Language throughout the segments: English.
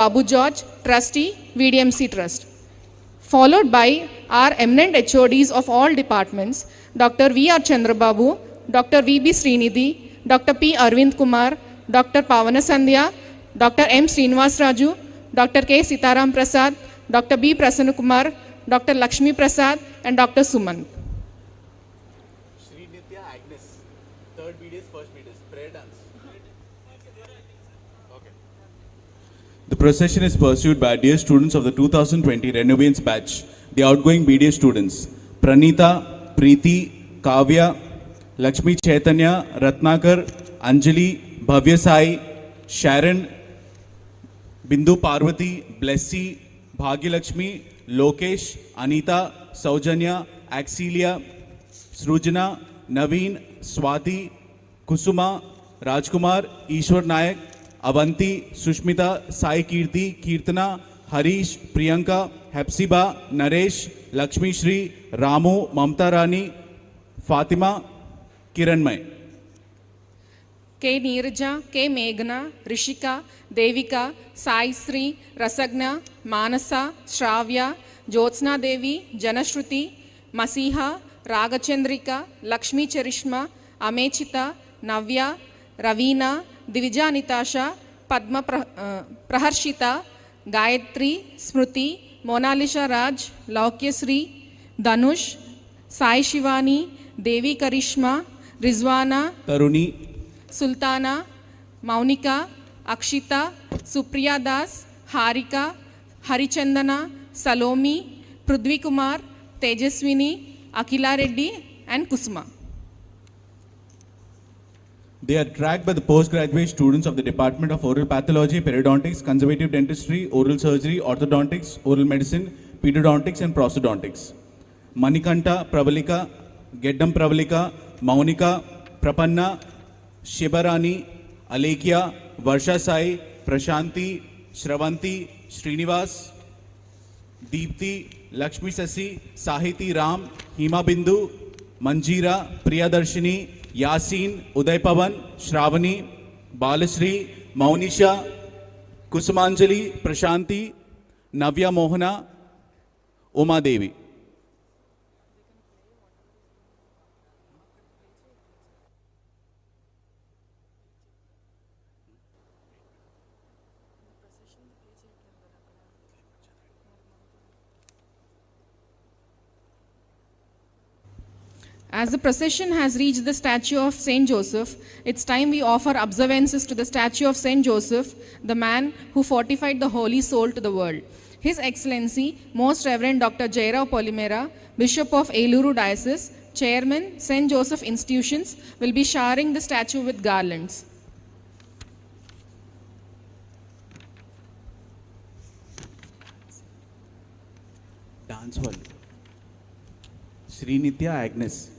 Babu George, Trustee, VDMC Trust. Followed by our eminent HODs of all departments, Dr. V. R. Chandrababu, Dr. V. B. Srinidhi, Dr. P. Arvind Kumar, Dr. Pavana Sandhya, Dr. M. Srinivas Raju, Dr. K. Sitaram Prasad, Dr. B. Prasanna Kumar, Dr. Lakshmi Prasad, and Dr. Suman. Third BDS, first BDS, prayer dance. Okay. The procession is pursued by dear students of the 2020 Renovance batch, the outgoing BDS students, Pranita, Preeti, Kavya, Lakshmi Chaitanya, Ratnakar, Anjali, Bhavya Sai, Sharon, Bindu Parvati, Blessy, Bhagyalakshmi, Lokesh, Anita, Saujanya, Axelia, Srujana, Naveen, Swati, Kusuma, Rajkumar, Ishwar Nayak, Avanti, Sushmita, Sai Kirti, Kirtana, Harish, Priyanka, Hepsiba, Naresh, Lakshmi Shri, Ramu, Mamta Rani, Fatima, Kiranmay. K. Neeraja, K. Meghna, Rishika, Devika, Sai Sri, Rasagna, Manasa, Shravya, Jyotsna Devi, Janashruti, Masiha, Ragachandrika, Lakshmi Charishma, Amechita, Navya, Ravina, Divija Nitasha, Padma Praharshita, Gayatri, Smruti, Monalisha Raj, Laukyasri, Danush, Sai Shivani, Devi Karishma, Rizwana, Taruni, Sultana, Maunika, Akshita, Supriya Das, Harika, Harichandana, Salomi, Prudvi Kumar, Tejaswini, Akila Reddy, and Kusuma. They are tracked by the postgraduate students of the Department of Oral Pathology, Periodontics, Conservative Dentistry, Oral Surgery, Orthodontics, Oral Medicine, Pedodontics, and Prosthodontics. Manikanta, Pravalika, Geddam Pravalika, Maunika, Prapanna, Shibarani, Alekia, Varsha Sai, Prashanti, Shravanti, Srinivas, Deepthi, Lakshmi Sasi, Sahiti Ram, Hima Bindu, Manjira, Priyadarshini, Yasin, Uday Pavan, Shravani, Balasri, Maunisha, Kusumanjali, Prashanti, Navya Mohana, Uma Devi. As the procession has reached the statue of Saint Joseph, it's time we offer observances to the statue of Saint Joseph, the man who fortified the holy soul to the world. His Excellency, Most Reverend Dr. Jairao Polimera, Bishop of Eluru Diocese, Chairman, Saint Joseph Institutions, will be showering the statue with garlands. Dance hall. Srinitya Agnes.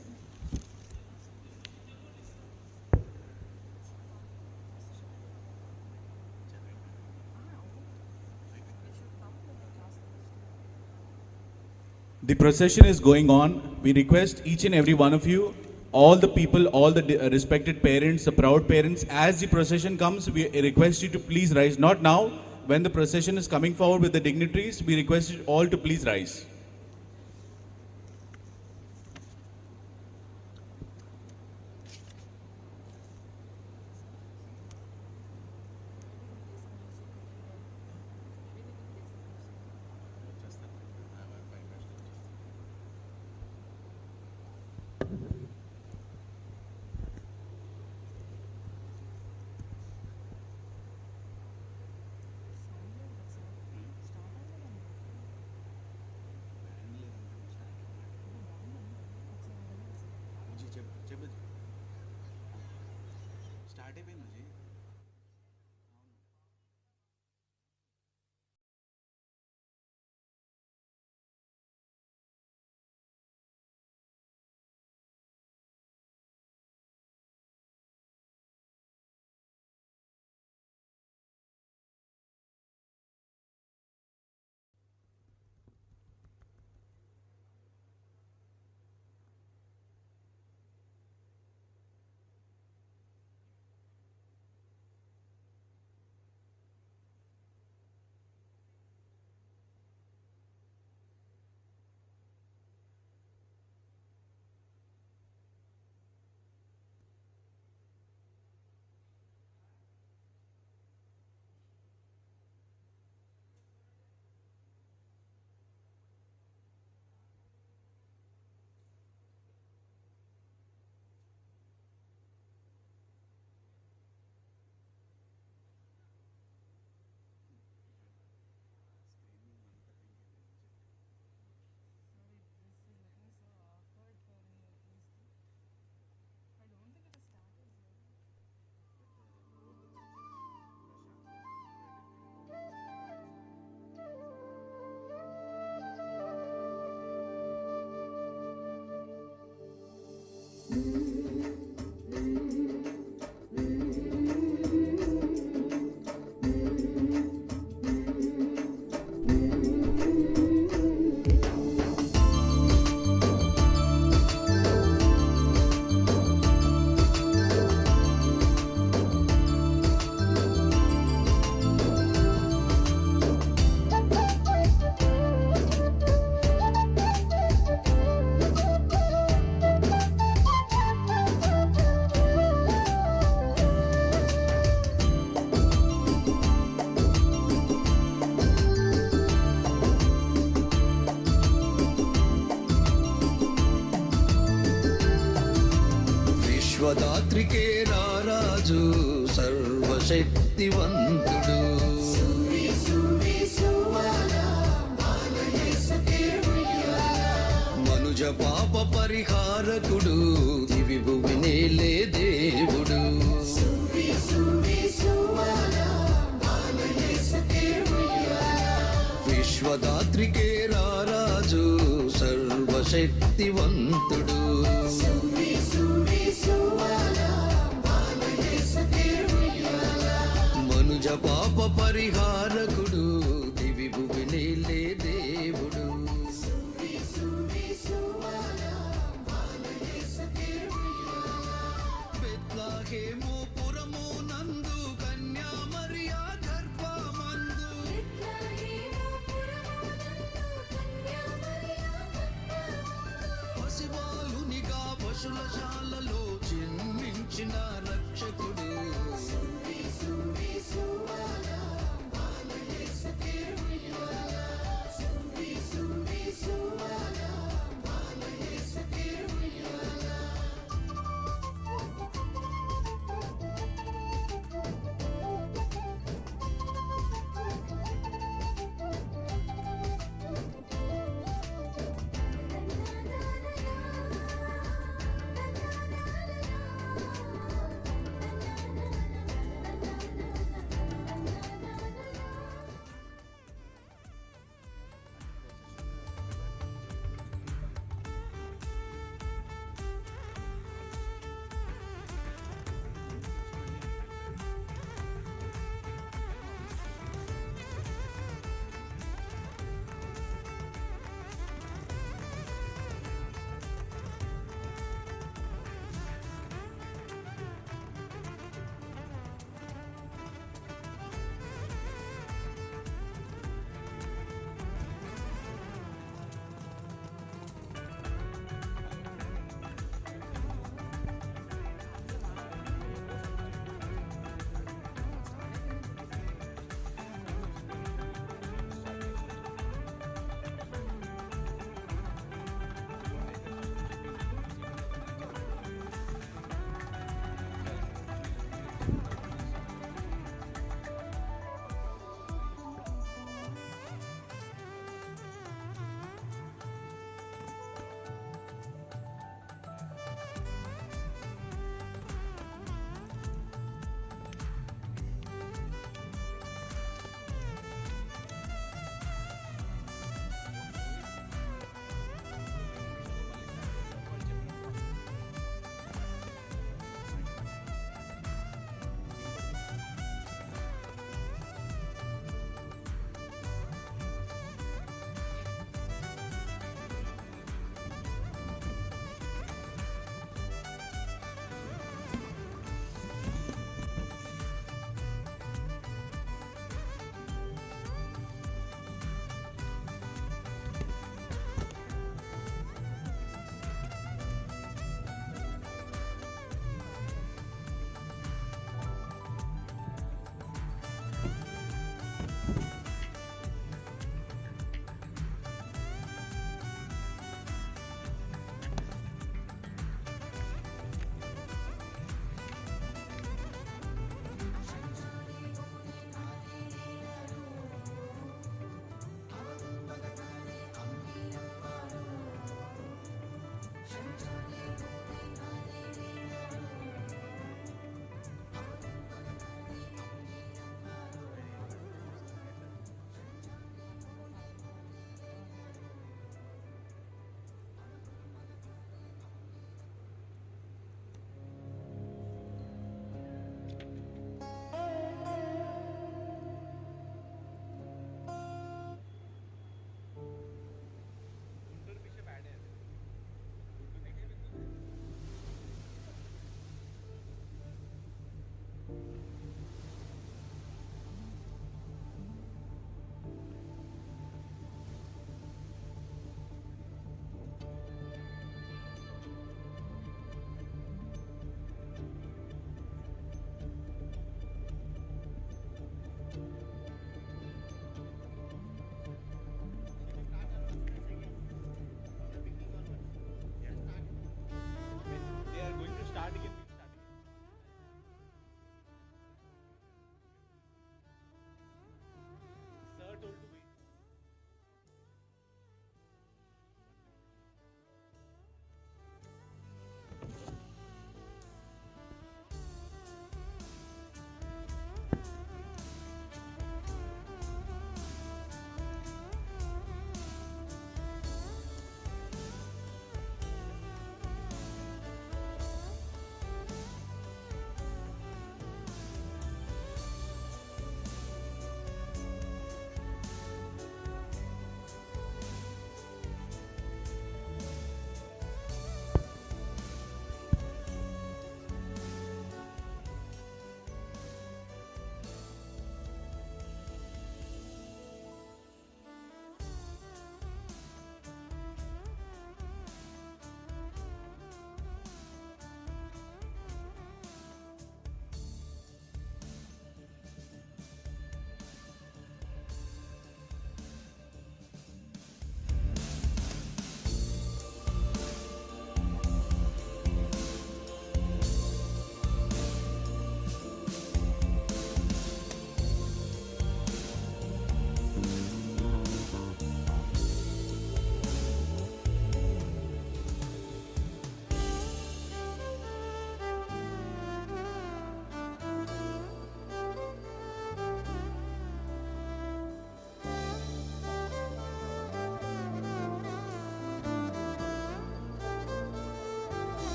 The procession is going on. We request each and every one of you, all the people, all the respected parents, the proud parents, as the procession comes, we request you to please rise. Not now, when the procession is coming forward with the dignitaries, we request you all to please rise. విశ్వదాత్రికే రారాజు సర్వశక్తివంతుడు మనుజ పాప పరిహారకుడు దివి భువినేలే దేవుడు విశ్వదాత్రికే రారాజు సర్వశక్తివంతుడు మనుజ పాప పరిహారకుడు దివి భువినేలే దేవుడు బెత్లెహేము పురము నందు కన్యా మరియా గర్భమందు పసిబాలునిగా పశులశాలలో జన్మించిన రక్షకుడు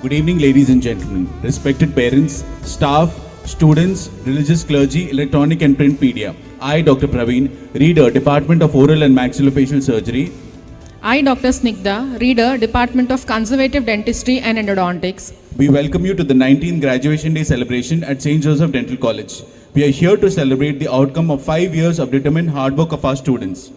Good evening, ladies and gentlemen, respected parents, staff, students, religious clergy, electronic and print media. I, Dr. Praveen, Reader, Department of Oral and Maxillofacial Surgery. I, Dr. Snigdha, Reader, Department of Conservative Dentistry and Endodontics. We welcome you to the 19th Graduation Day celebration at St. Joseph Dental College. We are here to celebrate the outcome of 5 years of determined hard work of our students.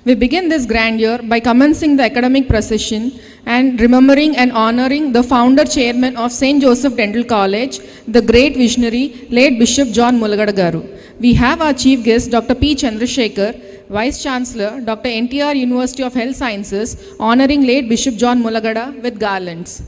We begin this grand year by commencing the academic procession and remembering and honoring the founder chairman of St. Joseph Dental College, the great visionary, late Bishop John Mulagada Garu. We have our chief guest, Dr. P. Chandrasekhar, Vice Chancellor, Dr. NTR University of Health Sciences, honoring late Bishop John Mulagada with garlands.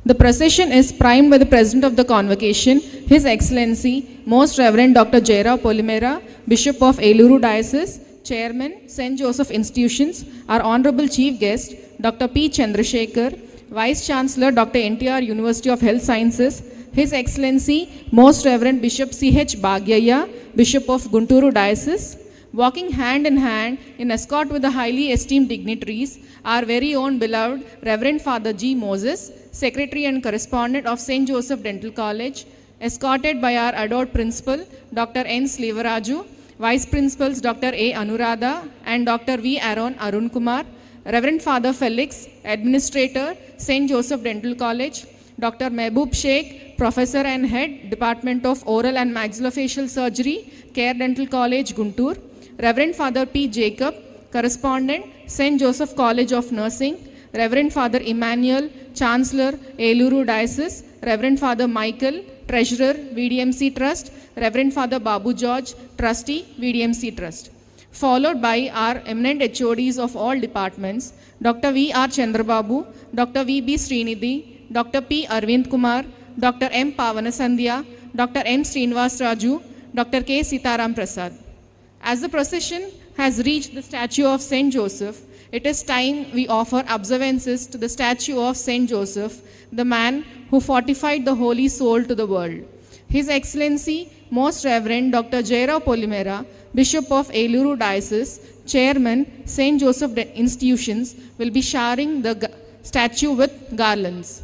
The procession is primed by the President of the Convocation, His Excellency, Most Reverend Dr. Jairao Polimera, Bishop of Eluru Diocese, Chairman, St. Joseph Institutions, our Honorable Chief Guest, Dr. P. Chandrasekhar, Vice Chancellor, Dr. NTR University of Health Sciences, His Excellency, Most Reverend Bishop C.H. Bhagyaya, Bishop of Gunturu Diocese, walking hand in hand in escort with the highly esteemed dignitaries, our very own beloved Reverend Father G. Moses, Secretary and Correspondent of St. Joseph Dental College, escorted by our adored Principal, Dr. N. Slivaraju, Vice Principals Dr. A. Anuradha and Dr. V. Aaron Arun Kumar, Reverend Father Felix, Administrator, St. Joseph Dental College, Dr. Mehboob Sheikh, Professor and Head, Department of Oral and Maxillofacial Surgery, Care Dental College, Guntur, Reverend Father P. Jacob, Correspondent, St. Joseph College of Nursing, Reverend Father Emmanuel, Chancellor, Eluru Diocese, Reverend Father Michael, Treasurer, VDMC Trust, Reverend Father Babu George, Trustee, VDMC Trust. Followed by our eminent HODs of all departments, Dr. V. R. Chandrababu, Dr. V. B. Srinidhi, Dr. P. Arvind Kumar, Dr. M. Pavanasandhya, Dr. M. Srinivas Raju, Dr. K. Sitaram Prasad. As the procession has reached the statue of St. Joseph, it is time we offer observances to the statue of St. Joseph, the man who fortified the holy soul to the world. His Excellency, Most Reverend Dr. Jairao Polimera, Bishop of Eluru Diocese, Chairman, St. Joseph Institutions, will be showering the statue with garlands.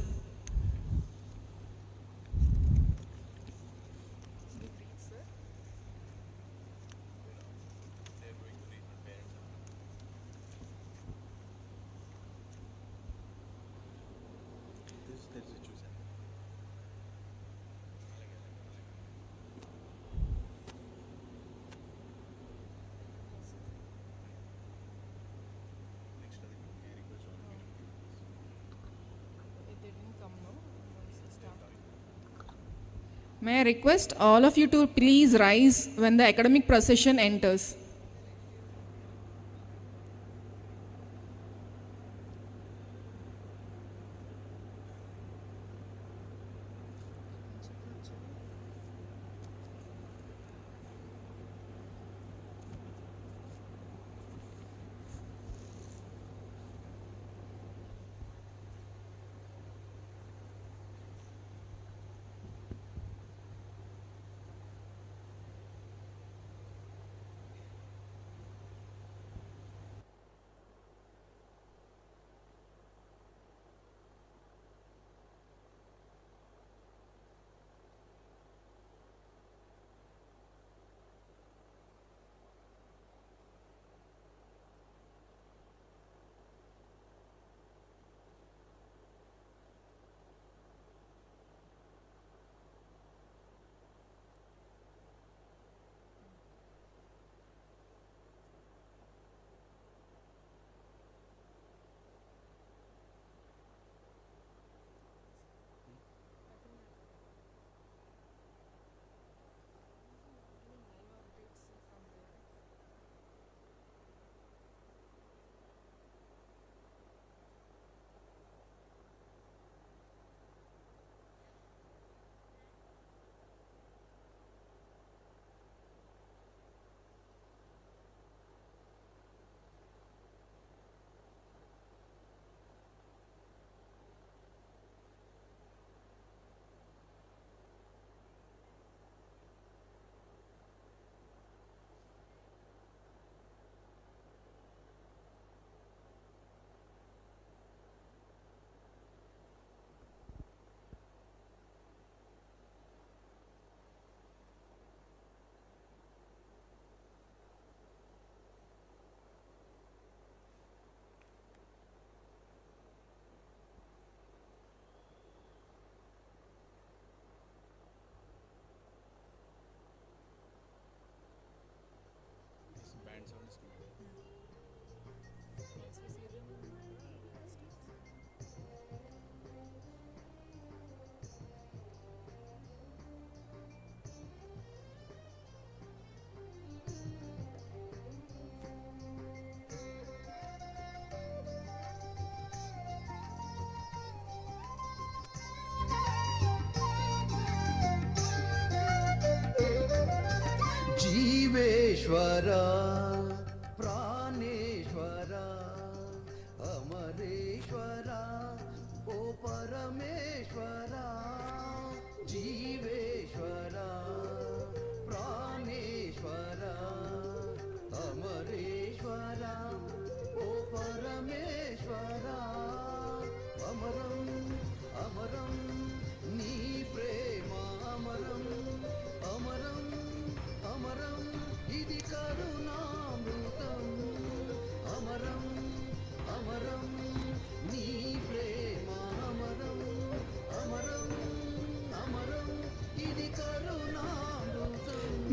May I request all of you to please rise when the academic procession enters.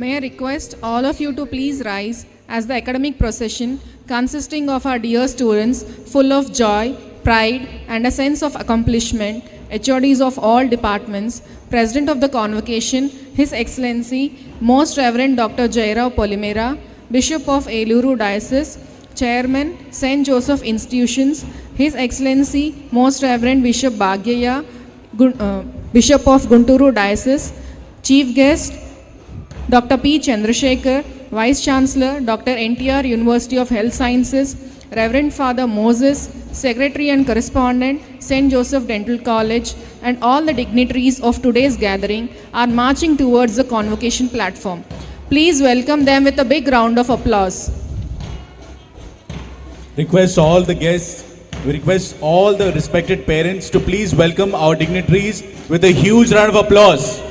May I request all of you to please rise as the academic procession consisting of our dear students full of joy, pride and a sense of accomplishment, HODs of all departments, President of the Convocation, His Excellency Most Reverend Dr. Jairao Polimera, Bishop of Eluru Diocese, Chairman, St. Joseph Institutions, His Excellency Most Reverend Bishop Bhagyaya, Bishop of Gunturu Diocese, Chief Guest Dr. P. Chandrasekhar, Vice Chancellor, Dr. NTR University of Health Sciences, Reverend Father Moses, Secretary and Correspondent, St. Joseph Dental College, and all the dignitaries of today's gathering are marching towards the convocation platform. Please welcome them with a big round of applause. Request all the guests, we request all the respected parents to please welcome our dignitaries with a huge round of applause.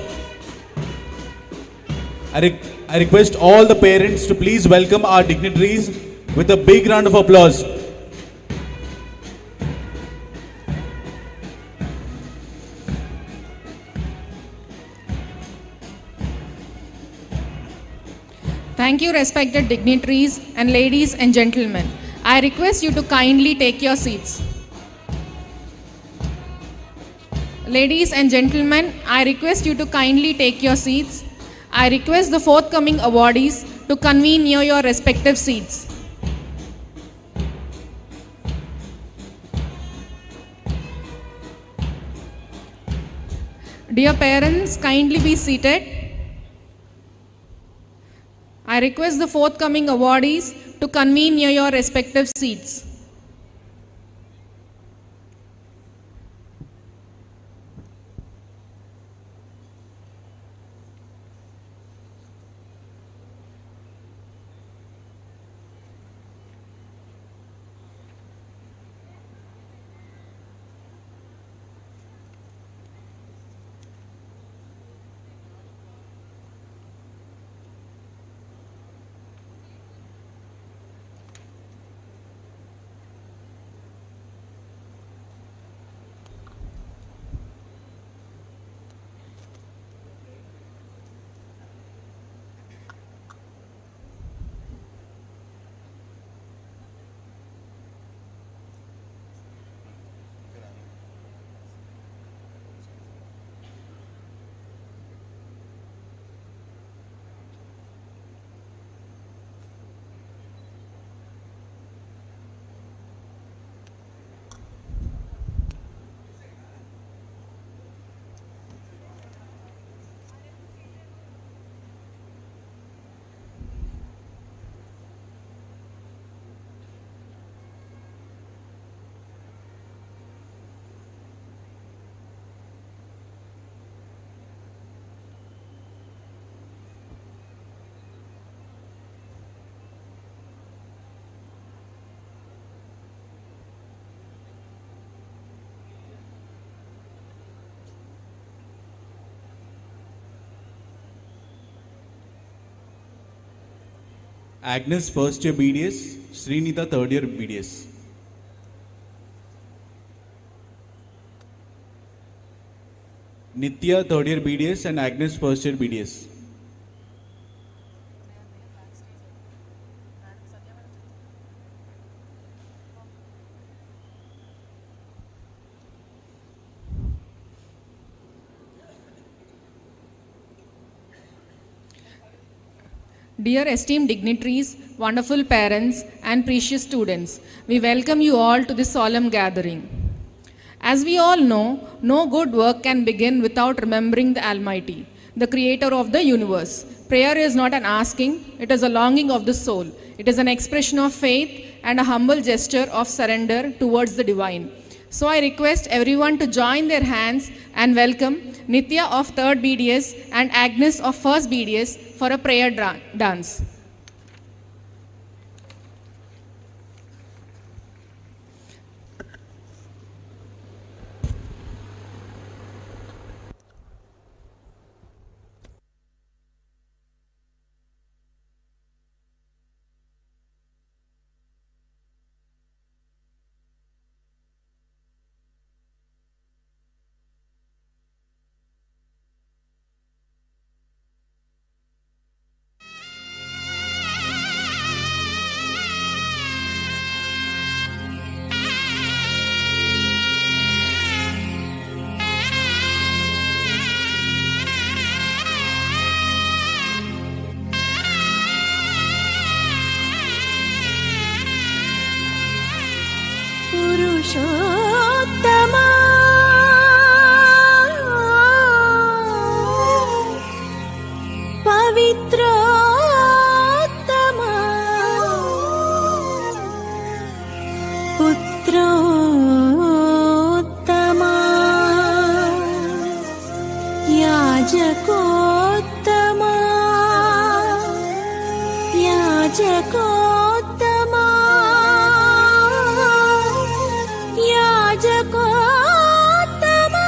I request all the parents to please welcome our dignitaries with a big round of applause. Thank you, respected dignitaries and ladies and gentlemen. I request you to kindly take your seats. Ladies and gentlemen, I request you to kindly take your seats. I request the forthcoming awardees to convene near your respective seats. Dear parents, kindly be seated. I request the forthcoming awardees to convene near your respective seats. Agnes first year BDS, Srinita third year BDS. Nitya third year BDS and Agnes first year BDS. Dear esteemed dignitaries, wonderful parents, and precious students, we welcome you all to this solemn gathering. As we all know, no good work can begin without remembering the Almighty, the Creator of the universe. Prayer is not an asking, it is a longing of the soul. It is an expression of faith and a humble gesture of surrender towards the divine. So I request everyone to join their hands and welcome Nitya of 3rd BDS and Agnes of 1st BDS for a prayer dance. పురుషోత్తమా పవిత్రోత్తమా పుత్రోత్తమా యాజకోత్తమా యాజకోత్తమా యాజకోత్తమా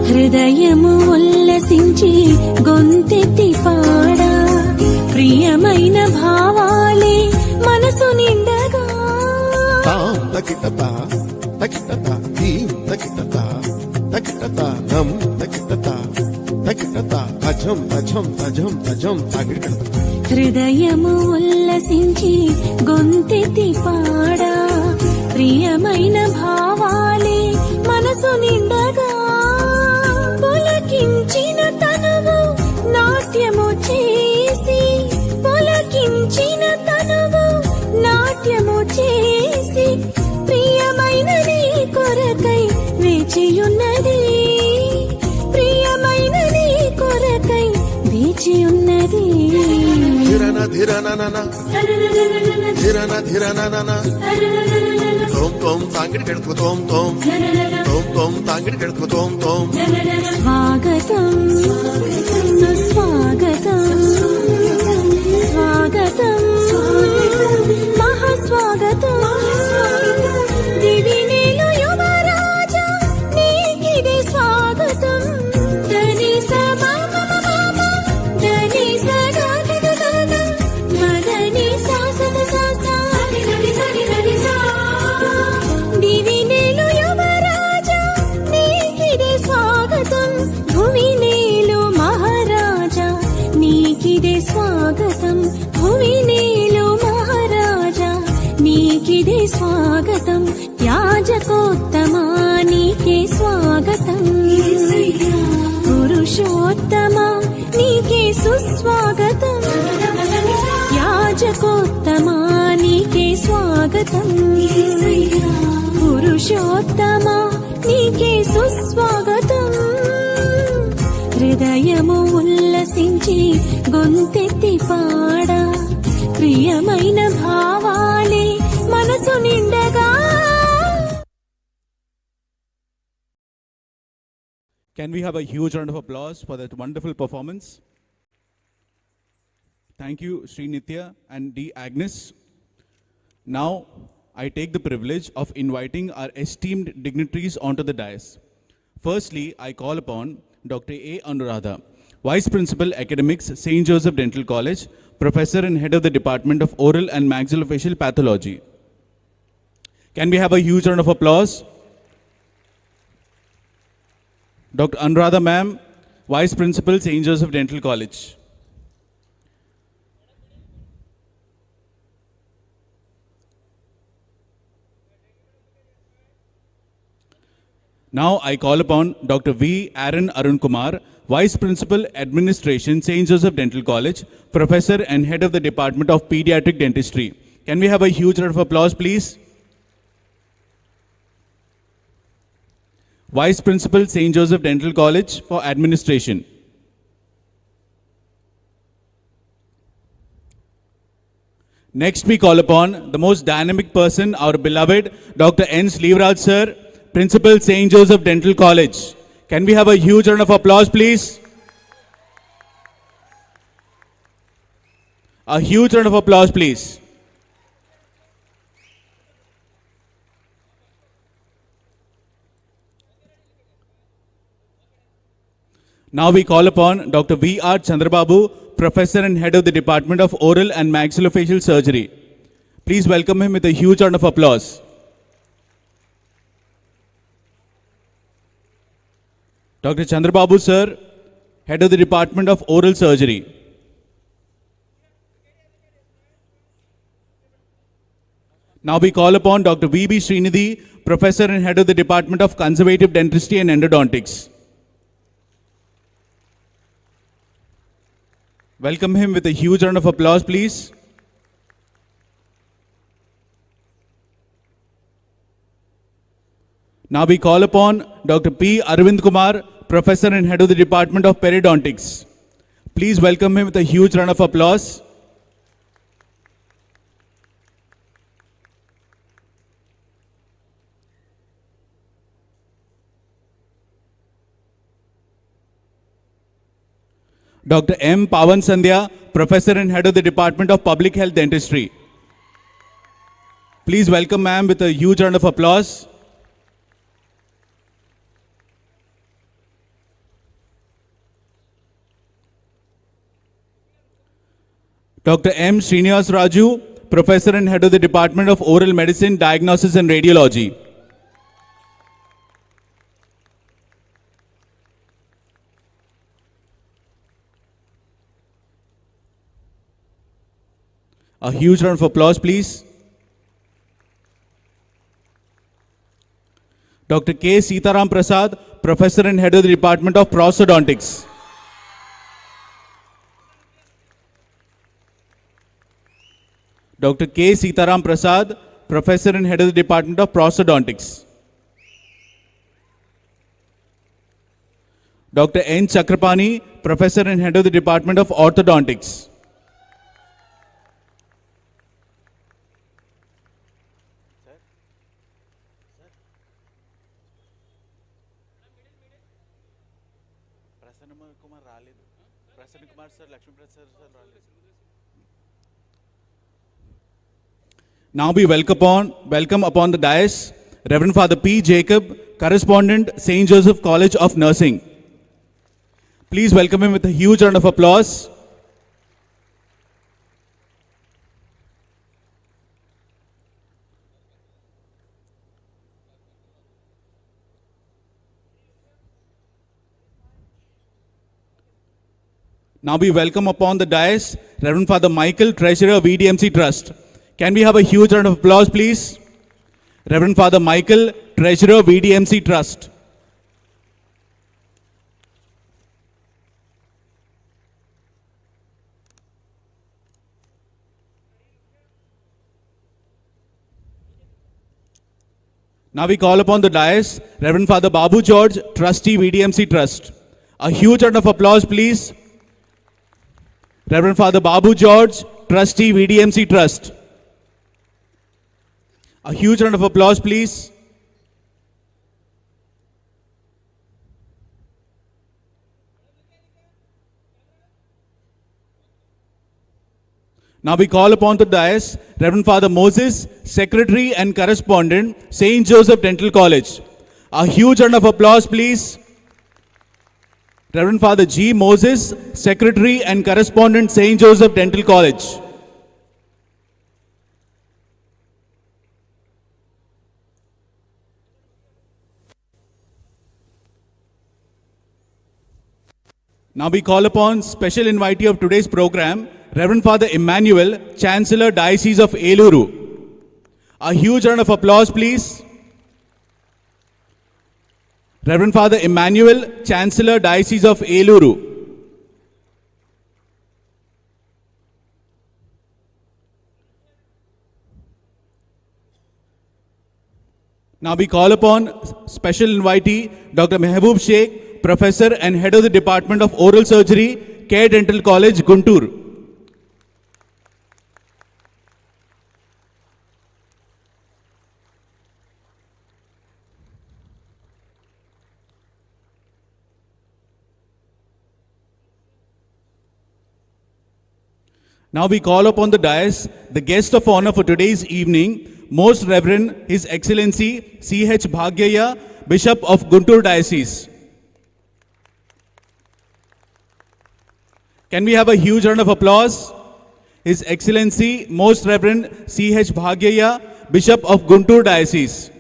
హృదయము ఉల్లసించి గొంతెత్తి పాడా ప్రియమైన భావాలే మనసు నిండగా తకిటత తకిటత దీం తకిటత తకిటత నం తకిటత తకిటత తజం తజం తజం తజం తకిటత హృదయము ఉల్లసించి గొంతెత్తి పాడా ప్రియమైన భావాలే మనసు నిండగా పులకించిన తనువు నాట్యము చేసి పులకించిన తనువు నాట్యము చేసి ప్రియమైన నీ కొరకై వేచియున్నది ప్రియమైన నీ కొరకై వేచియున్నది ధిరన ధిరననన ధిరన ధిరననన తోం తోం తాంగిడి కెడుకు తోం తోం తోం తోం తాంగిడి కెడుకు తోం తోం స్వాగతం సుస్వాగతం స్వాగతం మహాస్వాగతం దివినేలు యువరాజా నీకిదే స్వాగతం ధనిస మామ మామ ధనిస గగ గగ మదని సాస సాస దివినేలు యువరాజా నీకిదే స్వాగతం భువినేలు మహారాజా నీకిదే స్వాగతం భువినేలు మహారాజా నీకిదే స్వాగతం యాజకోత్తమా నీకే స్వాగతం పురుషోత్తమా నీకే సుస్వాగతం యాజకోత్తమా నీకే స్వాగతం పురుషోత్తమా నీకే సుస్వాగతం హృదయము ఉల్లసించి గొంతెత్తి పాడా ప్రియమైన భావాలే మనసు నిండగా. Can we have a huge round of applause for that wonderful performance? Thank you, Sri Nitya and D. Agnes. Now, I take the privilege of inviting our esteemed dignitaries onto the dais. Firstly, I call upon Dr. A. Anuradha, Vice Principal Academics, St. Joseph Dental College, Professor and Head of the Department of Oral and Maxillofacial Pathology. Can we have a huge round of applause? Dr. Anuradha ma'am, Vice Principal, St. Joseph Dental College. Now I call upon Dr. V. Aaron Arun Kumar, Vice Principal, Administration, St. Joseph Dental College, Professor and Head of the Department of Pediatric Dentistry. Can we have a huge round of applause, please? Vice Principal, St. Joseph Dental College for Administration. Next we call upon the most dynamic person, our beloved Dr. N. Sleevraj sir, Principal, St. Joseph Dental College. Can we have a huge round of applause, please? A huge round of applause, please. Now we call upon Dr. V.R. Chandrababu, Professor and Head of the Department of Oral and Maxillofacial Surgery. Please welcome him with a huge round of applause. Dr. Chandrababu, sir, Head of the Department of Oral Surgery. Now we call upon Dr. V.B. Srinidhi, Professor and Head of the Department of Conservative Dentistry and Endodontics. Welcome him with a huge round of applause, please. Now we call upon Dr. P. Arvind Kumar, Professor and Head of the Department of Periodontics. Please welcome him with a huge round of applause. Dr. M. Pawan Sandhya, Professor and Head of the Department of Public Health Dentistry. Please welcome ma'am with a huge round of applause. Dr. M. Srinivas Raju, Professor and Head of the Department of Oral Medicine, Diagnosis and Radiology. A huge round of applause, please. Dr. K. Sitaram Prasad, Professor and Head of the Department of Prosthodontics. Dr. K. Sitaram Prasad, Professor and Head of the Department of Prosthodontics. Dr. N. Chakrapani, Professor and Head of the Department of Orthodontics. Now we welcome upon the dais Reverend Father P. Jacob, Correspondent, St. Joseph College of Nursing. Please welcome him with a huge round of applause. Now we welcome upon the dais Reverend Father Michael, Treasurer, VDMC Trust. Can we have a huge round of applause, please? Reverend Father Michael, Treasurer, VDMC Trust. Now we call upon the dais Reverend Father Babu George, Trustee, VDMC Trust. A huge round of applause, please. Reverend Father Babu George, Trustee, VDMC Trust. A huge round of applause, please. Now we call upon the dais Reverend Father Moses, Secretary and Correspondent, St. Joseph Dental College. A huge round of applause, please. Reverend Father G. Moses, Secretary and Correspondent, St. Joseph Dental College. Now we call upon special invitee of today's program, Reverend Father Emmanuel, Chancellor, Diocese of Eluru. A huge round of applause, please. Reverend Father Emmanuel, Chancellor, Diocese of Eluru. Now we call upon special invitee, Dr. Mehboob Sheikh, Professor and Head of the Department of Oral Surgery, Care Dental College, Guntur. Now we call upon the dais, the guest of honor for today's evening, Most Reverend His Excellency C.H. Bhagyaya, Bishop of Guntur Diocese. Can we have a huge round of applause? His Excellency Most Reverend C.H. Bhagyaya, Bishop of Guntur Diocese.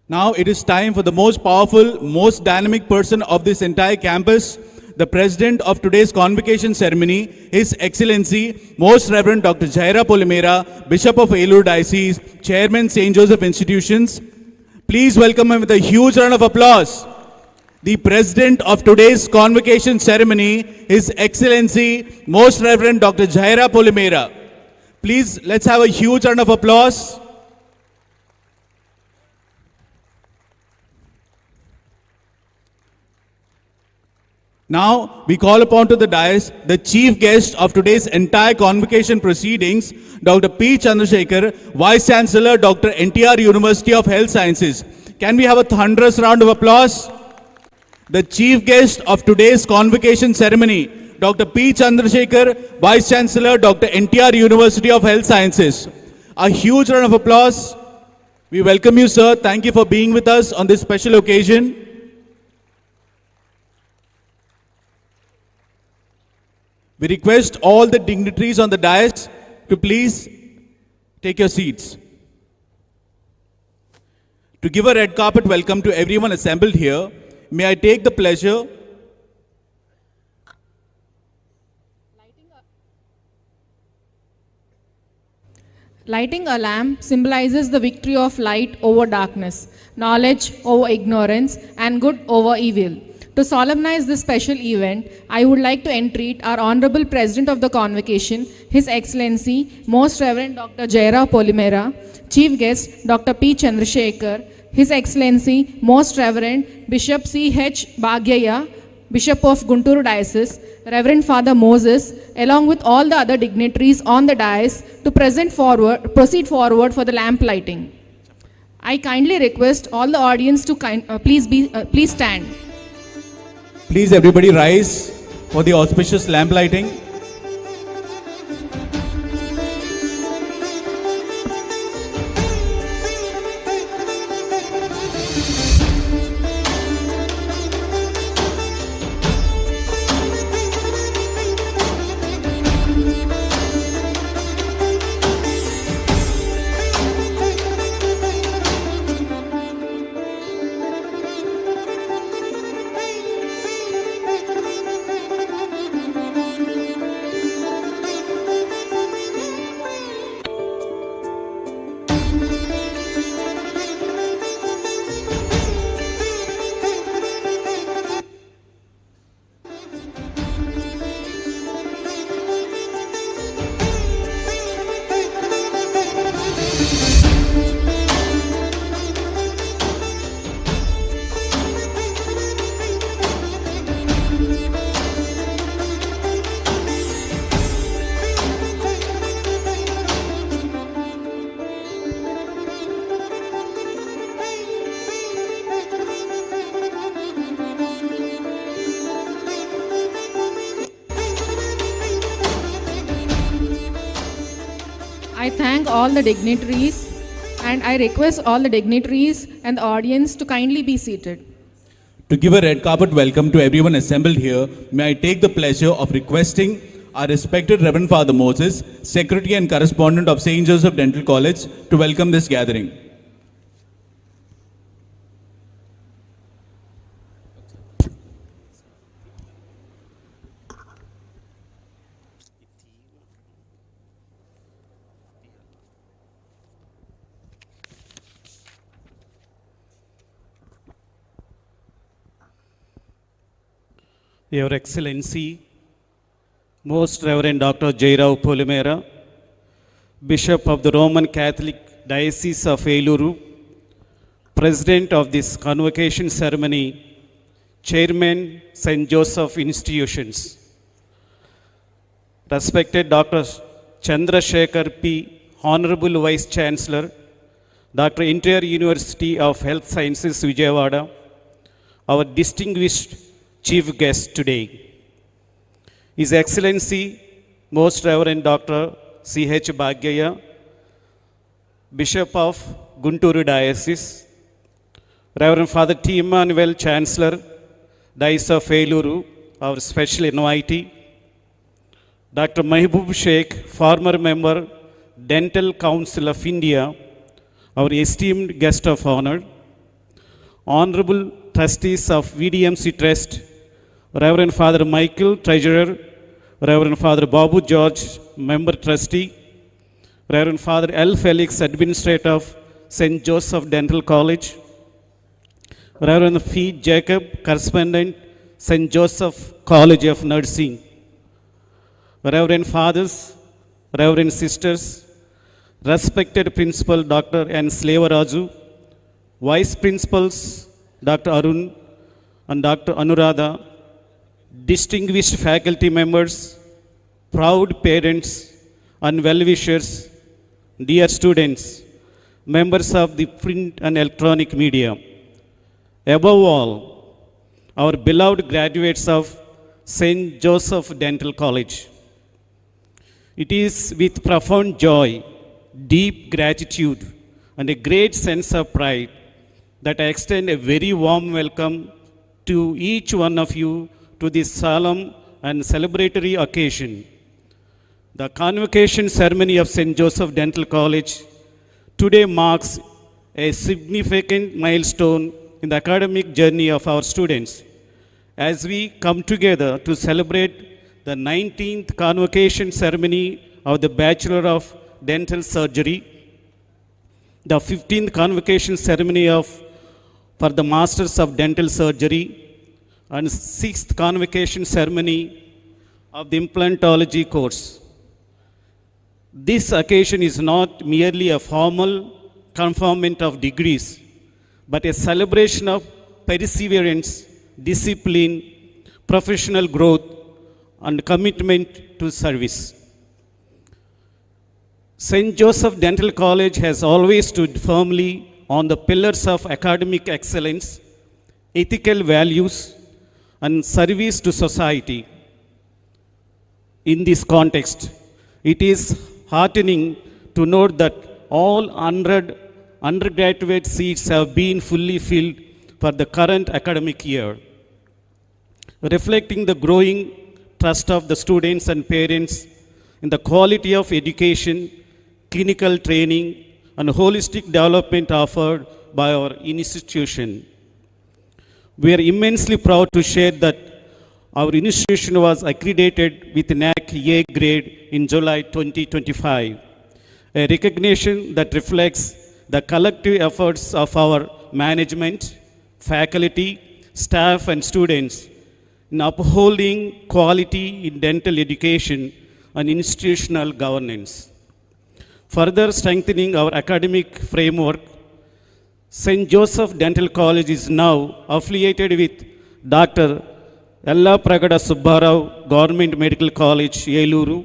Now it is time for the most powerful, most dynamic person of this entire campus, the president of today's convocation ceremony, His Excellency, Most Reverend Dr. Jaira Polimera, Bishop of Eluru Diocese, Chairman St. Joseph Institutions. Please welcome him with a huge round of applause. The president of today's convocation ceremony, His Excellency, Most Reverend Dr. Jaira Polimera. Please, let's have a huge round of applause. Now, we call upon to the dais the chief guest of today's entire convocation proceedings, Dr. P. Chandrasekhar, Vice Chancellor, Dr. NTR University of Health Sciences. Can we have a thunderous round of applause? The chief guest of today's convocation ceremony, Dr. P. Chandrasekhar, Vice Chancellor, Dr. NTR University of Health Sciences. A huge round of applause. We welcome you, sir. Thank you for being with us on this special occasion. We request all the dignitaries on the dais to please take your seats. To give a red carpet welcome to everyone assembled here, may I take the pleasure Lighting a lamp symbolizes the victory of light over darkness, knowledge over ignorance, and good over evil. To solemnize this special event, I would like to entreat our Honorable President of the Convocation, His Excellency, Most Reverend Dr. Jaira Polimera, Chief Guest Dr. P. Chandrasekhar, His Excellency, Most Reverend Bishop C.H. Bhagyaya, Bishop of Guntur Diocese, Reverend Father Moses, along with all the other dignitaries on the dais to proceed forward for the lamp lighting. I kindly request all the audience to please stand. Please everybody rise for the auspicious lamp lighting. I thank all the dignitaries and I request all the dignitaries and the audience to kindly be seated. To give a red carpet welcome to everyone assembled here, may I take the pleasure of requesting our respected Reverend Father Moses, Secretary and Correspondent of St. Joseph Dental College, to welcome this gathering. Your Excellency, Most Reverend Dr. Jaira Polimera, Bishop of the Roman Catholic Diocese of Eluru, President of this Convocation Ceremony, Chairman, St. Joseph Institutions, respected Dr. Chandrasekhar P., Honorable Vice Chancellor, Dr. Interior University of Health Sciences, Vijayawada, our distinguished chief guest today, His Excellency, Most Reverend Dr. C.H. Bhagyaya, Bishop of Gunturu Diocese, Reverend Father T. Emmanuel, Chancellor, Diocese of Eluru, our special invitee, Dr. Mahbub Sheikh, former member, Dental Council of India, our esteemed guest of honor, Honorable Trustees of VDMC Trust, Reverend Father Michael, Treasurer, Reverend Father Babu George, Member Trustee, Reverend Father L. Felix, Administrator of St. Joseph Dental College, Reverend P. Jacob, Correspondent, St. Joseph College of Nursing, Reverend Fathers, Reverend Sisters, respected Principal Dr. N. Slavaraju, Vice Principals Dr. Arun and Dr. Anuradha, distinguished faculty members, proud parents and well-wishers, dear students, members of the print and electronic media. Above all, our beloved graduates of St. Joseph Dental College. It is with profound joy, deep gratitude, and a great sense of pride that I extend a very warm welcome to each one of you to this solemn and celebratory occasion. The Convocation ceremony of St. Joseph Dental College today marks a significant milestone in the academic journey of our students as we come together to celebrate the 19th Convocation ceremony of the Bachelor of Dental Surgery, the 15th Convocation ceremony for the Masters of Dental Surgery, and 6th Convocation ceremony of the Implantology course. This occasion is not merely a formal conferment of degrees, but a celebration of perseverance, discipline, professional growth, and commitment to service. St. Joseph Dental College has always stood firmly on the pillars of academic excellence, ethical values, and service to society. In this context, it is heartening to note that all 100 undergraduate seats have been fully filled for the current academic year, reflecting the growing trust of the students and parents in the quality of education, clinical training, and holistic development offered by our institution. We are immensely proud to share that our institution was accredited with NAC A grade in July 2025, a recognition that reflects the collective efforts of our management, faculty, staff, and students in upholding quality in dental education and institutional governance. Further strengthening our academic framework, St. Joseph Dental College is now affiliated with Dr. Ella Pragada Subbarao Government Medical College, Eluru,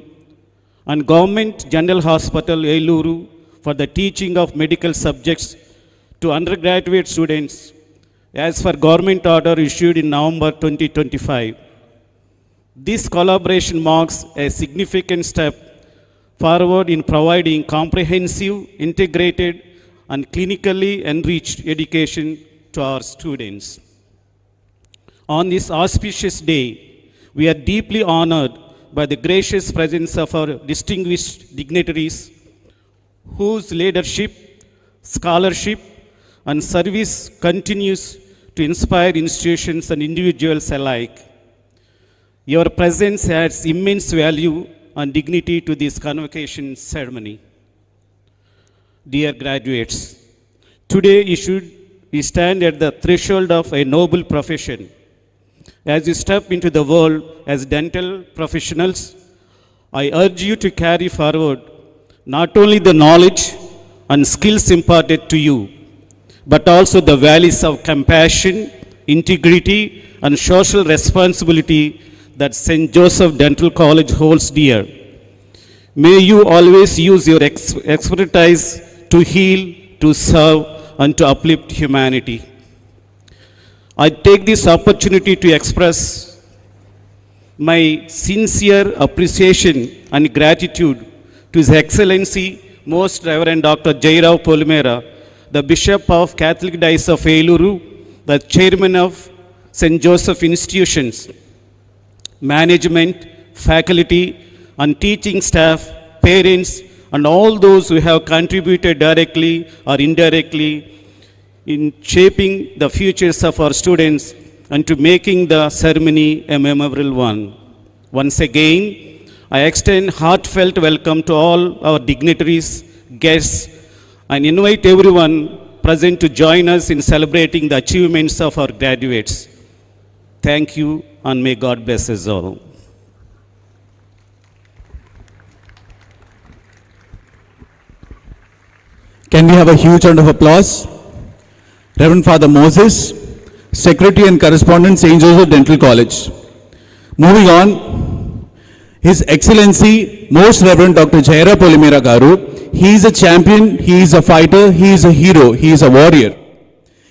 and Government General Hospital, Eluru, for the teaching of medical subjects to undergraduate students, as per government order issued in November 2025. This collaboration marks a significant step forward in providing comprehensive, integrated, and clinically enriched education to our students. On this auspicious day, we are deeply honored by the gracious presence of our distinguished dignitaries, whose leadership, scholarship, and service continues to inspire institutions and individuals alike. Your presence adds immense value and dignity to this convocation ceremony. Dear graduates, today we stand at the threshold of a noble profession. As you step into the world as dental professionals, I urge you to carry forward not only the knowledge and skills imparted to you, but also the values of compassion, integrity, and social responsibility that St. Joseph Dental College holds dear. May you always use your expertise to heal, to serve, and to uplift humanity. I take this opportunity to express my sincere appreciation and gratitude to His Excellency Most Reverend Dr. Jairao Polimera, the Bishop of Catholic Diocese of Eluru, the Chairman of St. Joseph Institutions, management, faculty, and teaching staff, parents, and all those who have contributed directly or indirectly in shaping the futures of our students and to making the ceremony a memorable one. Once again, I extend heartfelt welcome to all our dignitaries, guests, and invite everyone present to join us in celebrating the achievements of our graduates. Thank you, and may God bless us all. Can we have a huge round of applause? Reverend Father Moses, Secretary and Correspondent, St. Joseph Dental College. Moving on, His Excellency, Most Reverend Dr. Jairao Polimera Garu. He is a champion, he is a fighter, he is a hero, he is a warrior.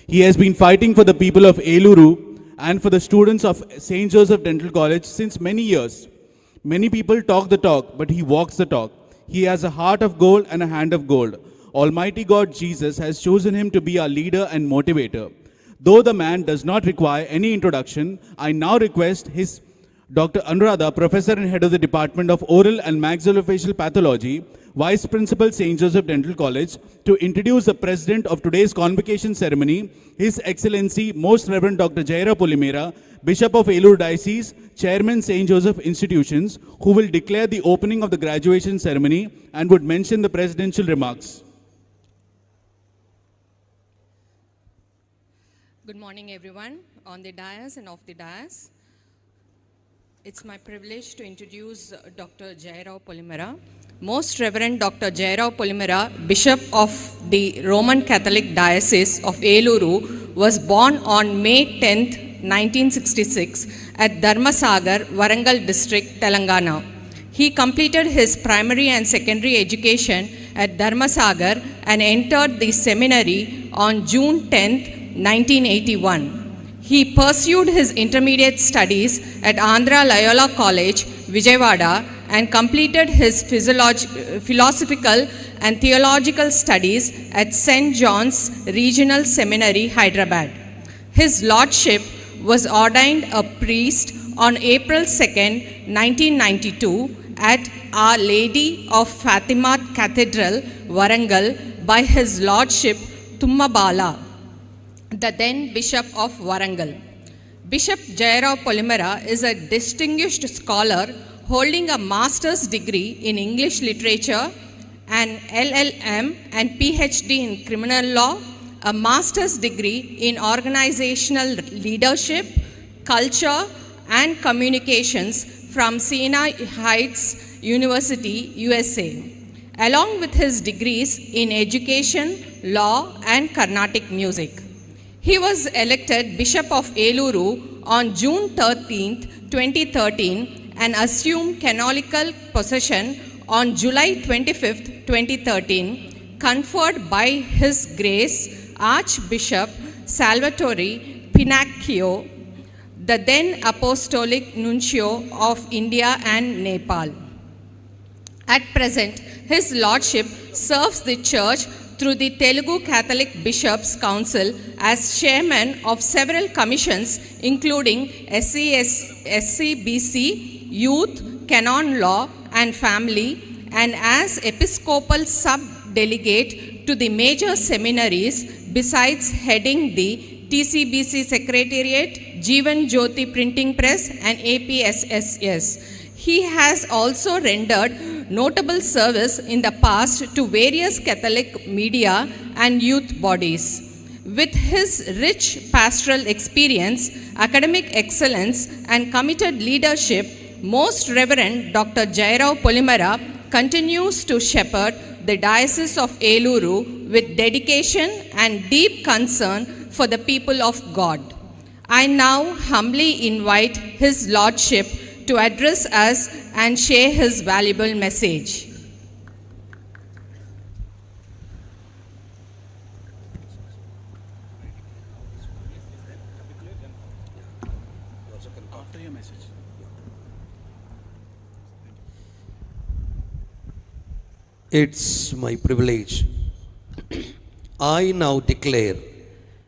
He has been fighting for the people of Eluru and for the students of St. Joseph Dental College since many years. Many people talk the talk, but he walks the talk. He has a heart of gold and a hand of gold. Almighty God Jesus has chosen him to be our leader and motivator. Though the man does not require any introduction, I now request His Dr. Anuradha, Professor and Head of the Department of Oral and Maxillofacial Pathology, Vice Principal, St. Joseph Dental College, to introduce the President of today's Convocation ceremony, His Excellency Most Reverend Dr. Jairao Polimera, Bishop of Eluru Diocese, Chairman, St. Joseph Institutions, who will declare the opening of the graduation ceremony and would mention the presidential remarks. Good morning, everyone, on the dais and off the dais. It's my privilege to introduce Dr. Jairao Polimera. Most Reverend Dr. Jairao Polimera, Bishop of the Roman Catholic Diocese of Eluru, was born on May 10th, 1966 at Dharmasagar, Warangal District, Telangana. He completed his primary and secondary education at Dharmasagar and entered the seminary on June 10th, 1981. He pursued his intermediate studies at Andhra Loyola College, Vijayawada, and completed his philosophical and theological studies at St. John's Regional Seminary, Hyderabad. His lordship was ordained a priest on April 2nd, 1992 at Our Lady of Fatima Cathedral, Warangal, by His Lordship Tummabala, the then Bishop of Warangal. Bishop Jairao Polimera is a distinguished scholar holding a master's degree in English literature, an LLM and PhD in criminal law, a master's degree in organizational leadership, culture, and communications from Sinai Heights University, USA, along with his degrees in education, law, and Carnatic music. He was elected Bishop of Eluru on June 13th, 2013 and assumed canonical possession on July 25th, 2013, conferred by His Grace Archbishop Salvatore Pinacchio, the then Apostolic Nuncio of India and Nepal. At present, His Lordship serves the Church through the Telugu Catholic Bishops' Council as chairman of several commissions including TCBC, Youth, Canon Law and Family, and as Episcopal Sub-Delegate to the major seminaries, besides heading the TCBC Secretariat, Jeevan Jyoti Printing Press and APSSS. He has also rendered notable service in the past to various Catholic media and youth bodies. With his rich pastoral experience, academic excellence, and committed leadership, Most Reverend Dr. Jairao Polimera continues to shepherd the Diocese of Eluru with dedication and deep concern for the people of God. I now humbly invite His Lordship to address us and share his valuable message. It's my privilege. I now declare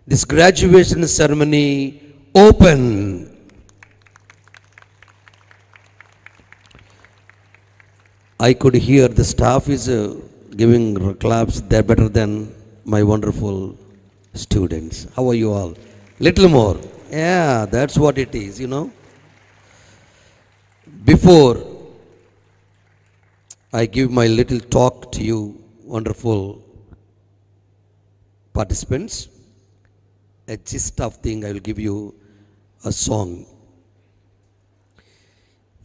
this graduation ceremony open. I could hear the staff is giving claps. They're better than my wonderful students. How are you all? Little more. Yeah, that's what it is, you know. Before I give my little talk to you, wonderful participants, a gist of thing, I will give you a song.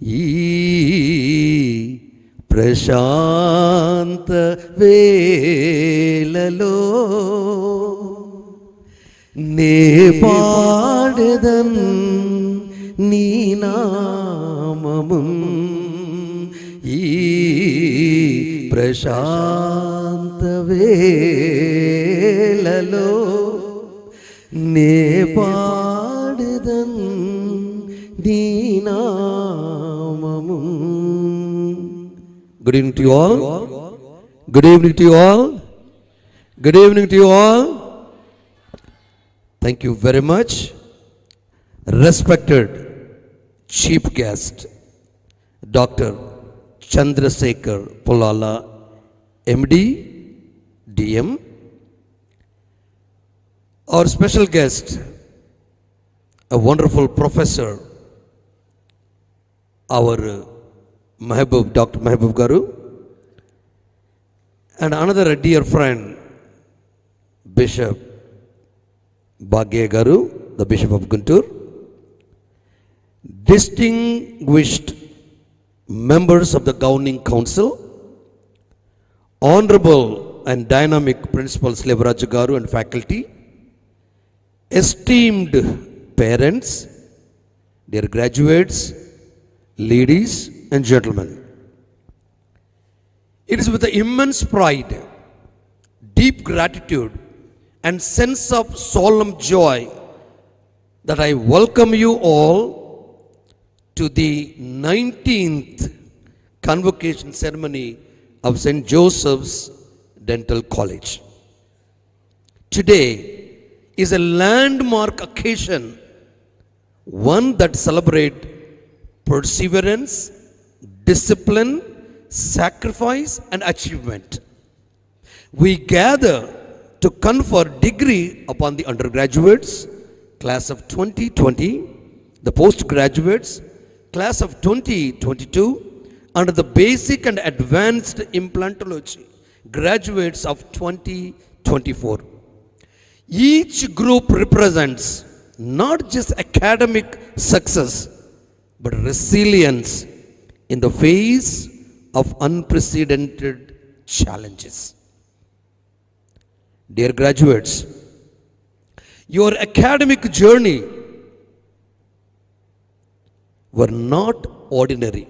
Ee Prashanta Velalo Ne Paadadan Nee Naamamun Ee Prashanta Velalo Ne Paadadan Nee Naamamun. Good evening to you all. Good evening to you all. Good evening to you all. Thank you very much. Respected chief guest, Dr. Chandrasekhar Polala, MD, DM. Our special guest, a wonderful professor, our Mahbub, Dr. Mahbub Garu, and another dear friend, Bishop Bhagya Garu, the Bishop of Guntur, distinguished members of the Governing Council, Honorable and dynamic Principal Slevaraj Garu and faculty, esteemed parents, dear graduates, ladies and gentlemen. It is with the immense pride, deep gratitude and sense of solemn joy that I welcome you all to the 19th Convocation ceremony of St. Joseph's Dental College. Today is a landmark occasion, one that celebrates perseverance, discipline, sacrifice and achievement. We gather to confer degree upon the undergraduates, class of 2020, the postgraduates, class of 2022, under the basic and advanced implantology, graduates of 2024. Each group represents not just academic success, but resilience in the face of unprecedented challenges. Dear graduates, your academic journey were not ordinary.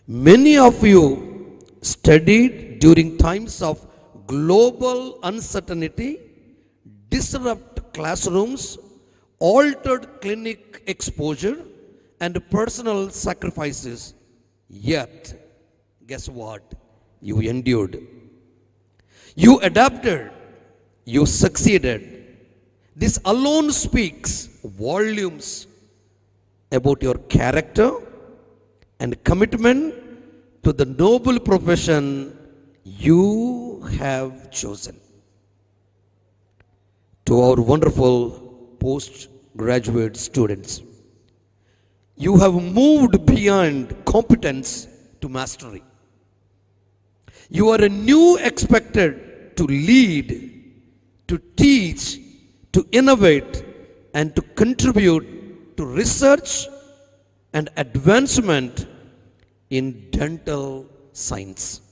Many of you studied during times of global uncertainty, disrupt classrooms, altered clinic exposure, and personal sacrifices. Yet, guess what? You endured. You adapted. You succeeded. This alone speaks volumes about your character and commitment to the noble profession you have chosen. To our wonderful postgraduate students, you have moved beyond competence to mastery. You are anew expected to lead, to teach, to innovate, and to contribute to research and advancement in dental science.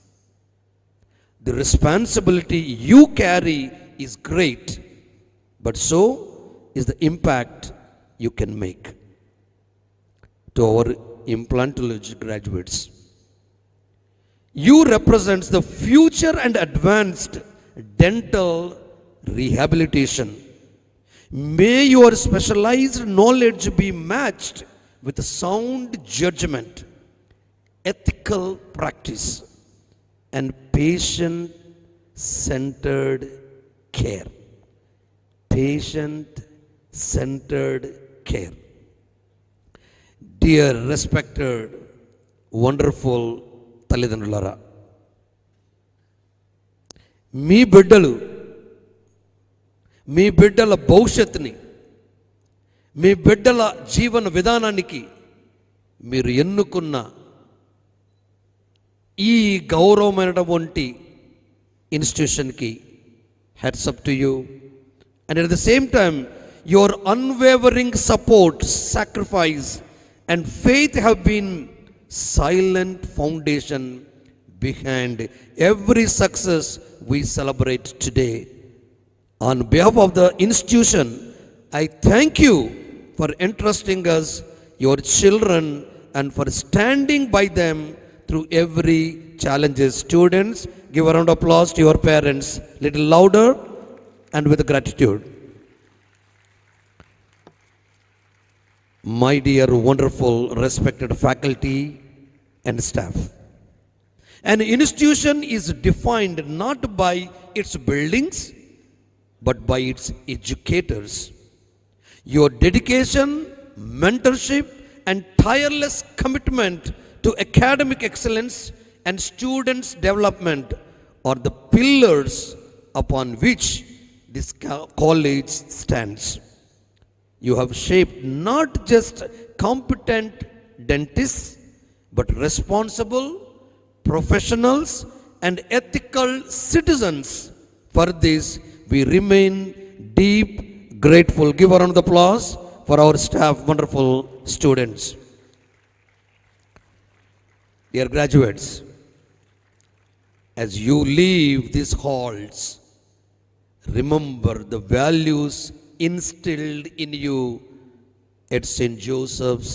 The responsibility you carry is great, but so is the impact you can make. To our implantology graduates, you represent the future and advanced dental rehabilitation. May your specialized knowledge be matched with sound judgment, ethical practice, and patient-centered care. Patient-centered care. Dear respected, wonderful తల్లిదండ్రులారా, మీ బిడ్డల భవిష్యత్తుని, మీ బిడ్డల జీవన విధానానికి మీరు ఎన్నుకున్న ఈ గౌరవమైనటువంటి ఇన్స్టిట్యూషన్కి hats up to you. And at the same time your unwavering support, sacrifice and faith have been silent foundation behind every success we celebrate today. On behalf of the institution, I thank you for entrusting us your children and for standing by them through every challenges. Students, give a round of applause to your parents, little louder and with gratitude. My dear wonderful respected faculty and staff, an institution is defined not by its buildings but by its educators. Your dedication, mentorship and tireless commitment to academic excellence and students' development are the pillars upon which this college stands. You have shaped not just competent dentists but responsible professionals and ethical citizens. For this, we remain deep grateful. Give a round of applause for our staff, wonderful students. Dear graduates, as you leave these halls, remember the values instilled in you at St. Joseph's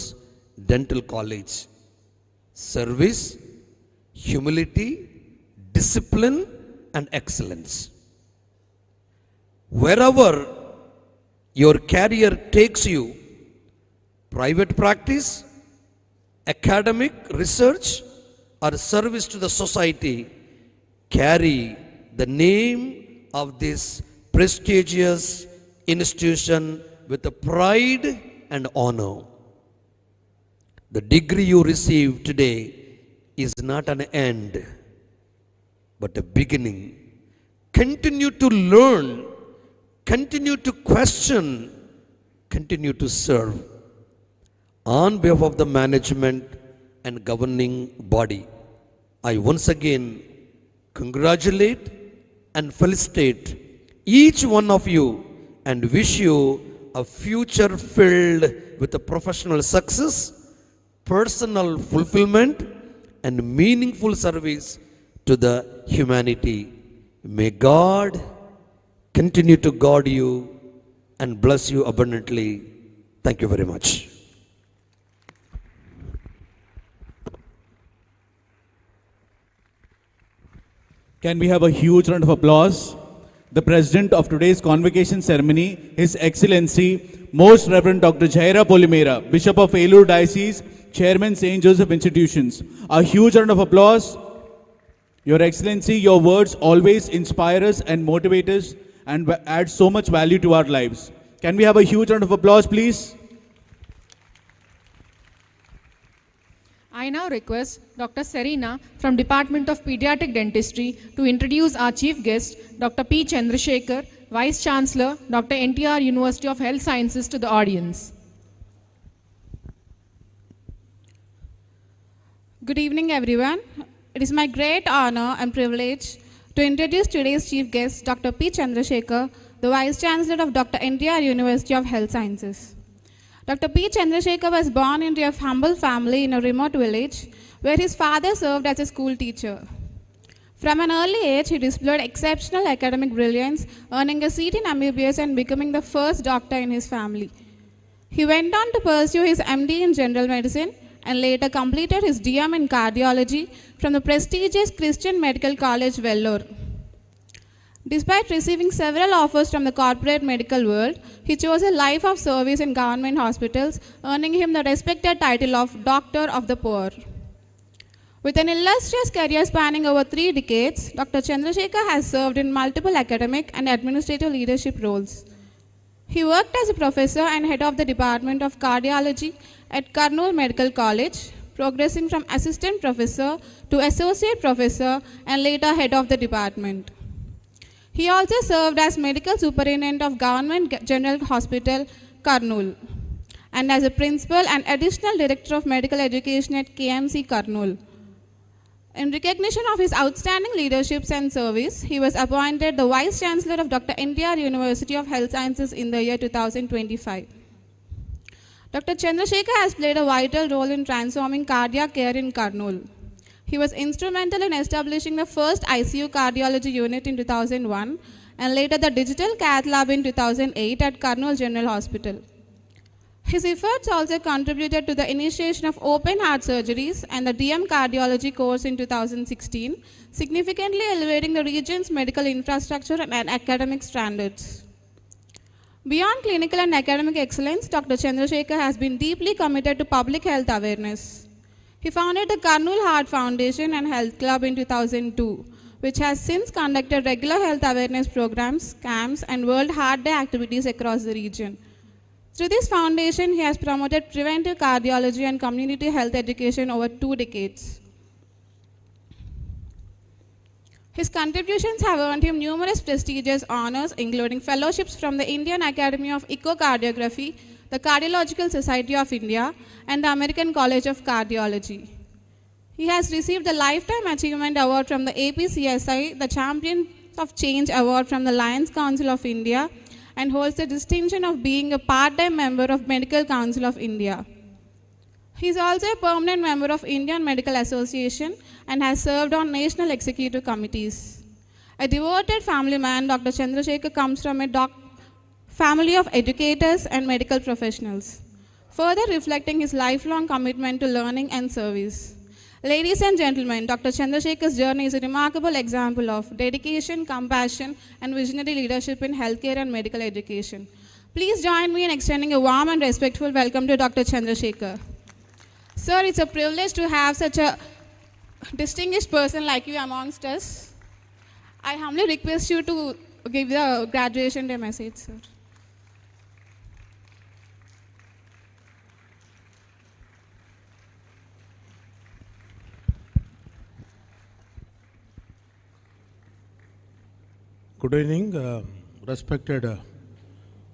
Dental College. Service, humility, discipline, and excellence. Wherever your career takes you, private practice, academic research, or service to the society, carry the name of this prestigious institution with a pride and honor. The degree you receive today is not an end, but a beginning. Continue to learn, continue to question, continue to serve. On behalf of the management and governing body, I once again congratulate and felicitate each one of you and wish you a future filled with a professional success, personal fulfillment, and meaningful service to the humanity. May God continue to guard you and bless you abundantly. Thank you very much. Can we have a huge round of applause? The president of today's convocation ceremony, His Excellency, Most Reverend Dr. Jaira Polimera, Bishop of Eluru Diocese, Chairman St. Joseph Institutions. A huge round of applause. Your Excellency, your words always inspire us and motivate us and add so much value to our lives. Can we have a huge round of applause, please? I now request Dr. Serena from Department of Pediatric Dentistry to introduce our chief guest, Dr. P. Chandrasekhar, Vice Chancellor, Dr. NTR University of Health Sciences, to the audience. Good evening, everyone. It is my great honor and privilege to introduce today's chief guest, Dr. P. Chandrasekhar, the Vice Chancellor of Dr. NTR University of Health Sciences. Dr. P. Chandrasekhar was born into a humble family in a remote village where his father served as a school teacher. From an early age, he displayed exceptional academic brilliance, earning a seat in MBBS and becoming the first doctor in his family. He went on to pursue his MD in General Medicine and later completed his DM in Cardiology from the prestigious Christian Medical College, Vellore. Despite receiving several offers from the corporate medical world, he chose a life of service in government hospitals, earning him the respected title of Doctor of the Poor. With an illustrious career spanning over 3 decades, Dr. Chandrasekhar has served in multiple academic and administrative leadership roles. He worked as a professor and head of the Department of Cardiology at Kurnool Medical College, progressing from assistant professor to associate professor and later head of the department. He also served as medical superintendent of Government General Hospital, Kurnool, and as a principal and additional director of medical education at KMC Kurnool. In recognition of his outstanding leadership and service, he was appointed the Vice Chancellor of Dr. NTR University of Health Sciences in the year 2025. Dr. Chandrasekhar has played a vital role in transforming cardiac care in Kurnool. He was instrumental in establishing the first ICU cardiology unit in 2001 and later the digital cath lab in 2008 at Kurnool General Hospital. His efforts also contributed to the initiation of open heart surgeries and the DM cardiology course in 2016, significantly elevating the region's medical infrastructure and academic standards. Beyond clinical and academic excellence, Dr. Chandrasekhar has been deeply committed to public health awareness. He founded the Kurnool Heart Foundation and Health Club in 2002, which has since conducted regular health awareness programs, camps, and World Heart Day activities across the region. Through this foundation, he has promoted preventive cardiology and community health education over 2 decades. His contributions have earned him numerous prestigious honors, including fellowships from the Indian Academy of Echocardiography, the Cardiological Society of India, and the American College of Cardiology. He has received the Lifetime Achievement Award from the APCSI, the Champions of Change Award from the Lions Council of India, and holds the distinction of being a part-time member of Medical Council of India. He is also a permanent member of Indian Medical Association and has served on national executive committees. A devoted family man, Dr. Chandrasekhar comes from a family of educators and medical professionals, further reflecting his lifelong commitment to learning and service. Ladies and gentlemen, Dr. Chandrasekhar's journey is a remarkable example of dedication, compassion, and visionary leadership in healthcare and medical education. Please join me in extending a warm and respectful welcome to Dr. Chandrasekhar. Sir, it's a privilege to have such a distinguished person like you amongst us. I humbly request you to give the graduation day message, sir. Good evening, respected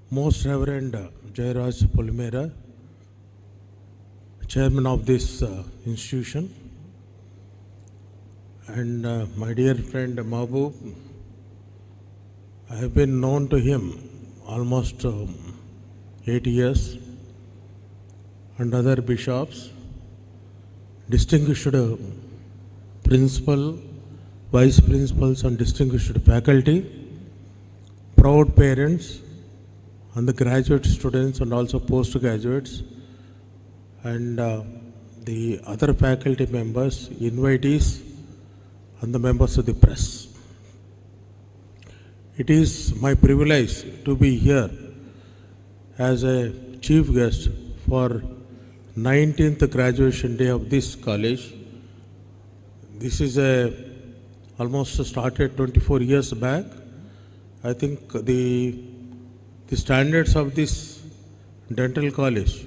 Most Reverend Jairaj Polimera, Chairman of this institution, and my dear friend Mahbub. I have been known to him almost 8 years, and other bishops, distinguished principal, vice principals and distinguished faculty, proud parents, and the graduate students and also postgraduates, and the other faculty members, invitees, and the members of the press. It is my privilege to be here as a chief guest for 19th graduation day of this college. This is almost started 24 years back. I think the standards of this dental college,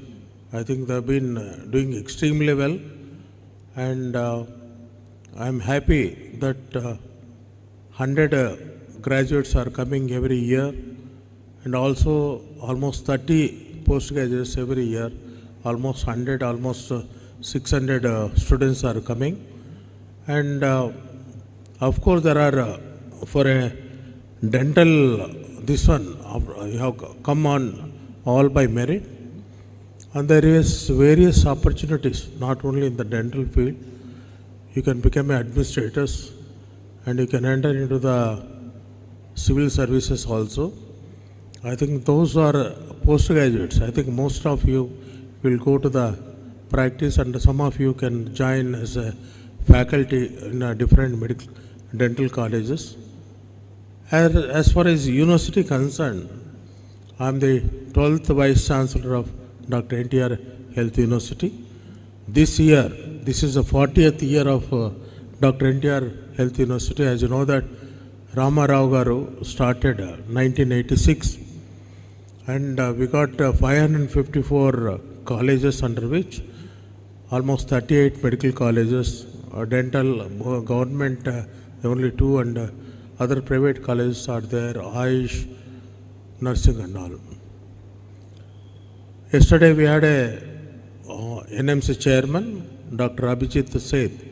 I think they have been doing extremely well, and I am happy that 100 graduates are coming every year, and also almost 30 postgraduates every year, almost 100, almost 600 students are coming. And of course, there are, for a dental, this one, you have come on all by merit. And there is various opportunities, not only in the dental field. You can become administrators and you can enter into the civil services also. I think those are postgraduates. I think most of you will go to the practice, and some of you can join as a faculty in different dental colleges. As far as university concerned, I am the 12th Vice Chancellor of Dr. NTR Health University. This year, this is the 40th year of Dr. NTR Health University. As you know that Rama Rao Garu started 1986, and we got 554 colleges, under which almost 38 medical colleges, dental, government, only 2, and other private colleges are there, Ayush, nursing and all. Yesterday we had a NMC chairman, Dr. Abhijit Seth.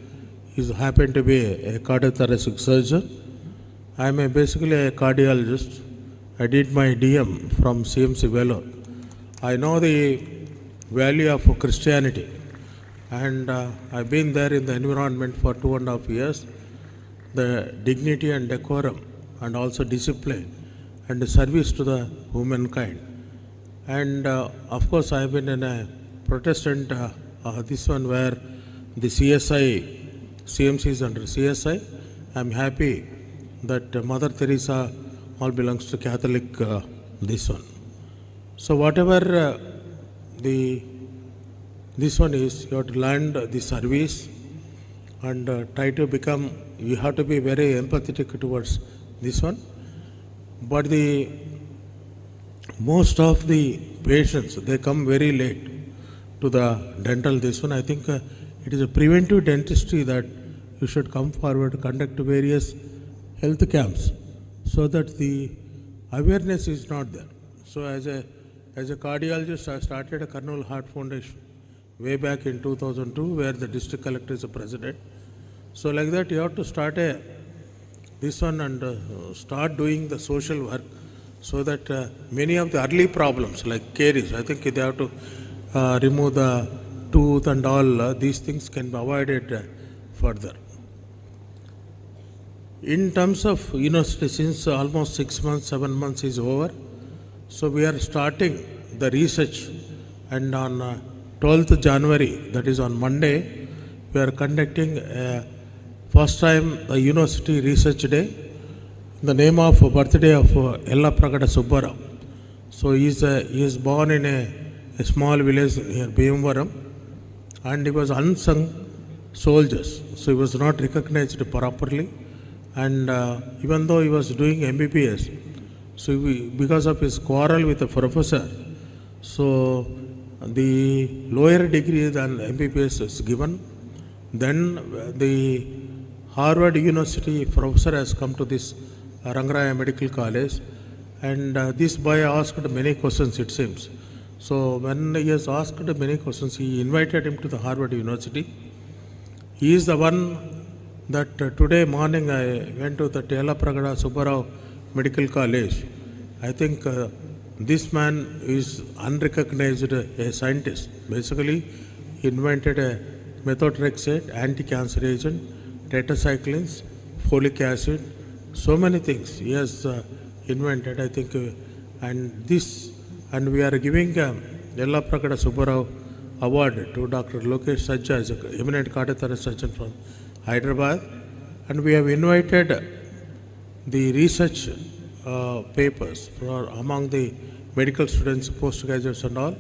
He happened to be a cardiothoracic surgeon. I am basically a cardiologist. I did my DM from CMC Vellore. I know the value of Christianity, and I've been there in the environment for 2.5 years. The dignity and decorum, and also discipline and the service to the humankind. And of course I've been in a Protestant, this one where the CMC is under CSI. I'm happy that Mother Teresa all belongs to Catholic, this one. So whatever this one is, you have to learn the service and try to become, you have to be very empathetic towards this one. But most of the patients, they come very late to the dental this one. I think it is a preventive dentistry that you should come forward to conduct various health camps so that the awareness is not there. So as a cardiologist, I started a Karnool Heart Foundation way back in 2002, where the district collector is the president. So like that, you have to start this one and start doing the social work, so that many of the early problems like caries, I think they have to remove the tooth and all, these things can be avoided further. In terms of university, since almost 6 months, 7 months is over, so we are starting the research, and on 12th January, that is on Monday, we are conducting first time the University Research Day, in the name of birthday of Ella Prakata Subbarao. So he is born in a small village near Bhimavaram, and he was unsung soldiers, so he was not recognized properly. And even though he was doing MBBS, so because of his quarrel with the professor, so the lower degree than MBBS is given. Then the Harvard University professor has come to this Rangaraya Medical College, and this boy asked many questions, it seems. So when he has asked many questions, he invited him to the Harvard University. He is the one that today morning I went to the Ella Prakata Subbarao Medical College. I think this man is unrecognized a scientist. Basically, he invented a methotrexate, anti-cancer agent, tetracyclines, folic acid, so many things he has invented, I think. And we are giving Ella Prakata Subbarao Award to Dr. Lokesh Sajja, as an eminent cardiothoracic surgeon from Hyderabad. And we have invited the research papers for among the medical students, postgraduates and all.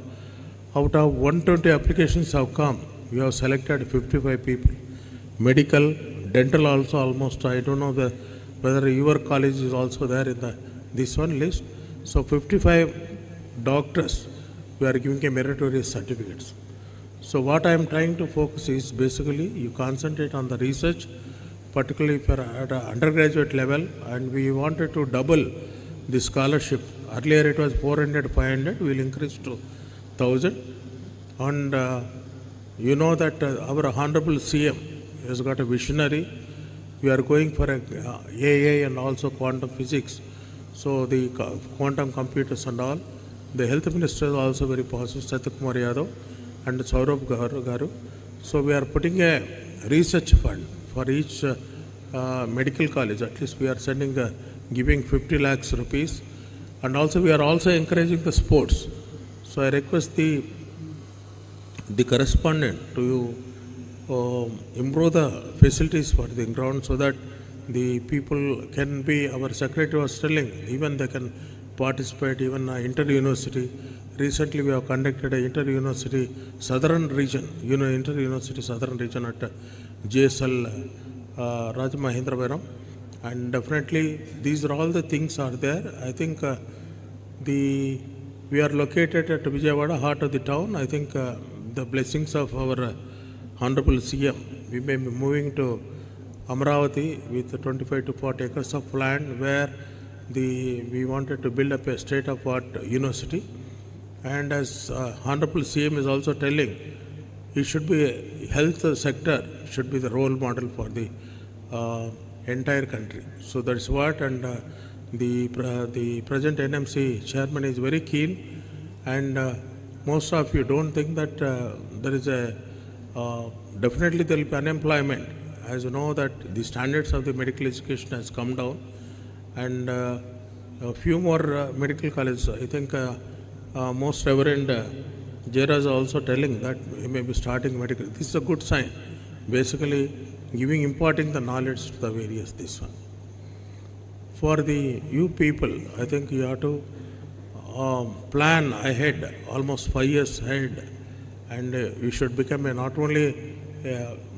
Out of 120 applications have come, we have selected 55 people. Medical, dental also almost, I don't know whether your college is also there in this one list. So 55 doctors, we are giving a meritorious certificates. So what I am trying to focus is basically you concentrate on the research, particularly if you are at an undergraduate level, and we wanted to double the scholarship. Earlier it was 400, 500, we will increase to 1,000. And you know that our Honorable CM has got a visionary. We are going for AI and also quantum physics. So the quantum computers and all. The health minister is also very positive, Satyakumar Yadav and Saurabh Garu. So we are putting a research fund for each medical college. At least we are giving 50 lakhs rupees. And also we are also encouraging the sports. So I request the correspondent to improve the facilities for the ground, so that the people can be, our secretary was telling, even they can participate, even inter-university recently we have conducted a inter-university southern region, inter-university southern region at JSL Rajamahendravaram, and definitely these are all the things are there. I think we are located at Vijayawada, heart of the town. I think the blessings of our Honorable CM, we may be moving to Amravati with 25 to 40 acres of land where we wanted to build up a state-of-art university. And as Honorable CM is also telling, it should be a health sector, should be the role model for the entire country. So that's what, and the present NMC chairman is very keen, and most of you don't think that there is definitely there will be unemployment. As you know that the standards of the medical education has come down, and a few more medical colleges. I think most Reverend Jera is also telling that we may be starting medical. This is a good sign. Basically, imparting the knowledge to the various this one. For the you people, I think you have to plan ahead, almost 5 years ahead, and you should become not only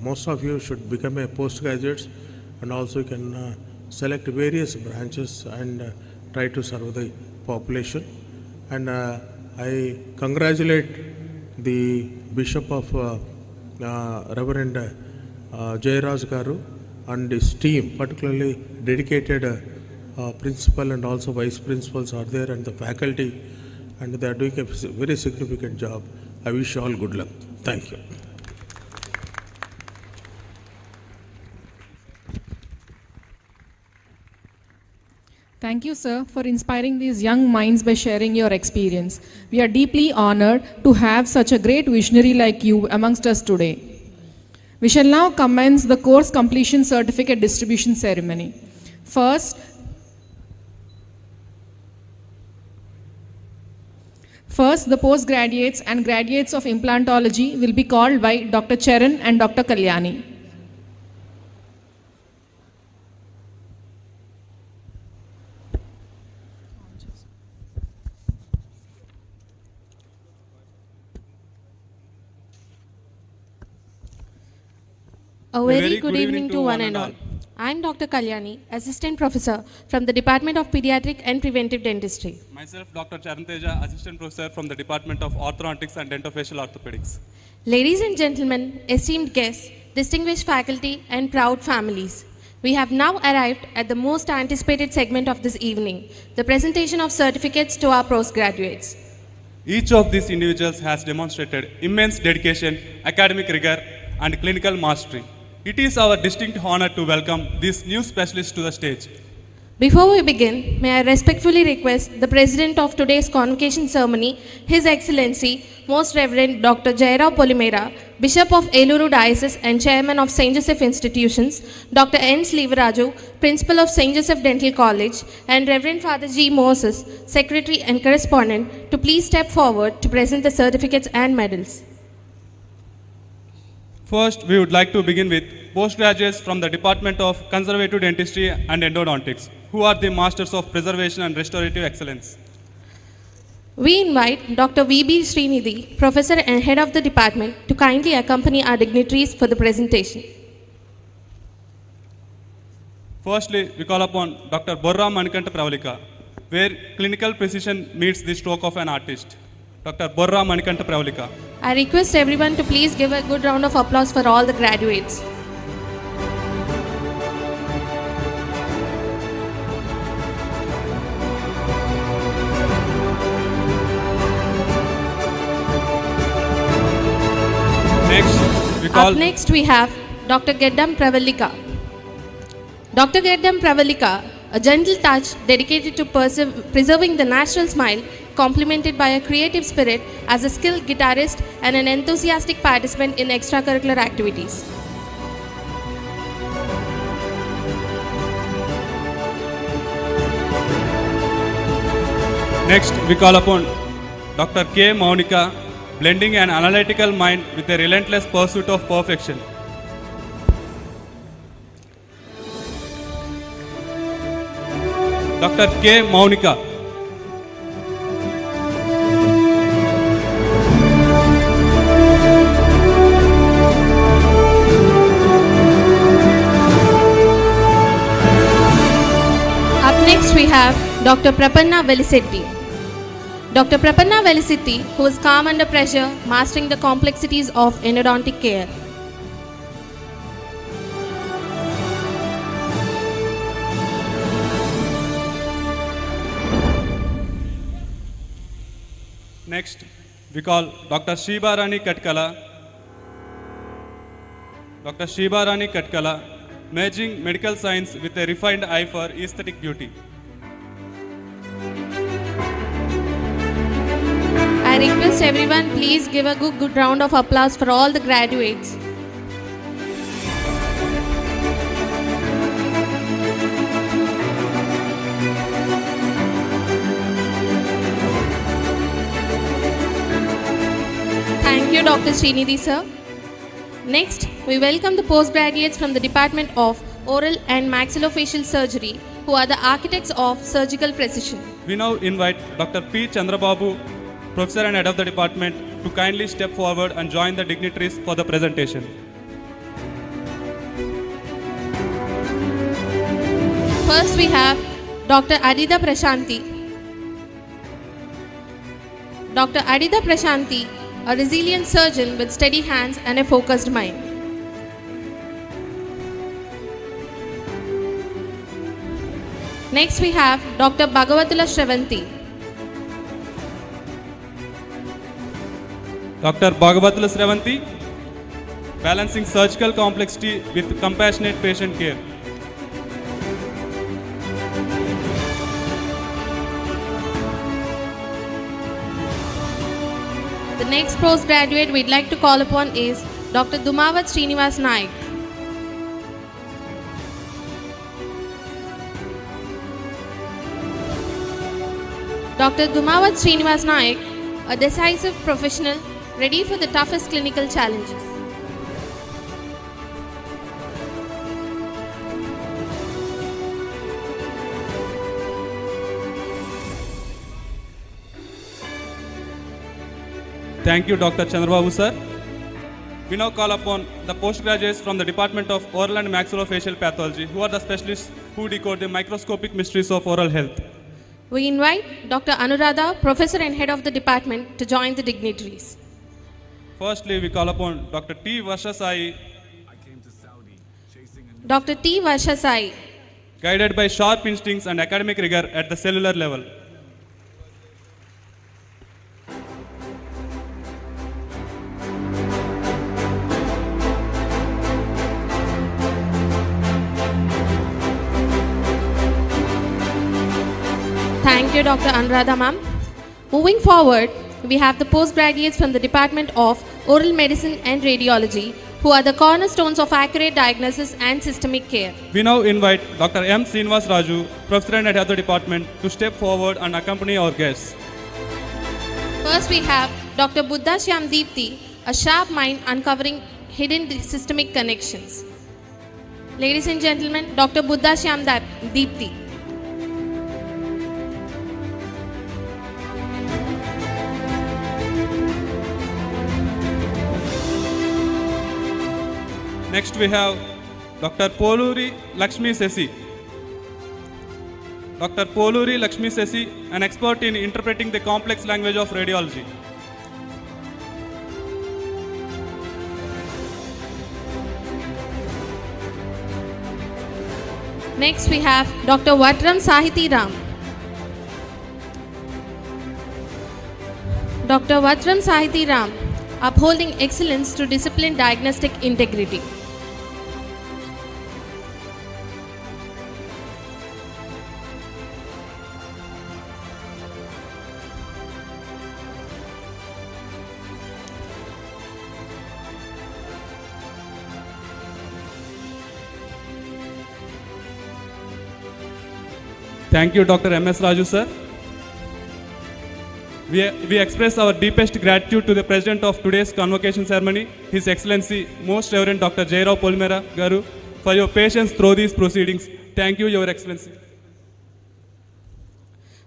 most of you should become a postgraduates, and also you can select various branches and try to serve the population. And I congratulate the Bishop of Reverend Jayaraj Garu and his team, particularly dedicated principal and also vice principals are there, and the faculty, and they are doing a very significant job. I wish you all good luck. Thank you. Thank you, sir, for inspiring these young minds by sharing your experience. We are deeply honored to have such a great visionary like you amongst us today. We shall now commence the course completion certificate distribution ceremony. First, the postgraduates and graduates of implantology will be called by Dr. Charan and Dr. Kalyani. A very good evening to one and all. I am Dr. Kalyani, Assistant Professor from the Department of Pediatric and Preventive Dentistry. Myself, Dr. Charanteja, Assistant Professor from the Department of Orthodontics and Dentofacial Orthopedics. Ladies and gentlemen, esteemed guests, distinguished faculty and proud families, we have now arrived at the most anticipated segment of this evening, the presentation of certificates to our postgraduates. Each of these individuals has demonstrated immense dedication, academic rigor, and clinical mastery. It is our distinct honor to welcome these new specialists to the stage. Before we begin, may I respectfully request the President of today's convocation ceremony, His Excellency, Most Reverend Dr. Jairao Polimera, Bishop of Eluru Diocese and Chairman of St. Joseph Institutions, Dr. N. Slivaraju, Principal of St. Joseph Dental College, and Reverend Father G. Moses, Secretary and Correspondent, to please step forward to present the certificates and medals. First, we would like to begin with postgraduates from the Department of Conservative Dentistry and Endodontics, who are the masters of preservation and restorative excellence. We invite Dr. V.B. Srinidhi, Professor and Head of the Department, to kindly accompany our dignitaries for the presentation. Firstly, we call upon Dr. Borra Manikanta Pravalika, where clinical precision meets the stroke of an artist. Dr. Borra Manikanta Pravalika. I request everyone to please give a good round of applause for all the graduates. Up next we have Dr. Geddam Pravalika. Dr. Geddam Pravalika, a gentle touch dedicated to preserving the natural smile, complemented by a creative spirit as a skilled guitarist and an enthusiastic participant in extracurricular activities. Next, we call upon Dr. K. Maunika, blending an analytical mind with a relentless pursuit of perfection. Dr. K. Maunika. Dr. Prapanna Velisetti. Dr. Prapanna Velisetti, who is calm under pressure, mastering the complexities of endodontic care. Next, we call Dr. Shiba Rani Katkala. Dr. Shiba Rani Katkala, merging medical science with a refined eye for aesthetic beauty. I request everyone, please give a good round of applause for all the graduates. Thank you, Dr. Srinidhi sir. Next, we welcome the postgraduates from the Department of Oral and Maxillofacial Surgery, who are the architects of surgical precision. We now invite Dr. P. Chandrababu, Professor and Head of the Department, to kindly step forward and join the dignitaries for the presentation. First, we have Dr. Aditya Prashanti. Dr. Aditya Prashanti, a resilient surgeon with steady hands and a focused mind. Next, we have Dr. Bhagavatula Shravanti. Dr. Bhagavatula Shravanti, balancing surgical complexity with compassionate patient care. The next postgraduate we'd like to call upon is Dr. Dumavat Srinivas Naik. Dr. Dumavat Srinivas Naik, a decisive professional ready for the toughest clinical challenges. Thank you, Dr. Chandrababu sir. We now call upon the postgraduates from the Department of Oral and Maxillofacial Pathology, who are the specialists who decode the microscopic mysteries of oral health. We invite Dr. Anuradha, Professor and Head of the Department, to join the dignitaries. Firstly, we call upon Dr. T. Varsha Sai, Dr. T. Varsha Sai, guided by sharp instincts and academic rigor at the cellular level. Thank you, Dr. Anuradha ma'am. Moving forward, we have the postgraduates from the Department of Oral Medicine and Radiology, who are the cornerstones of accurate diagnosis and systemic care. We now invite Dr. M. Srinivas Raju, Professor and Head of the Department, to step forward and accompany our guests. First, we have Dr. Buddha Shyam Deepti, a sharp mind uncovering hidden systemic connections. Ladies and gentlemen, Dr. Buddha Shyam Deepti. Next we have Dr. Poluri Lakshmi Sesi. Dr. Poluri Lakshmi Sesi, an expert in interpreting the complex language of radiology. Next we have Dr. Vatram Sahiti Ram. Dr. Vatram Sahiti Ram, upholding excellence to discipline diagnostic integrity. Thank you, Dr. M.S. Raju, sir. We express our deepest gratitude to the President of today's convocation ceremony, His Excellency, Most Reverend Dr. Jairao Polimera Garu, for your patience through these proceedings. Thank you, Your Excellency.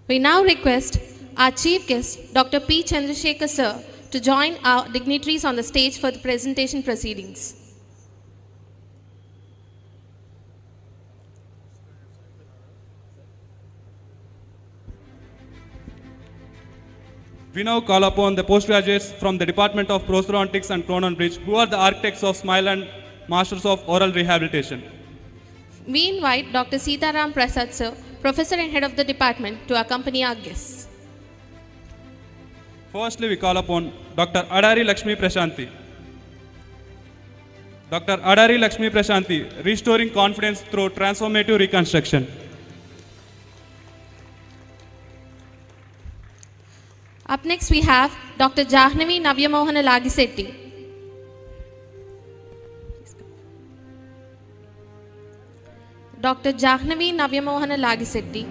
We now request our Chief Guest, Dr. P. Chandrasekhar, sir, to join our dignitaries on the stage for the presentation proceedings. We now call upon the postgraduates from the Department of Prosthodontics and Crown and Bridge, who are the architects of Smile and Masters of Oral Rehabilitation. We invite Dr. Sitaram Prasad sir, Professor and Head of the Department, to accompany our guests. Firstly, we call upon Dr. Adari Lakshmi Prashanti. Dr. Adari Lakshmi Prashanti, Restoring Confidence Through Transformative Reconstruction. Up next, we have Dr. Jahnavi Navyamohana Lagisetti. Dr. Jahnavi Navyamohana Lagisetti,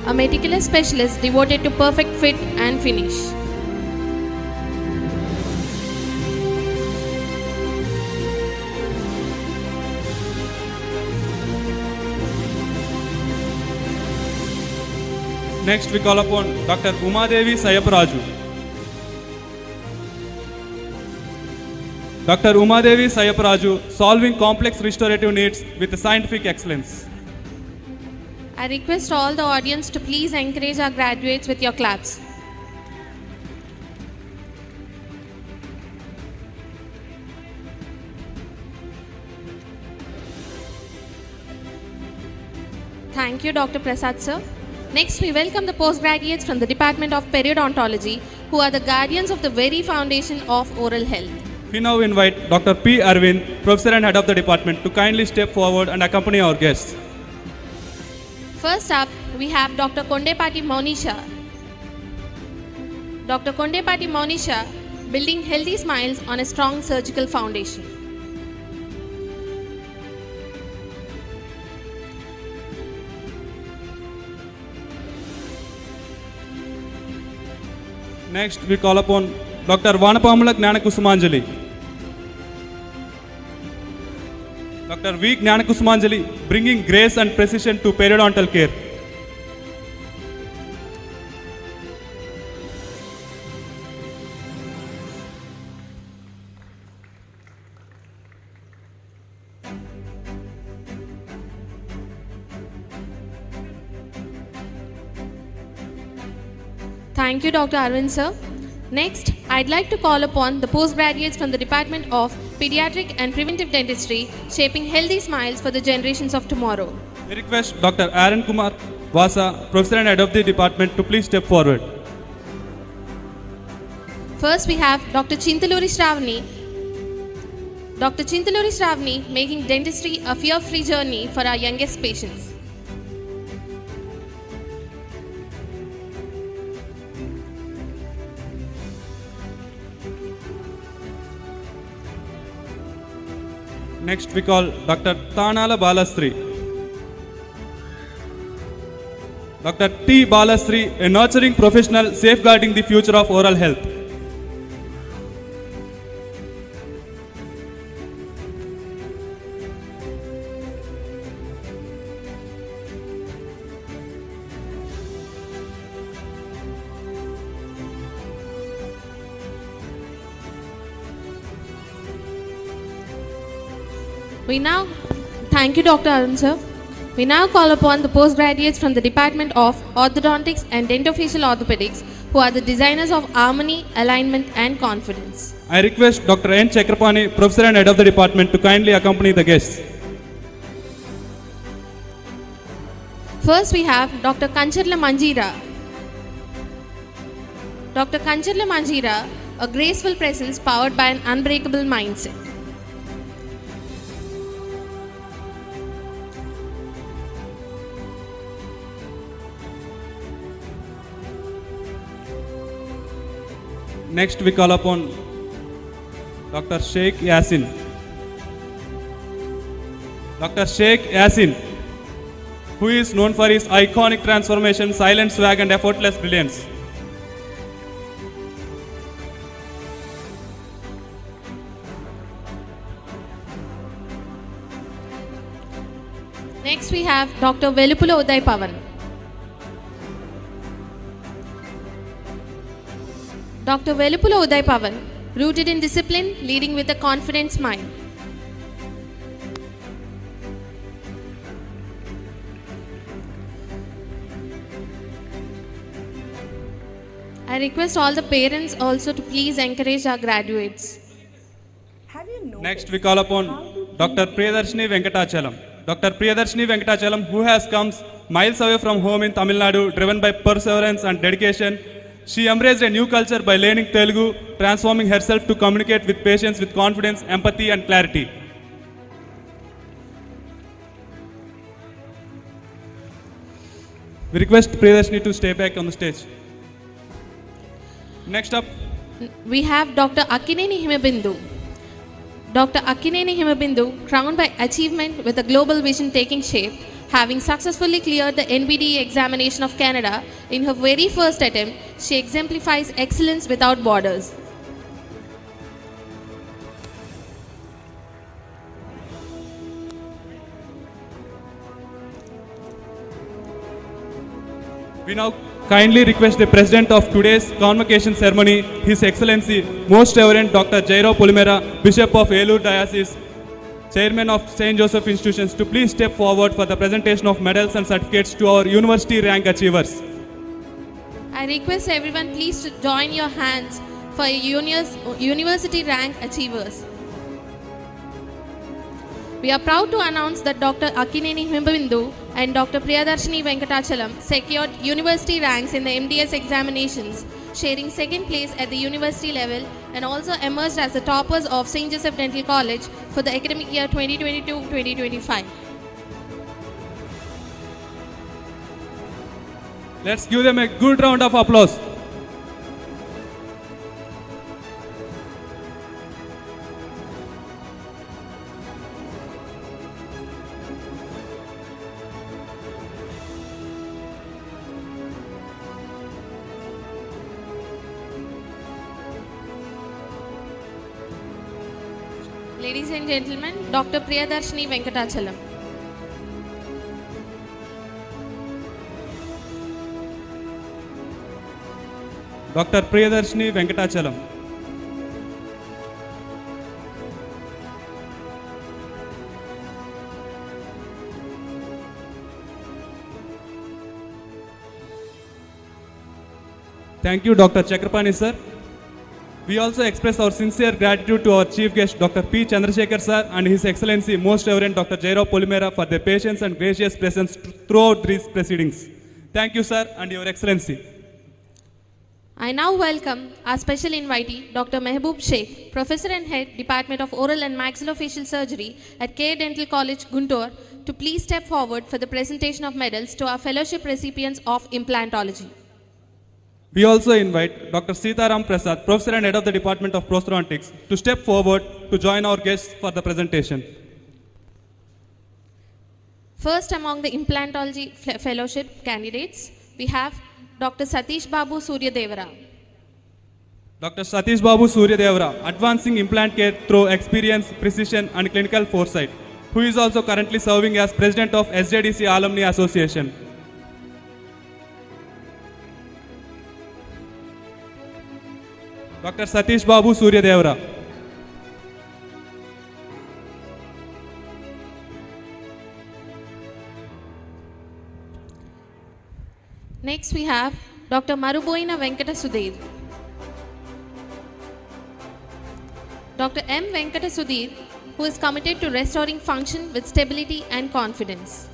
a meticulous specialist devoted to perfect fit and finish. Next, we call upon Dr. Umadevi Sayapraju. Dr. Umadevi Sayapraju, solving complex restorative needs with scientific excellence. I request all the audience to please encourage our graduates with your claps. Thank you, Dr. Prasad sir. Next, we welcome the postgraduates from the Department of Periodontology, who are the guardians of the very foundation of oral health. We now invite Dr. P. Arvind, Professor and Head of the Department, to kindly step forward and accompany our guests. First up, we have Dr. Kondepati Monisha. Dr. Kondepati Monisha, building healthy smiles on a strong surgical foundation. Next, we call upon Dr. Vanapamula Gnanakusumanjali. Dr. V. Gnanakusumanjali, bringing grace and precision to periodontal care. Thank you, Dr. Arvind sir. Next, I'd like to call upon the postgraduates from the Department of Pediatric and Preventive Dentistry, shaping healthy smiles for the generations of tomorrow. We request Dr. Aaron Kumar Vasa, Professor and Head of the Department, to please step forward. First, we have Dr. Chintaluri Shravani. Dr. Chintaluri Shravani, making dentistry a fear-free journey for our youngest patients. Next, we call Dr. Tanala Balastri. Dr. T. Balastri, a nurturing professional safeguarding the future of oral health. Thank you, Dr. Arun sir. We now call upon the postgraduates from the Department of Orthodontics and Dentofacial Orthopedics, who are the designers of harmony, alignment and confidence. I request Dr. N. Chakrapani, Professor and Head of the Department, to kindly accompany the guests. First, we have Dr. Kancharla Manjira. Dr. Kancharla Manjira, a graceful presence powered by an unbreakable mindset. Next, we call upon Dr. Sheikh Yasin. Dr. Sheikh Yasin, who is known for his iconic transformation, silent swag and effortless brilliance. Next, we have Dr. Velupula Uday Pavan. Dr. Velupula Uday Pavan, rooted in discipline, leading with a confident smile. I request all the parents also to please encourage our graduates. Next, we call upon Dr. Priyadarshini Venkatachalam. Dr. Priyadarshini Venkatachalam, who has come miles away from home in Tamil Nadu, driven by perseverance and dedication. She embraced a new culture by learning Telugu, transforming herself to communicate with patients with confidence, empathy, and clarity. We request Priyadarshini to stay back on the stage. Next up, We have Dr. Akineni Himabindu. Dr. Akineni Himabindu, crowned by achievement with a global vision taking shape, having successfully cleared the NBDE examination of Canada in her very first attempt, she exemplifies excellence without borders. we now kindly request the President of today's Convocation ceremony, His Excellency, Most Reverend Dr. Jairao Polimera, Bishop of Eluru Diocese, Chairman of St. Joseph Institutions, to please step forward for the presentation of medals and certificates to our university rank achievers. I request everyone please to join your hands for university rank achievers. We are proud to announce that Dr. Akineni Himabindu and Dr. Priyadarshini Venkatachalam secured university ranks in the MDS examinations, sharing second place at the university level, and also emerged as the toppers of St. Joseph Dental College for the academic year 2022-2025. Let's give them a good round of applause. Ladies and gentlemen, Dr. Priyadarshini Venkatachalam. Dr. Priyadarshini Venkatachalam. Thank you, Dr. Chakrapani sir. We also express our sincere gratitude to our chief guest, Dr. P. Chandrasekhar sir, and His Excellency, Most Reverend Dr. Jairao Polimera, for their patience and gracious presence throughout these proceedings. Thank you, sir, and Your Excellency. I now welcome our special invitee, Dr. Mehboob Sheikh, Professor and Head, Department of Oral and Maxillofacial Surgery at Care Dental College, Guntur, to please step forward for the presentation of medals to our fellowship recipients of implantology. We also invite Dr. Sitaram Prasad, Professor and Head of the Department of Prosthodontics, to step forward to join our guests for the presentation. First among the implantology fellowship candidates, we have Dr. Satish Babu Suryadevara. Dr. Satish Babu Suryadevara, advancing implant care through experience, precision, and clinical foresight, who is also currently serving as President of SJDC Alumni Association. Dr. Satish Babu Suryadevara. Next we have Dr. Maruboina Venkata Sudhir. Dr. M. Venkata Sudhir, who is committed to restoring function with stability and confidence.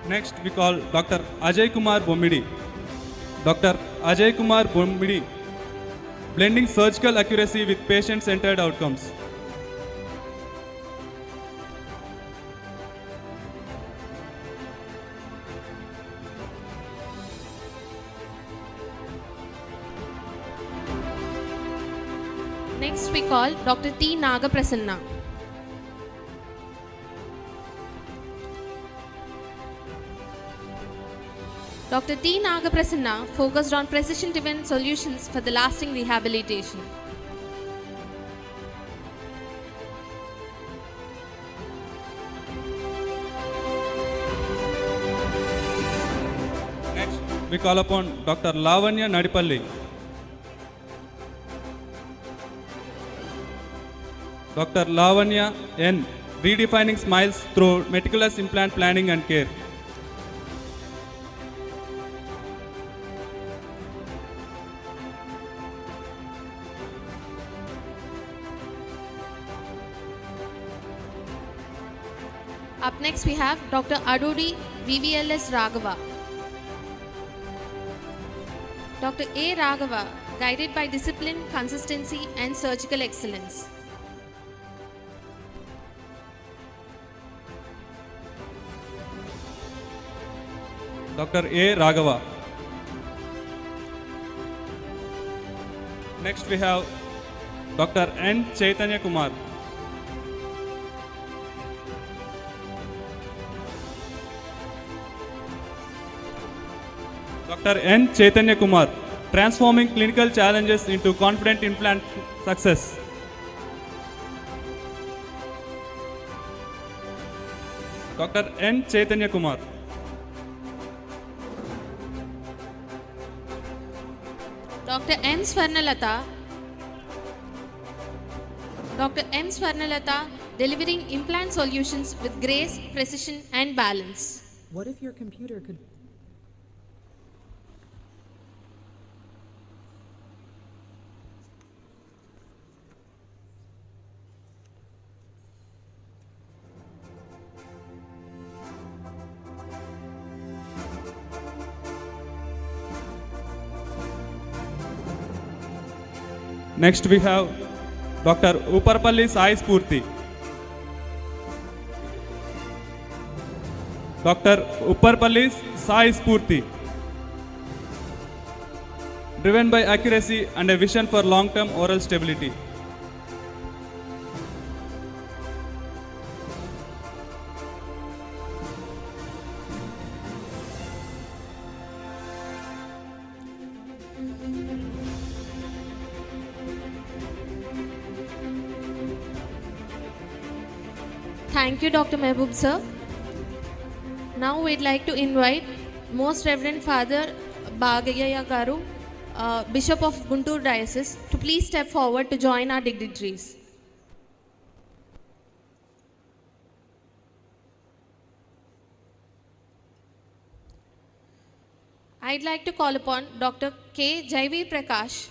Next, we call Dr. Ajay Kumar Bommidi. Dr. Ajay Kumar Bommidi, blending surgical accuracy with patient-centered outcomes. Next, we call Dr. T. Nagaprasanna. Dr. T. Nagaprasanna focused on precision-driven solutions for the lasting rehabilitation. Next, we call upon Dr. Lavanya Nadipalli, Dr. Lavanya N. Redefining smiles through meticulous implant planning and care. Up next we have Dr. Adudi VVLS Raghava. Dr. A. Raghava, guided by discipline, consistency and surgical excellence. Dr. A. Raghava. Next we have Dr. N. Chaitanya Kumar. Dr. N. Chaitanya Kumar, transforming clinical challenges into confident implant success. Dr. N. Chaitanya Kumar. Dr. M. Swarnalata. Dr. M. Swarnalata, delivering implant solutions with grace, precision and balance. What if your computer could... Next we have Dr. Uparpalli Sai Spurti. Dr. Uparpalli Sai Spurti. Driven by accuracy and a vision for long-term oral stability. Thank you, Dr. Mehboob sir. Now we'd like to invite Most Reverend Father Bagayya Garu, Bishop of Guntur Diocese, to please step forward to join our dignitaries. I'd like to call upon Dr. K. Jaivir Prakash.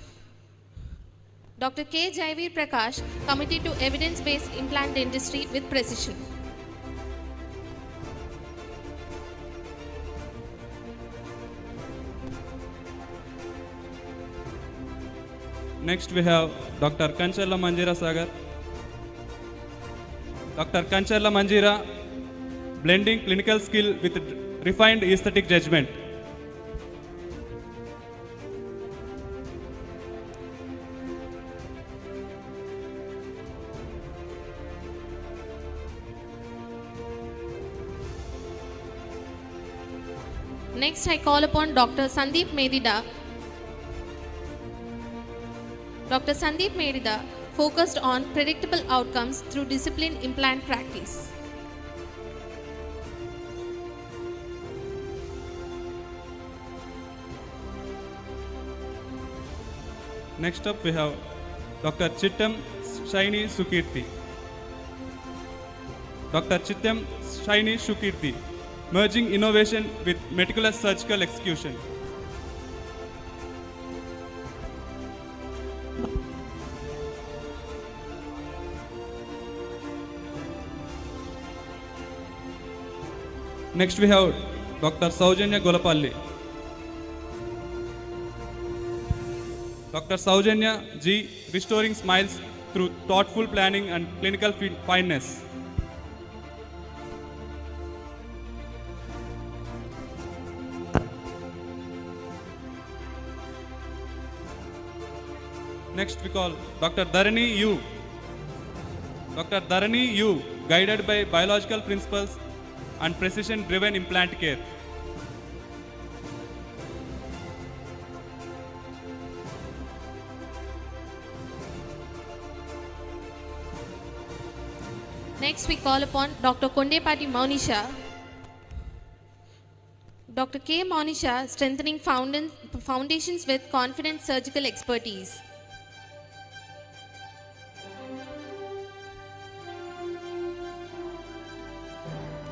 Dr. K. Jaivir Prakash, committed to evidence-based implant dentistry with precision. Next we have Dr. Kancharla Manjira Sagar. Dr. Kancharla Manjira, blending clinical skill with refined aesthetic judgment. Next, I call upon Dr. Sandeep Medida. Dr. Sandeep Medida focused on predictable outcomes through disciplined implant practice. Next up we have Dr. Chittam Shaini Sukirti. Dr. Chittam Shaini Sukirti, merging innovation with meticulous surgical execution. Next we have Dr. Saujanya Golapalli. Dr. Saujanya G, restoring smiles through thoughtful planning and clinical fineness. Next we call Dr. Dharani U. Dr. Dharani U, guided by biological principles and precision-driven implant care. Next, we call upon Dr. Kondepati Maunisha. Dr. K. Maunisha, strengthening foundations with confident surgical expertise.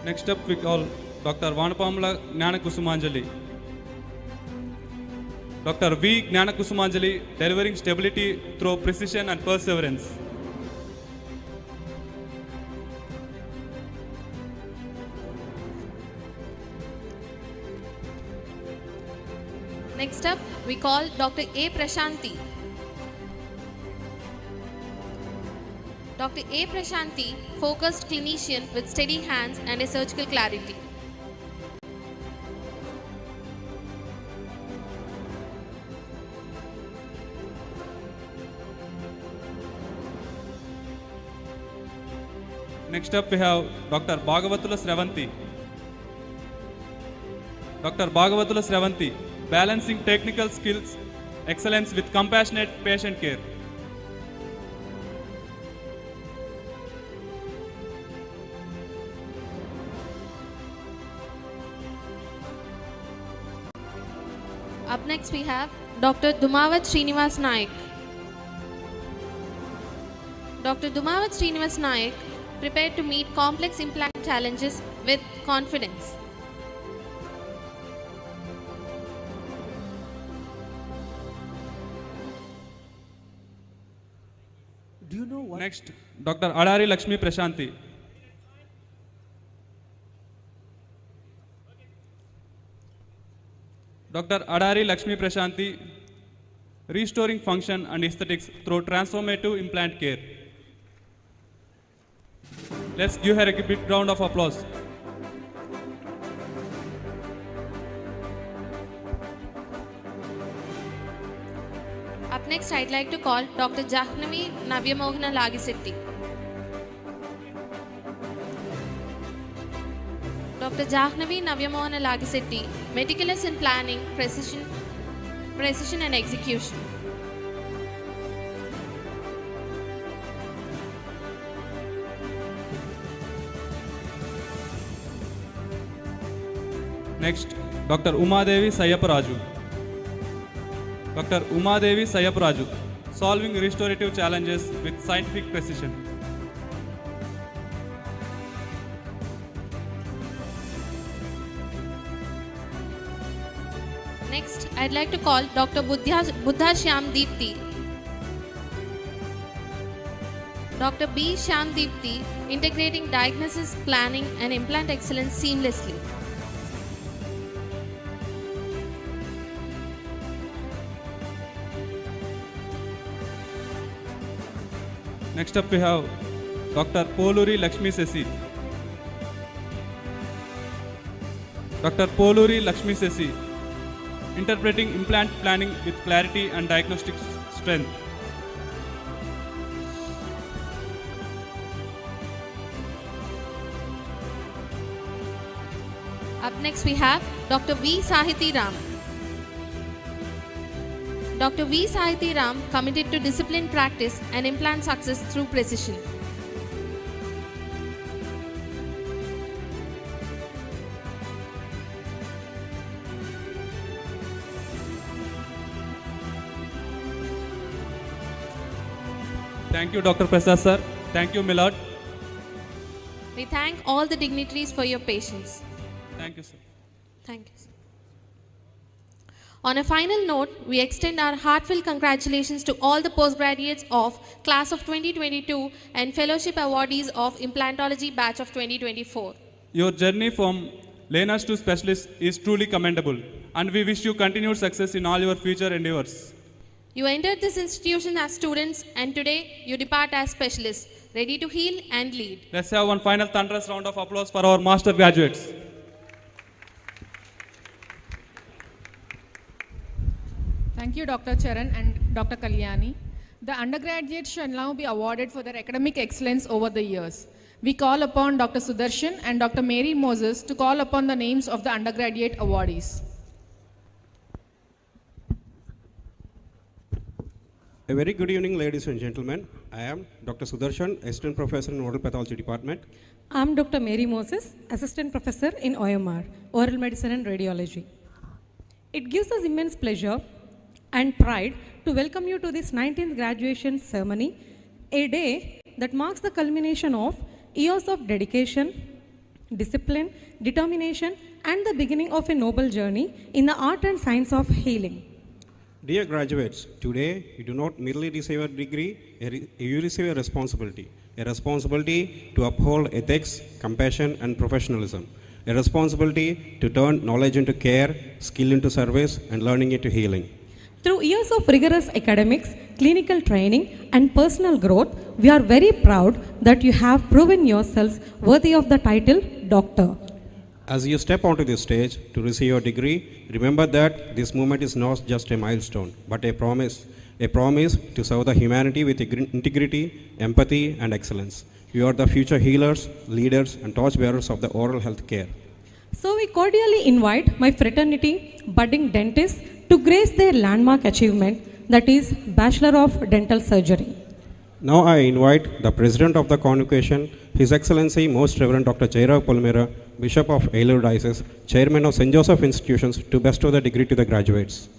Next up, we call Dr. Vanapamla Gnanakusumanjali. Dr. V. Gnanakusumanjali, delivering stability through precision and perseverance. Next up, we call Dr. A. Prashanti. Dr. A. Prashanti, focused clinician with steady hands and a surgical clarity. Next up, we have Dr. Bhagavatula Sravanti. Dr. Bhagavatula Sravanti, balancing technical skills, excellence with compassionate patient care. Up next, we have Dr. Dumavat Srinivas Naik. Dr. Dumavat Srinivas Naik, prepared to meet complex implant challenges with confidence. Do you know what? Next, Dr. Adari Lakshmi Prashanti. Dr. Adari Lakshmi Prashanti, restoring function and aesthetics through transformative implant care. Let's give her a big round of applause. Up next, I'd like to call Dr. Jahnavi Navyamohana Lagisetti. Dr. Jahnavi Navyamohana Lagisetti, meticulous in planning, precision and execution. Next, Dr. Umadevi Sayaparaju. Dr. Umadevi Sayaparaju, solving restorative challenges with scientific precision. Next, I'd like to call Dr. Buddha Shyam Deepti. Dr. B. Shyam Deepti, integrating diagnosis, planning and implant excellence seamlessly. Next up, we have Dr. Poluri Lakshmi Sesi. Dr. Poluri Lakshmi Sesi, interpreting implant planning with clarity and diagnostic strength. Up next, we have Dr. V. Sahiti Ram. Dr. V. Sahiti Ram, committed to disciplined practice and implant success through precision. Thank you, Dr. Prasad sir. Thank you, Milord. We thank all the dignitaries for your patience. Thank you, sir. Thank you, sir. On a final note, we extend our heartfelt congratulations to all the postgraduates of Class of 2022 and Fellowship Awardees of Implantology Batch of 2024. Your journey from learners to specialists is truly commendable, and we wish you continued success in all your future endeavors. You entered this institution as students, and today you depart as specialists, ready to heal and lead. Let's have one final thunderous round of applause for our master graduates. Thank you, Dr. Charan and Dr. Kalyani. The undergraduates shall now be awarded for their academic excellence over the years. We call upon Dr. Sudarshan and Dr. Mary Moses to call upon the names of the undergraduate awardees. A very good evening, ladies and gentlemen. I am Dr. Sudarshan, Assistant Professor in Oral Pathology Department. I am Dr. Mary Moses, Assistant Professor in OMR, Oral Medicine and Radiology. It gives us immense pleasure and pride to welcome you to this 19th graduation ceremony, a day that marks the culmination of years of dedication, discipline, determination, and the beginning of a noble journey in the art and science of healing. Dear graduates, today you do not merely receive a degree, you receive a responsibility to uphold ethics, compassion, and professionalism, a responsibility to turn knowledge into care, skill into service, and learning into healing. Through years of rigorous academics, clinical training, and personal growth, we are very proud that you have proven yourselves worthy of the title Doctor. As you step onto this stage to receive your degree, remember that this moment is not just a milestone, but a promise to serve the humanity with integrity, empathy, and excellence. You are the future healers, leaders, and torchbearers of the oral health care. So we cordially invite my fraternity, budding dentists, to grace their landmark achievement, that is Bachelor of Dental Surgery. Now I invite the President of the Convocation, His Excellency Most Reverend Dr. Jairao Polimera, Bishop of Eluru Diocese, Chairman of St. Joseph Institutions, to bestow the degree to the graduates.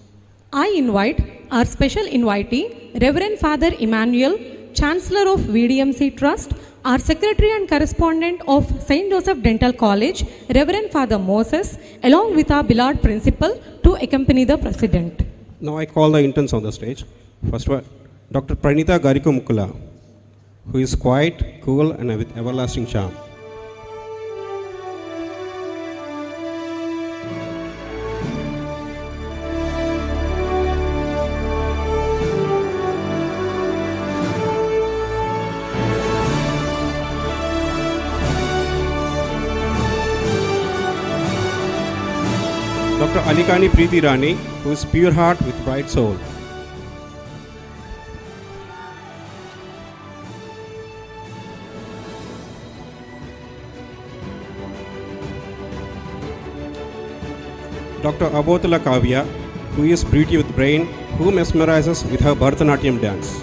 I invite our special invitee, Reverend Father Emmanuel, Chancellor of VDMC Trust, our Secretary and Correspondent of St. Joseph Dental College, Reverend Father Moses, along with our beloved Principal, to accompany the President. Now I call the interns on the stage. First one, Dr. Pranita Garikumukula, who is quiet, cool, and with everlasting charm. Dr. Alikani Preeti Rani, who is pure heart with bright soul. Dr. Abotala Kavya, who is beauty with brain, who mesmerizes with her Bharatanatyam dance.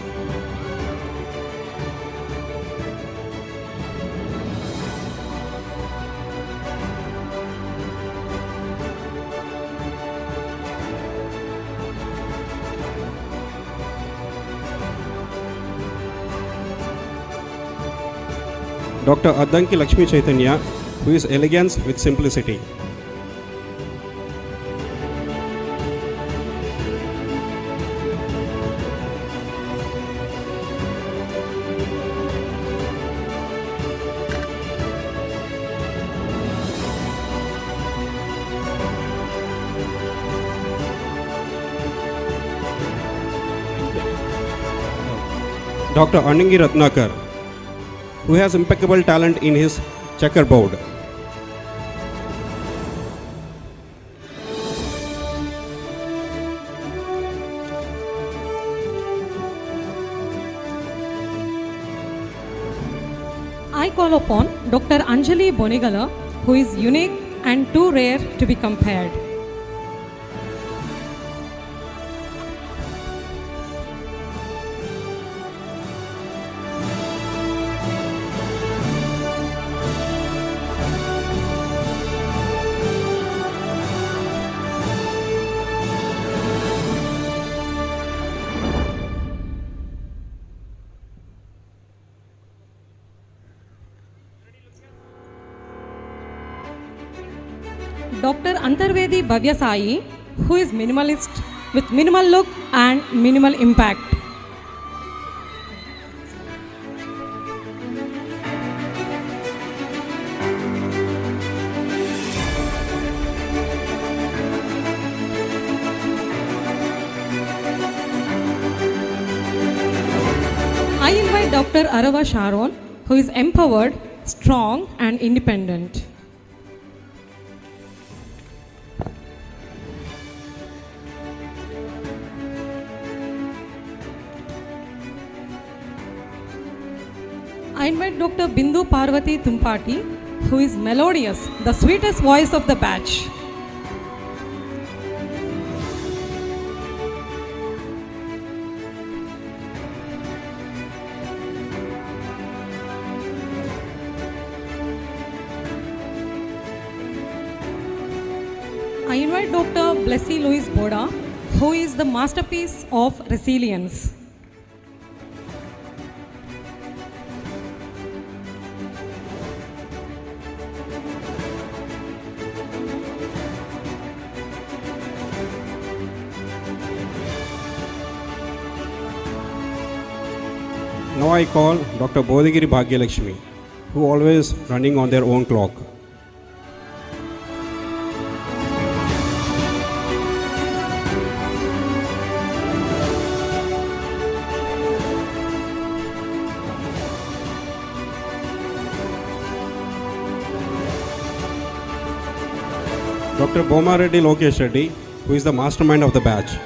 Dr. Addanki Lakshmi Chaitanya, who is elegance with simplicity. Dr. Anangi Ratnakar, who has impeccable talent in his checkerboard. I call upon Dr. Anjali Bonigala, who is unique and too rare to be compared. Dr. Antarvedi Bhavyasai, who is minimalist with minimal look and minimal impact. I invite Dr. Arava Sharon, who is empowered, strong and independent. I invite Dr. Bindu Parvati Tumpati, who is melodious, the sweetest voice of the batch. I invite Dr. Blessy Louise Boda, who is the masterpiece of resilience. Now I call Dr. Bodhigiri Bhagyalakshmi, who always running on their own clock. Dr. Boma Reddy Lokesh Reddy, who is the mastermind of the batch.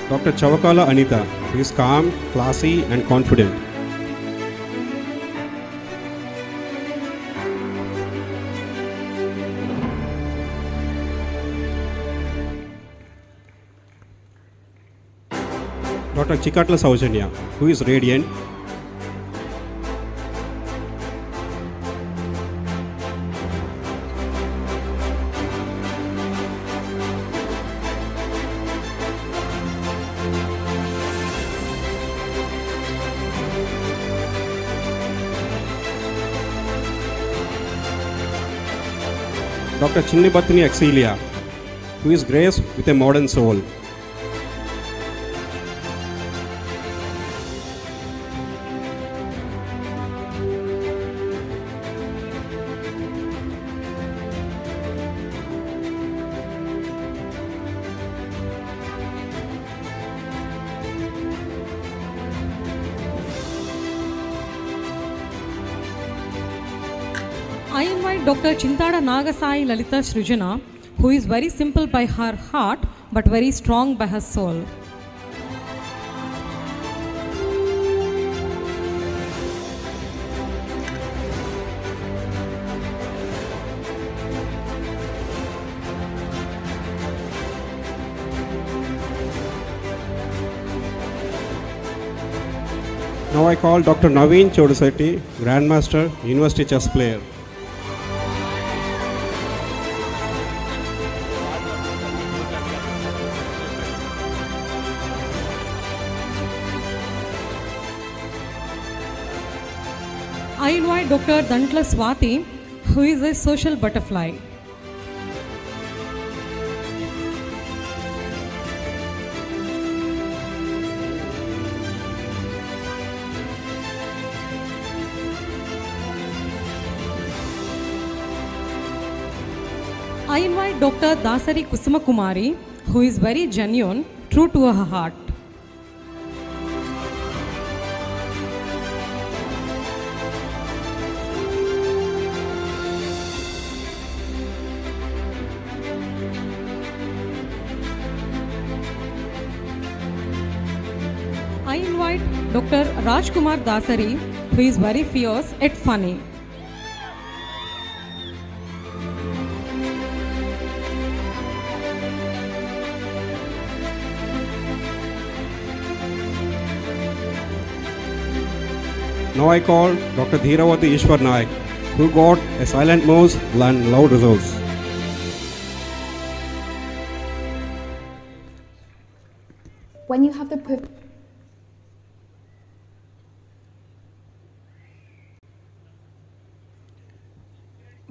Dr. Chavakala Anita, who is calm, classy and confident. Dr. Chikatla Saujanya, who is radiant. Dr. Chinnibatni Excelia, who is grace with a modern soul. I invite Dr. Chintada Nagasai Lalita Srijana, who is very simple by her heart but very strong by her soul. Now I call Dr. Naveen Chodusetti, Grandmaster, University Chess Player. I invite Dr. Dantla Swati, who is a social butterfly. I invite Dr. Dasari Kusuma Kumari, who is very genuine, true to her heart. I invite Dr. Rajkumar Dasari, who is very fierce yet funny. Now I call Dr. Dhiravati Ishwar Naik, who got a silent mouse and loud results. When you have the privilege.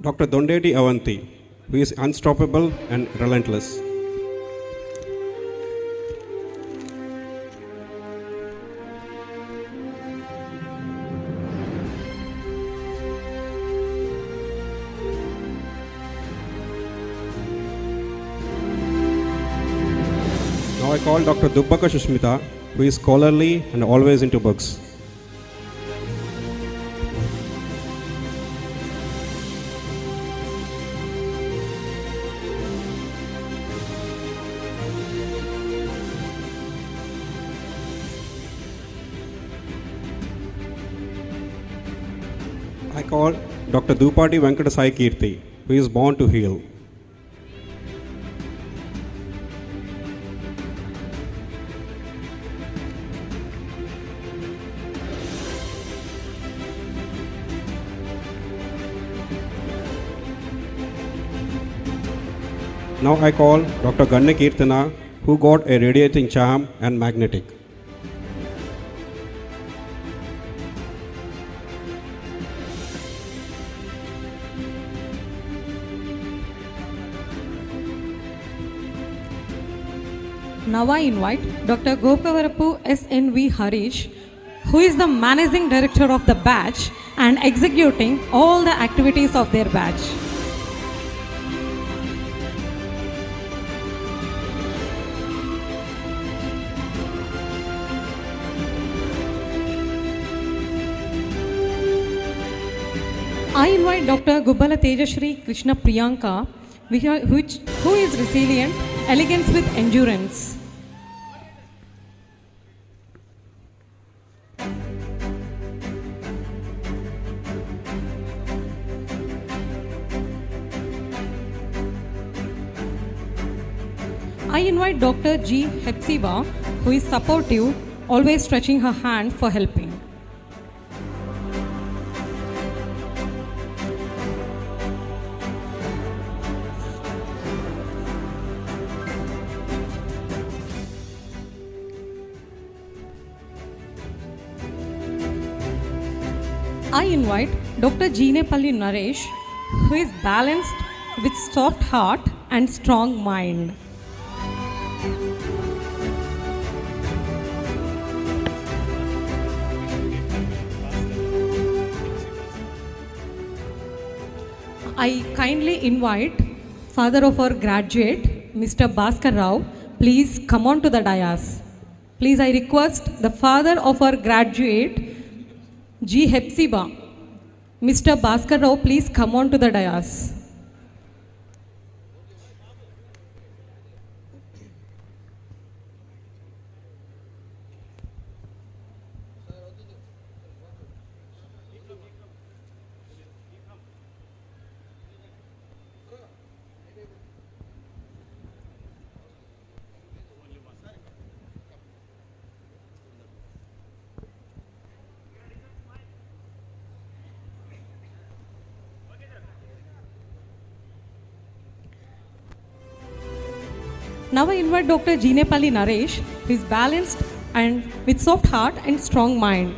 Dr. Dondeti Avanti, who is unstoppable and relentless. Now I call Dr. Dubbaka Shushmita, who is scholarly and always into books. I call Dr. Dupati Venkata Sai Kirti, who is born to heal. Now I call Dr. Ganna Kirtana, who got a radiating charm and magnetic. Now I invite Dr. Gopavarapu SNV Harish, who is the managing director of the batch and executing all the activities of their batch. I invite Dr. Gubbala Tejashri Krishna Priyanka, who is resilient, elegance with endurance. I invite Dr. G. Hepsiba, who is supportive, always stretching her hand for helping. I invite Dr. Jinepalli Naresh, who is balanced with soft heart and strong mind. I kindly invite father of our graduate, Mr. Bhaskar Rao, please come on to the dais. Please, I request the father of our graduate, G. Hepsiba, Mr. Bhaskar Rao, please come on to the dais. Now I invite Dr. Jinepalli Naresh, who is balanced and with soft heart and strong mind.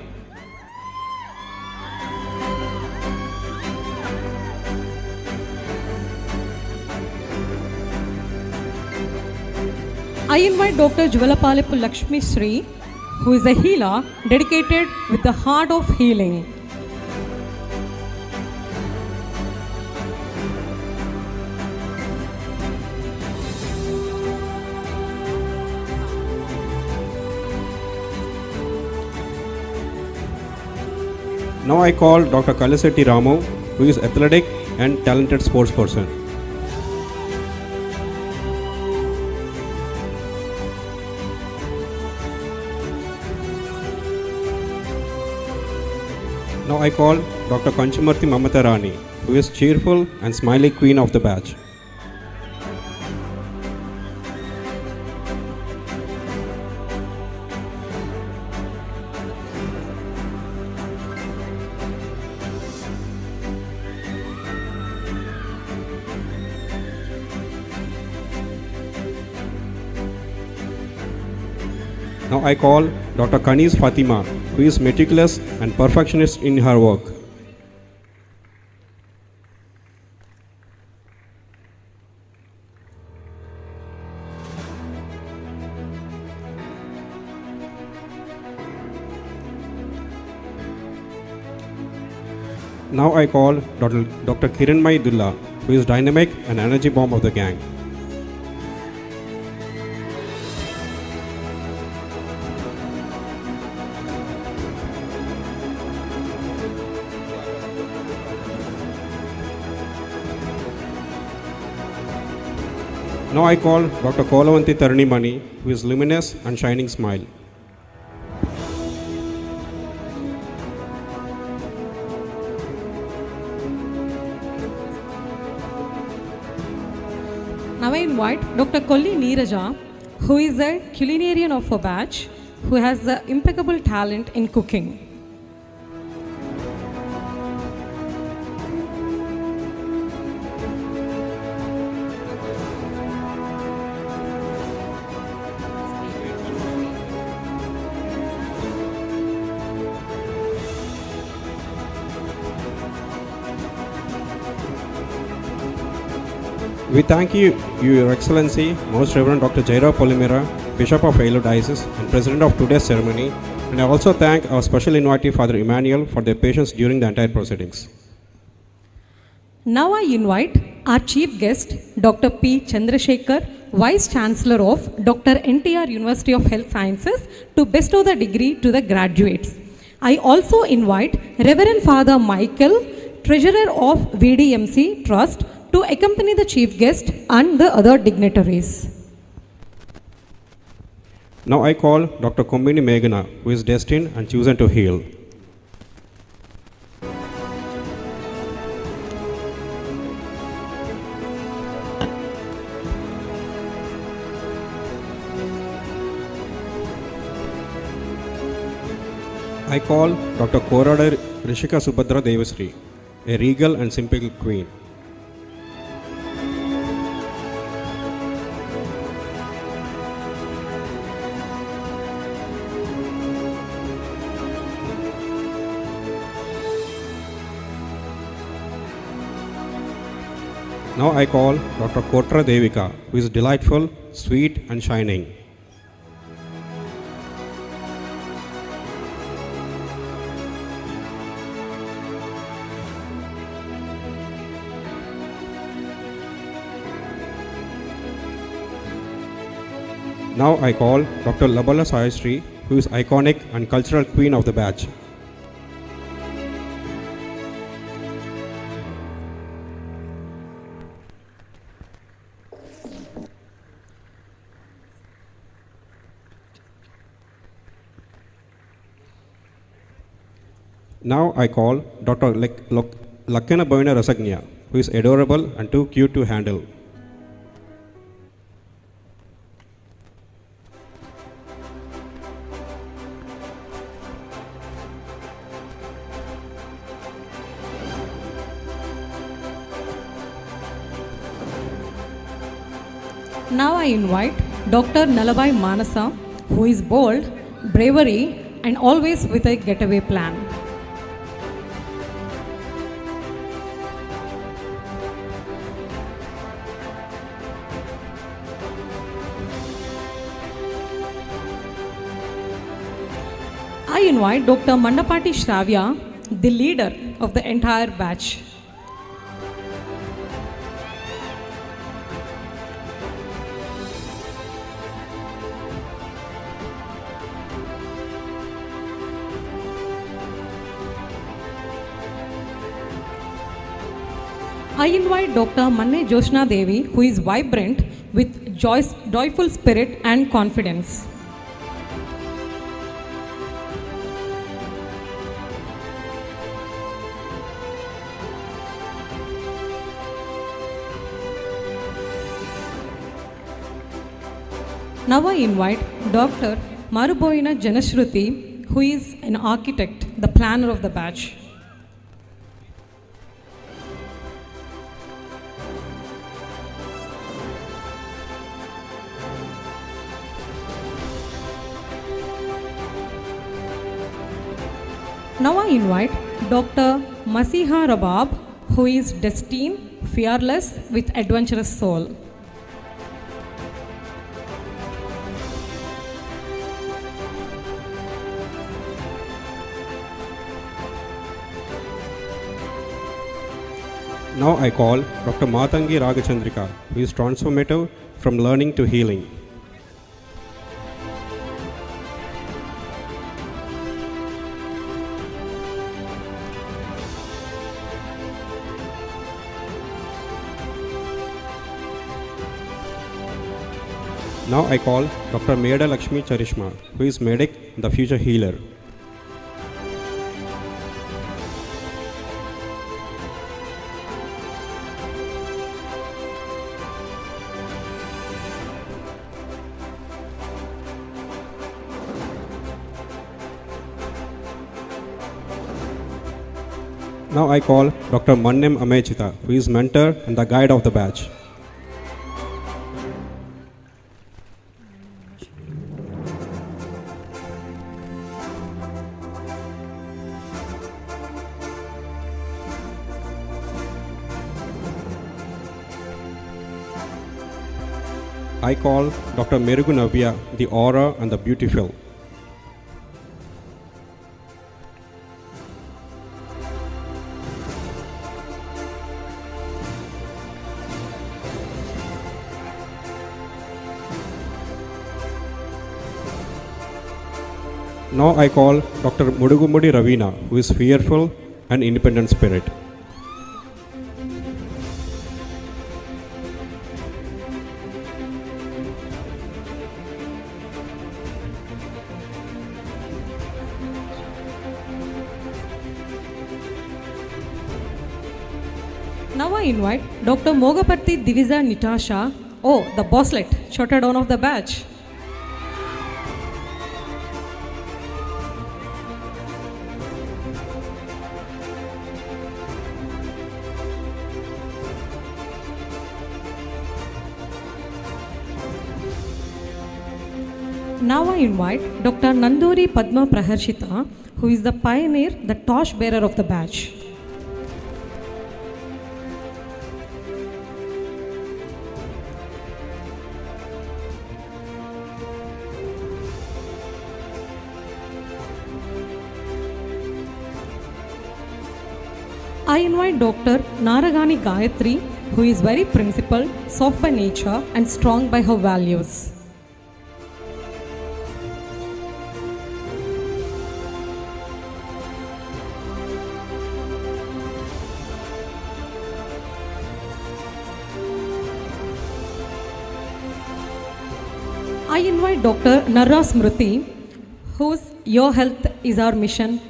I invite Dr. Juvalapalepu Lakshmi Sri, who is a healer dedicated with the heart of healing. Now I call Dr. Kalisetti Ramu, who is athletic and talented sports person. Now I call Dr. Kanchimarthi Mamata Rani, who is cheerful and smiley queen of the batch. Now I call Dr. Kanis Fatima, who is meticulous and perfectionist in her work. Now I call Dr. Kiranmai Dulla, who is dynamic and energy bomb of the gang. Now I call Dr. Kolavanti Taranimani, who is luminous and shining smile. Now I invite Dr. Kolli Neeraja, who is a culinarian of a batch, who has the impeccable talent in cooking. We thank you, Your Excellency, Most Reverend Dr. Jairao Polimera, Bishop of Eluru Diocese and President of today's ceremony, and I also thank our special invitee, Father Emmanuel, for their patience during the entire proceedings. Now I invite our chief guest, Dr. P. Chandrasekhar, Vice Chancellor of Dr. NTR University of Health Sciences, to bestow the degree to the graduates. I also invite Reverend Father Michael, Treasurer of VDMC Trust, to accompany the chief guest and the other dignitaries. Now I call Dr. Kombini Meghana, who is destined and chosen to heal. I call Dr. Korada Rishika Subhadra Devasri, a regal and simple queen. Now I call Dr. Kotra Devika, who is delightful, sweet and shining. Now I call Dr. Labala Sayasri, who is iconic and cultural queen of the batch. Now I call Dr. Lakkana Boyna Rasagnya, who is adorable and too cute to handle. Now I invite Dr. Nalabai Manasa, who is bold, bravery, and always with a getaway plan. I invite Dr. Mandapati Shravya, the leader of the entire batch. I invite Dr. Manne Joshna Devi, who is vibrant with joyful spirit and confidence. Now I invite Dr. Maruboina Janashruti, who is an architect, the planner of the batch. Now I invite Dr. Masiha Rabab, who is destined, fearless, with adventurous soul. Now I call Dr. Matangi Ragachandrika, who is transformative from learning to healing. Now I call Dr. Meda Lakshmi Charishma, who is medic, the future healer. Now I call Dr. Mannem Amechita, who is mentor and the guide of the batch. I call Dr. Merugu Navya, the aura and the beautiful. Now I call Dr. Mudugumudi Ravina, who is fearful and independent spirit. Now I invite Dr. Mogapati Divisa Nitasha, oh, the bosslet, shorter down of the batch. Now I invite Dr. Nanduri Padma Praharshita, who is the pioneer, the torch bearer of the batch. I invite Dr. Naragani Gayatri, who is very principled, soft by nature and strong by her values. I invite Dr. Narra Smriti, whose Your Health is Our Mission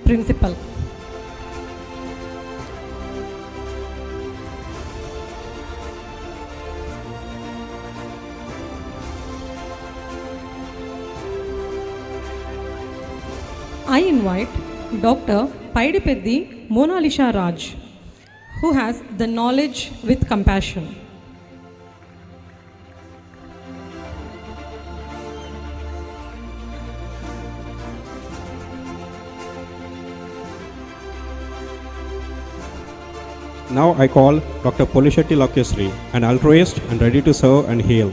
principle. I invite Dr. Paidipeddi Monalisha Raj, who has the knowledge with compassion. Now I call Dr. Polishetty Lakyasri, an altruist and ready to serve and heal.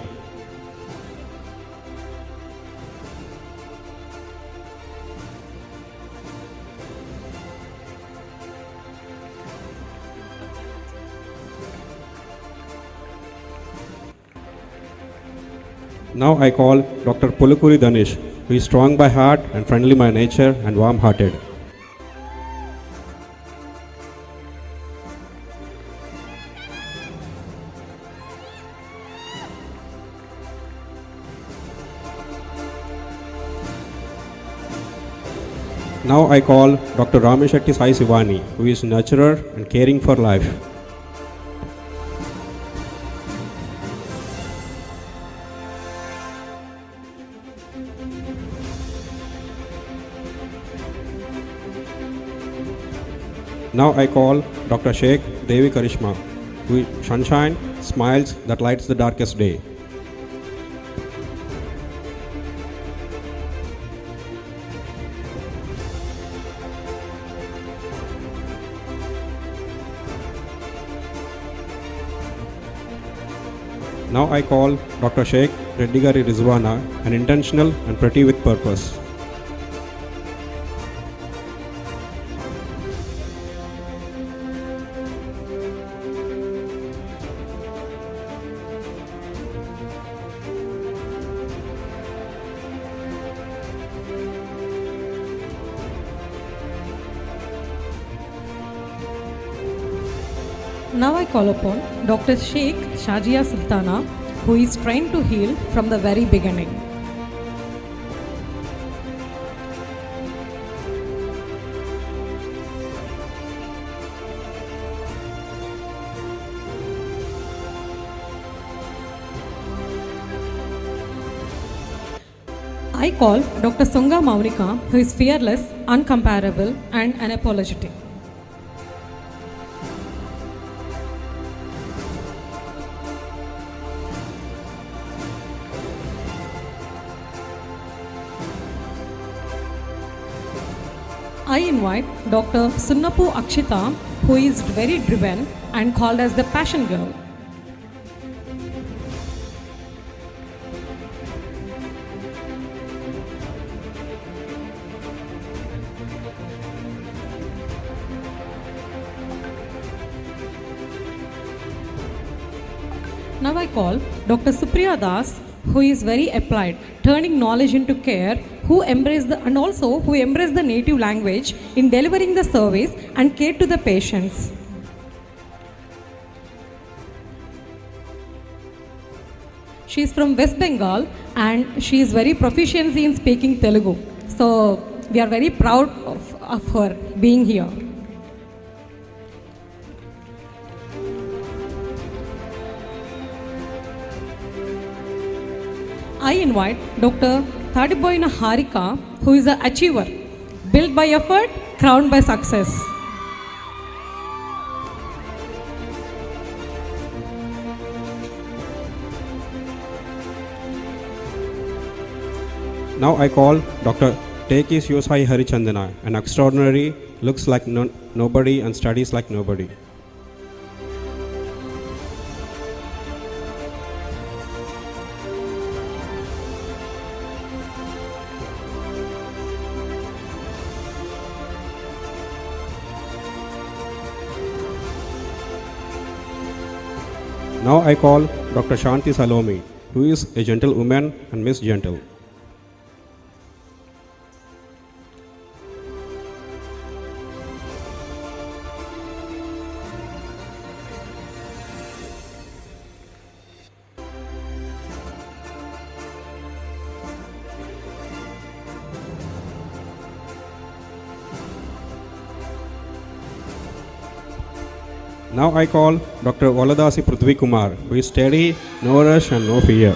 Now I call Dr. Pulukuri Danish, who is strong by heart and friendly by nature and warm-hearted. Now I call Dr. Rameshetti Sai Sivani, who is nurturer and caring for life. Now I call Dr. Sheikh Devi Karishma, who is sunshine, smiles that lights the darkest day. Now I call Dr. Sheikh Reddigari Rizwana, an intentional and pretty with purpose. Now I call upon Dr. Sheikh Shajia Sultana, who is trained to heal from the very beginning. I call Dr. Sunga Maunika, who is fearless, uncomparable, and unapologetic. I invite Dr. Sunnapu Akshita, who is very driven and called as the passion girl. Now I call Dr. Supriya Das, who is very applied, turning knowledge into care, who embrace the native language in delivering the service and care to the patients. She is from West Bengal and she is very proficient in speaking Telugu. So we are very proud of her being here. I invite Dr. Thadiboyna Harika, who is an achiever, built by effort, crowned by success. Now I call Dr. Tekis Yosai Harichandana, an extraordinary, looks like nobody and studies like nobody. Now I call Dr. Shanti Salomi, who is a gentlewoman and Miss Gentle. Now I call Dr. Valadasi Prithvi Kumar, who is steady, no rush and no fear.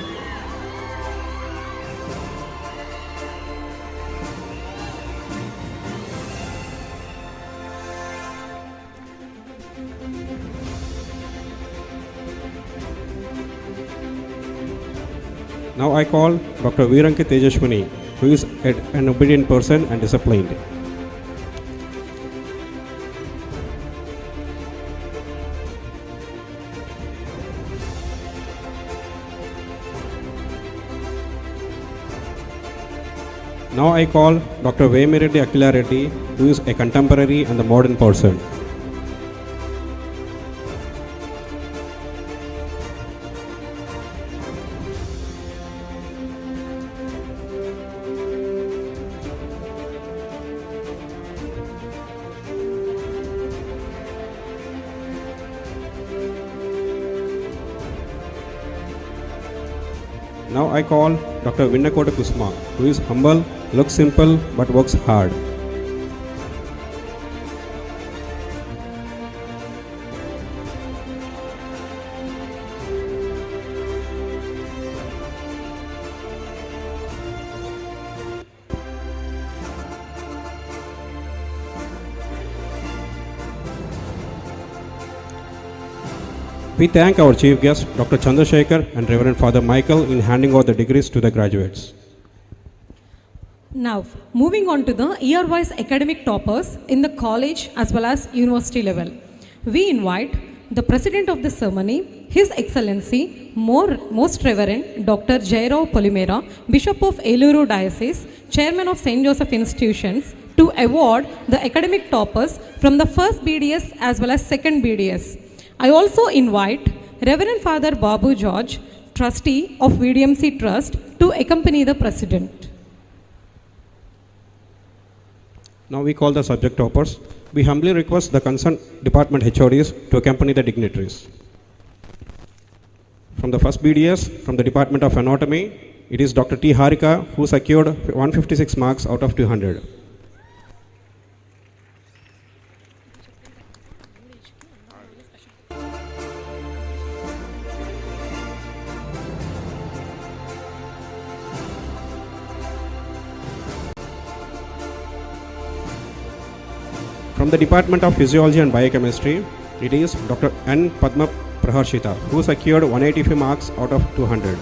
Now I call Dr. Veerankit Tejashwani, who is an obedient person and disciplined. Now I call Dr. Vemireddy Akila Reddy, who is a contemporary and a modern person. Now I call Dr. Vinnakota Kusma, who is humble, looks simple but works hard. We thank our chief guest, Dr. Chandrasekhar and Reverend Father Michael, in handing over the degrees to the graduates. Now, moving on to the year-wise academic toppers in the college as well as university level. We invite the President of the ceremony, His Excellency, Most Reverend Dr. Jairao Polimera, Bishop of Eluru Diocese, Chairman of St. Joseph Institutions, to award the academic toppers from the first BDS as well as second BDS. I also invite Reverend Father Babu George, Trustee of VDMC Trust, to accompany the President. Now we call the subject toppers. We humbly request the concerned department HODs to accompany the dignitaries. From the first BDS, from the Department of Anatomy, it is Dr. T. Harika, who secured 156 marks out of 200. From the Department of Physiology and Biochemistry, it is Dr. N. Padma Praharshita, who secured 185 marks out of 200.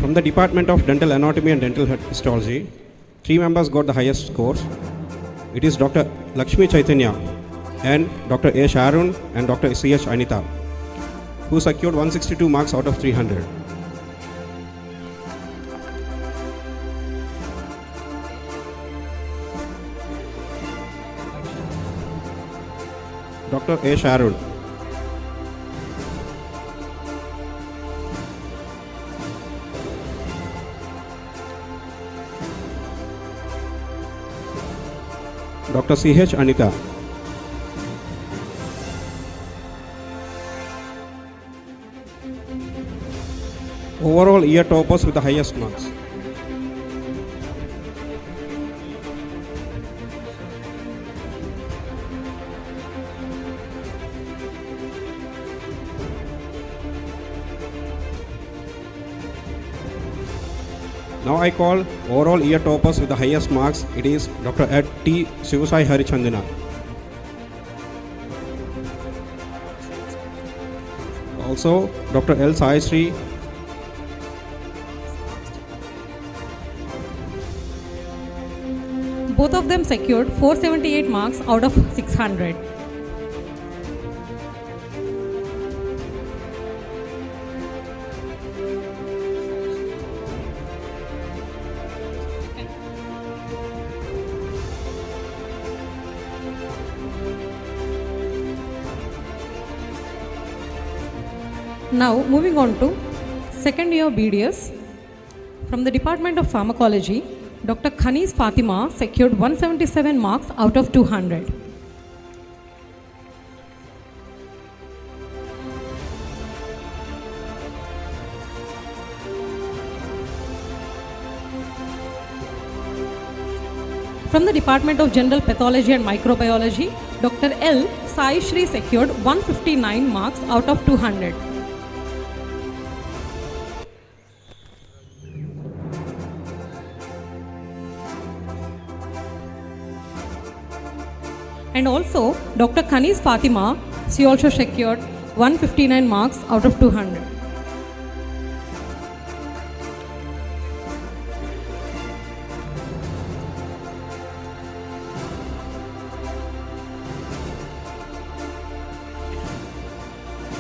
From the Department of Dental Anatomy and Dental Histology, 3 members got the highest scores. It is Dr. Lakshmi Chaitanya and Dr. A. Sharon and Dr. C.H. Anita, who secured 162 marks out of 300. Dr. A. Sharon. Dr. C.H. Anita. Overall year toppers with the highest marks. Now I call overall year toppers with the highest marks. It is Dr. Ed T. Sivasai Harichandana. Also Dr. L. Sai Sri. Both of them secured 478 marks out of 600. Now moving on to second year BDS. From the Department of Pharmacology, Dr. Khanis Fatima secured 177 marks out of 200. From the Department of General Pathology and Microbiology, Dr. L. Sai Shri secured 159 marks out of 200. And also, Dr. Khanis Fatima, she also secured 159 marks out of 200.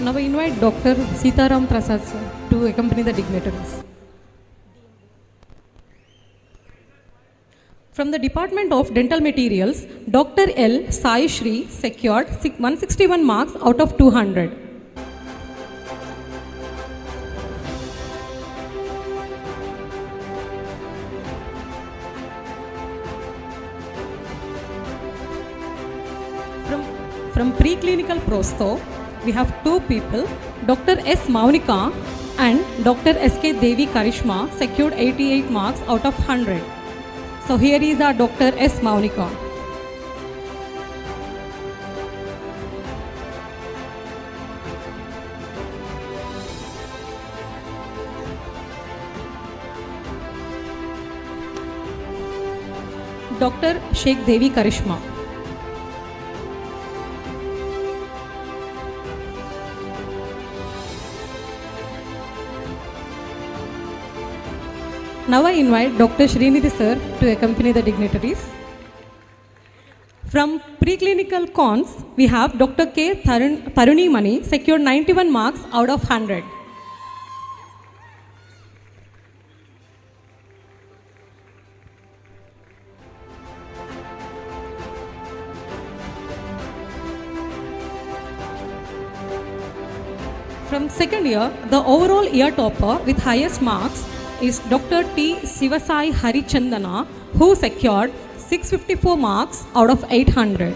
Now I invite Dr. Sitaram Prasad sir to accompany the dignitaries. From the Department of Dental Materials, Dr. L. Sai Shri secured 161 marks out of 200. From preclinical prosto, we have two people, Dr. S. Maunika and Dr. S.K. Devi Karishma secured 88 marks out of 100. So here is our Dr. S. Maunika. Dr. Sheikh Devi Karishma. Now I invite Dr. Srinidhi sir to accompany the dignitaries. From preclinical cons, we have Dr. K. Taruni Mani secured 91 marks out of 100. From second year, the overall year topper with highest marks is Dr. T. Sivasai Harichandana, who secured 654 marks out of 800.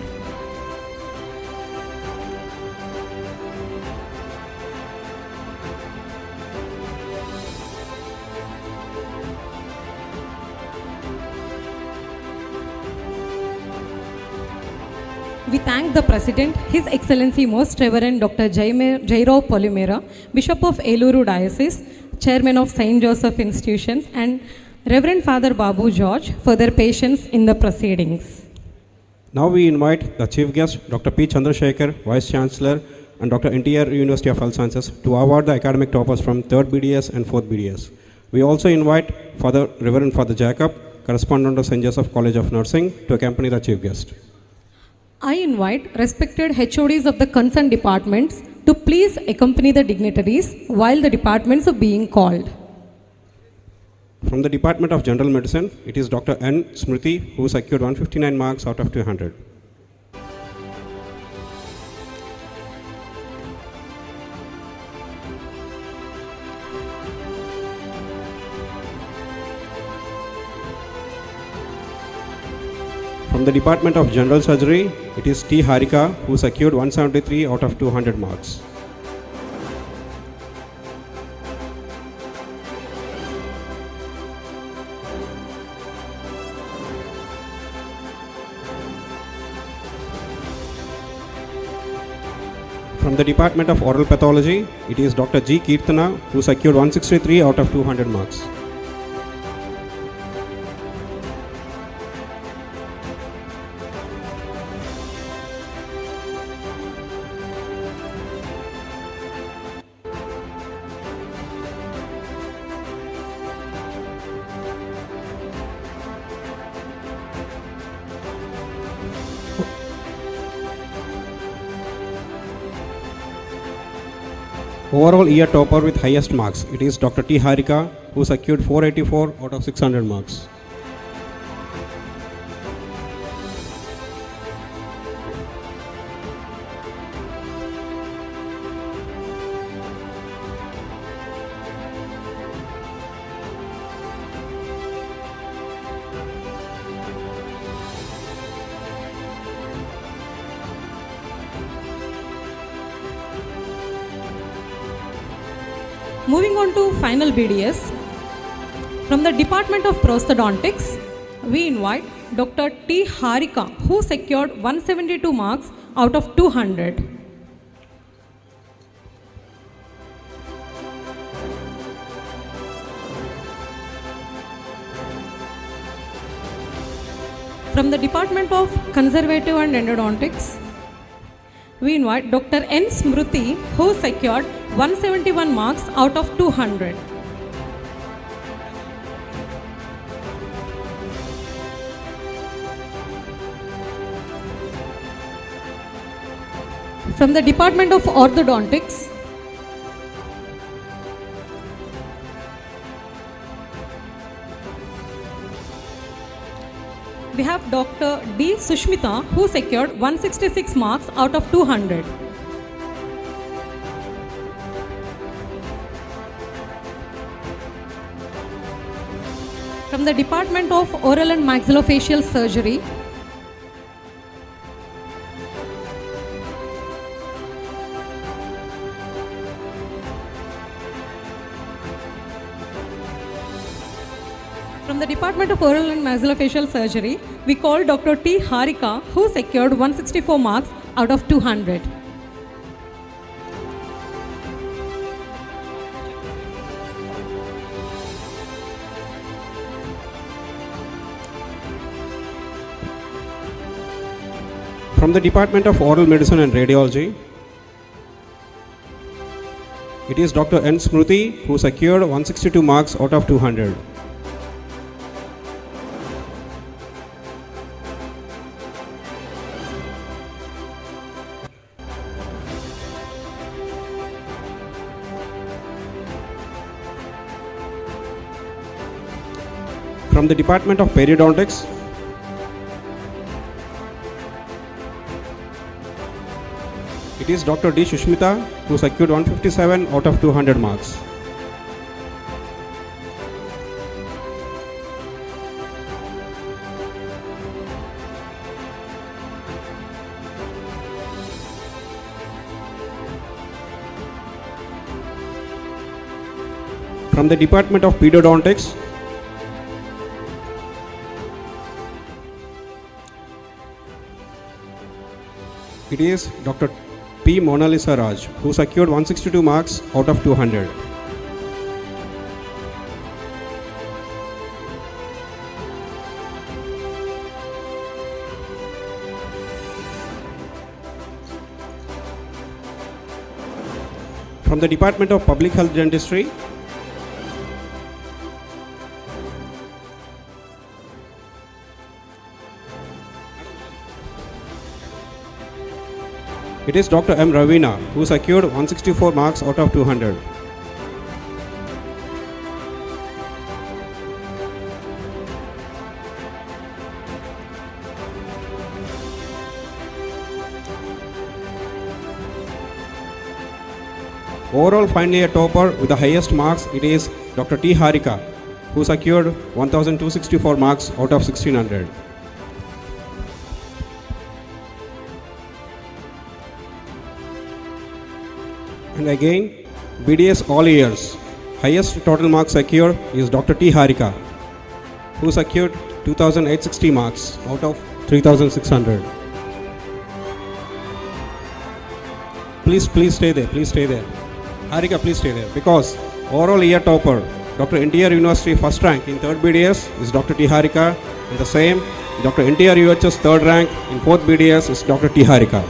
We thank the President, His Excellency Most Reverend Dr. Jairao Polimera, Bishop of Eluru Diocese, Chairman of St. Joseph Institutions, and Reverend Father Babu George for their patience in the proceedings. Now we invite the Chief Guest, Dr. P. Chandrasekhar, Vice Chancellor, and Dr. NTR University of Health Sciences to award the academic toppers from 3rd BDS and 4th BDS. We also invite Reverend Father Jacob, correspondent of St. Joseph College of Nursing, to accompany the Chief Guest. I invite respected HODs of the concerned departments to please accompany the dignitaries while the departments are being called. From the Department of General Medicine, it is Dr. N. Smriti who secured 159 marks out of 200. From the Department of General Surgery, it is T. Harika, who secured 173 out of 200 marks. From the Department of Oral Pathology, it is Dr. G. Kirtana, who secured 163 out of 200 marks. Overall year topper with highest marks, it is Dr. T. Harika, who secured 484 out of 600 marks. Moving on to final BDS. From the Department of Prosthodontics, we invite Dr. T. Harika, who secured 172 marks out of 200. From the Department of Conservative and Endodontics, we invite Dr. N. Smruti, who secured 171 marks out of 200. From the Department of Orthodontics, we have Dr. D. Sushmita, who secured 166 marks out of 200. From the Department of Oral and Maxillofacial Surgery, From the Department of Oral and Maxillofacial Surgery, we call Dr. T. Harika, who secured 164 marks out of 200. From the Department of Oral Medicine and Radiology, it is Dr. N. Smruti, who secured 162 marks out of 200. From the Department of Periodontics, it is Dr. D. Sushmita, who secured 157 out of 200 marks. From the Department of Pedodontics, it is Dr. P. Mona Lisa Raj, who secured 162 marks out of 200. From the Department of Public Health Dentistry, it is Dr. M. Ravina, who secured 164 marks out of 200. Overall final year topper with the highest marks, it is Dr. T. Harika, who secured 1264 marks out of 1600. and again, BDS all years. Highest total marks secured is Dr. T. Harika, who secured 2,860 marks out of 3,600. Please stay there, please stay there. Harika, please stay there, because overall year topper, Dr. NTR University first rank in 3rd BDS is Dr. T. Harika, and the same Dr. NTR UHS 3rd rank in 4th BDS is Dr. T. Harika.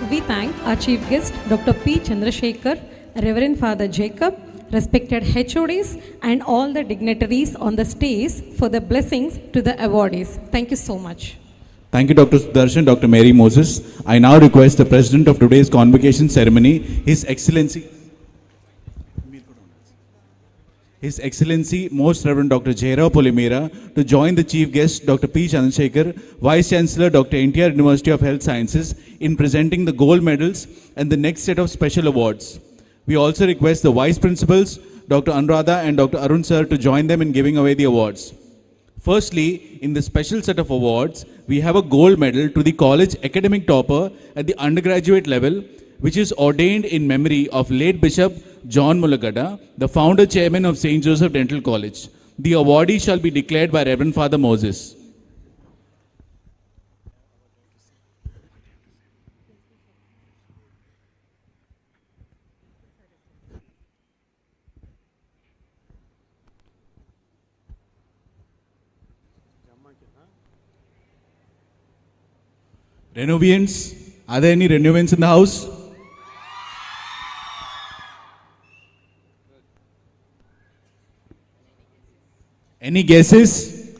We thank our chief guest, Dr. P. Chandrasekhar, Reverend Father Jacob, respected HODs, and all the dignitaries on the stage for the blessings to the awardees. Thank you so much. Thank you, Dr. Sudarshan, Dr. Mary Moses. I now request the president of today's convocation ceremony, His Excellency, Most Reverend Dr. Jairao Polimera, to join the chief guest, Dr. P. Chandrasekhar, Vice Chancellor, Dr. NTR University of Health Sciences, in presenting the gold medals and the next set of special awards. We also request the Vice Principals, Dr. Anuradha and Dr. Arun Sir, to join them in giving away the awards. Firstly, in the special set of awards, we have a gold medal to the college academic topper at the undergraduate level, which is ordained in memory of late Bishop John Mulagada, the founder chairman of St. Joseph Dental College. The awardee shall be declared by Reverend Father Moses. Renovians, are there any renovants in the house? Any guesses?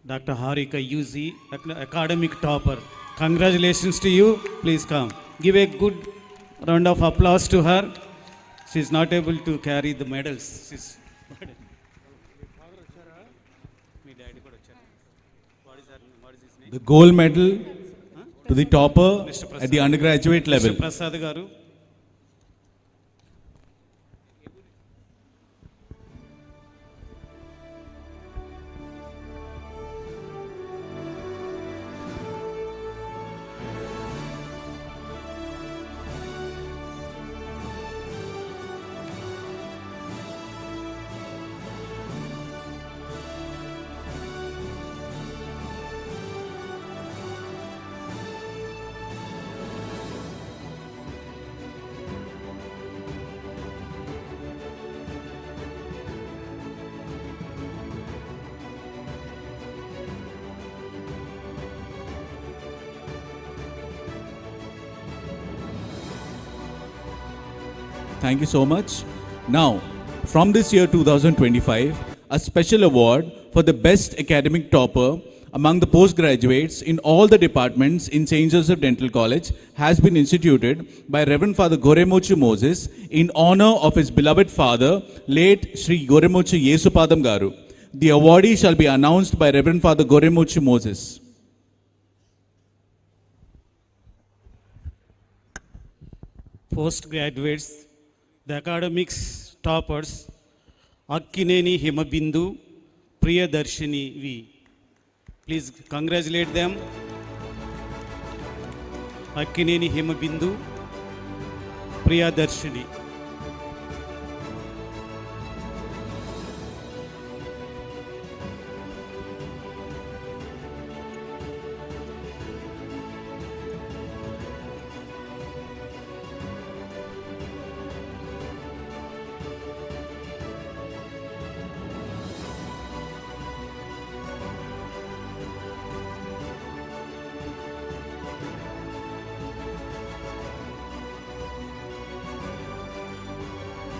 Dr. Harika UZ, academic topper. Congratulations to you. Please come. Give a good round of applause to her. She is not able to carry the medals. The gold medal to the topper at the undergraduate level. Mr. Prasad Garu. Thank you so much. Now, from this year 2025, a special award for the best academic topper among the postgraduates in all the departments in St. Joseph Dental College has been instituted by Reverend Father Goremochu Moses in honor of his beloved father, late Sri Goremochu Yesupadam Garu. The awardee shall be announced by Reverend Father Goremochu Moses. Postgraduates, the academics toppers, Akkineni Himabindu, Priyadarshini V. Please congratulate them. Akkineni Himabindu, Priyadarshini.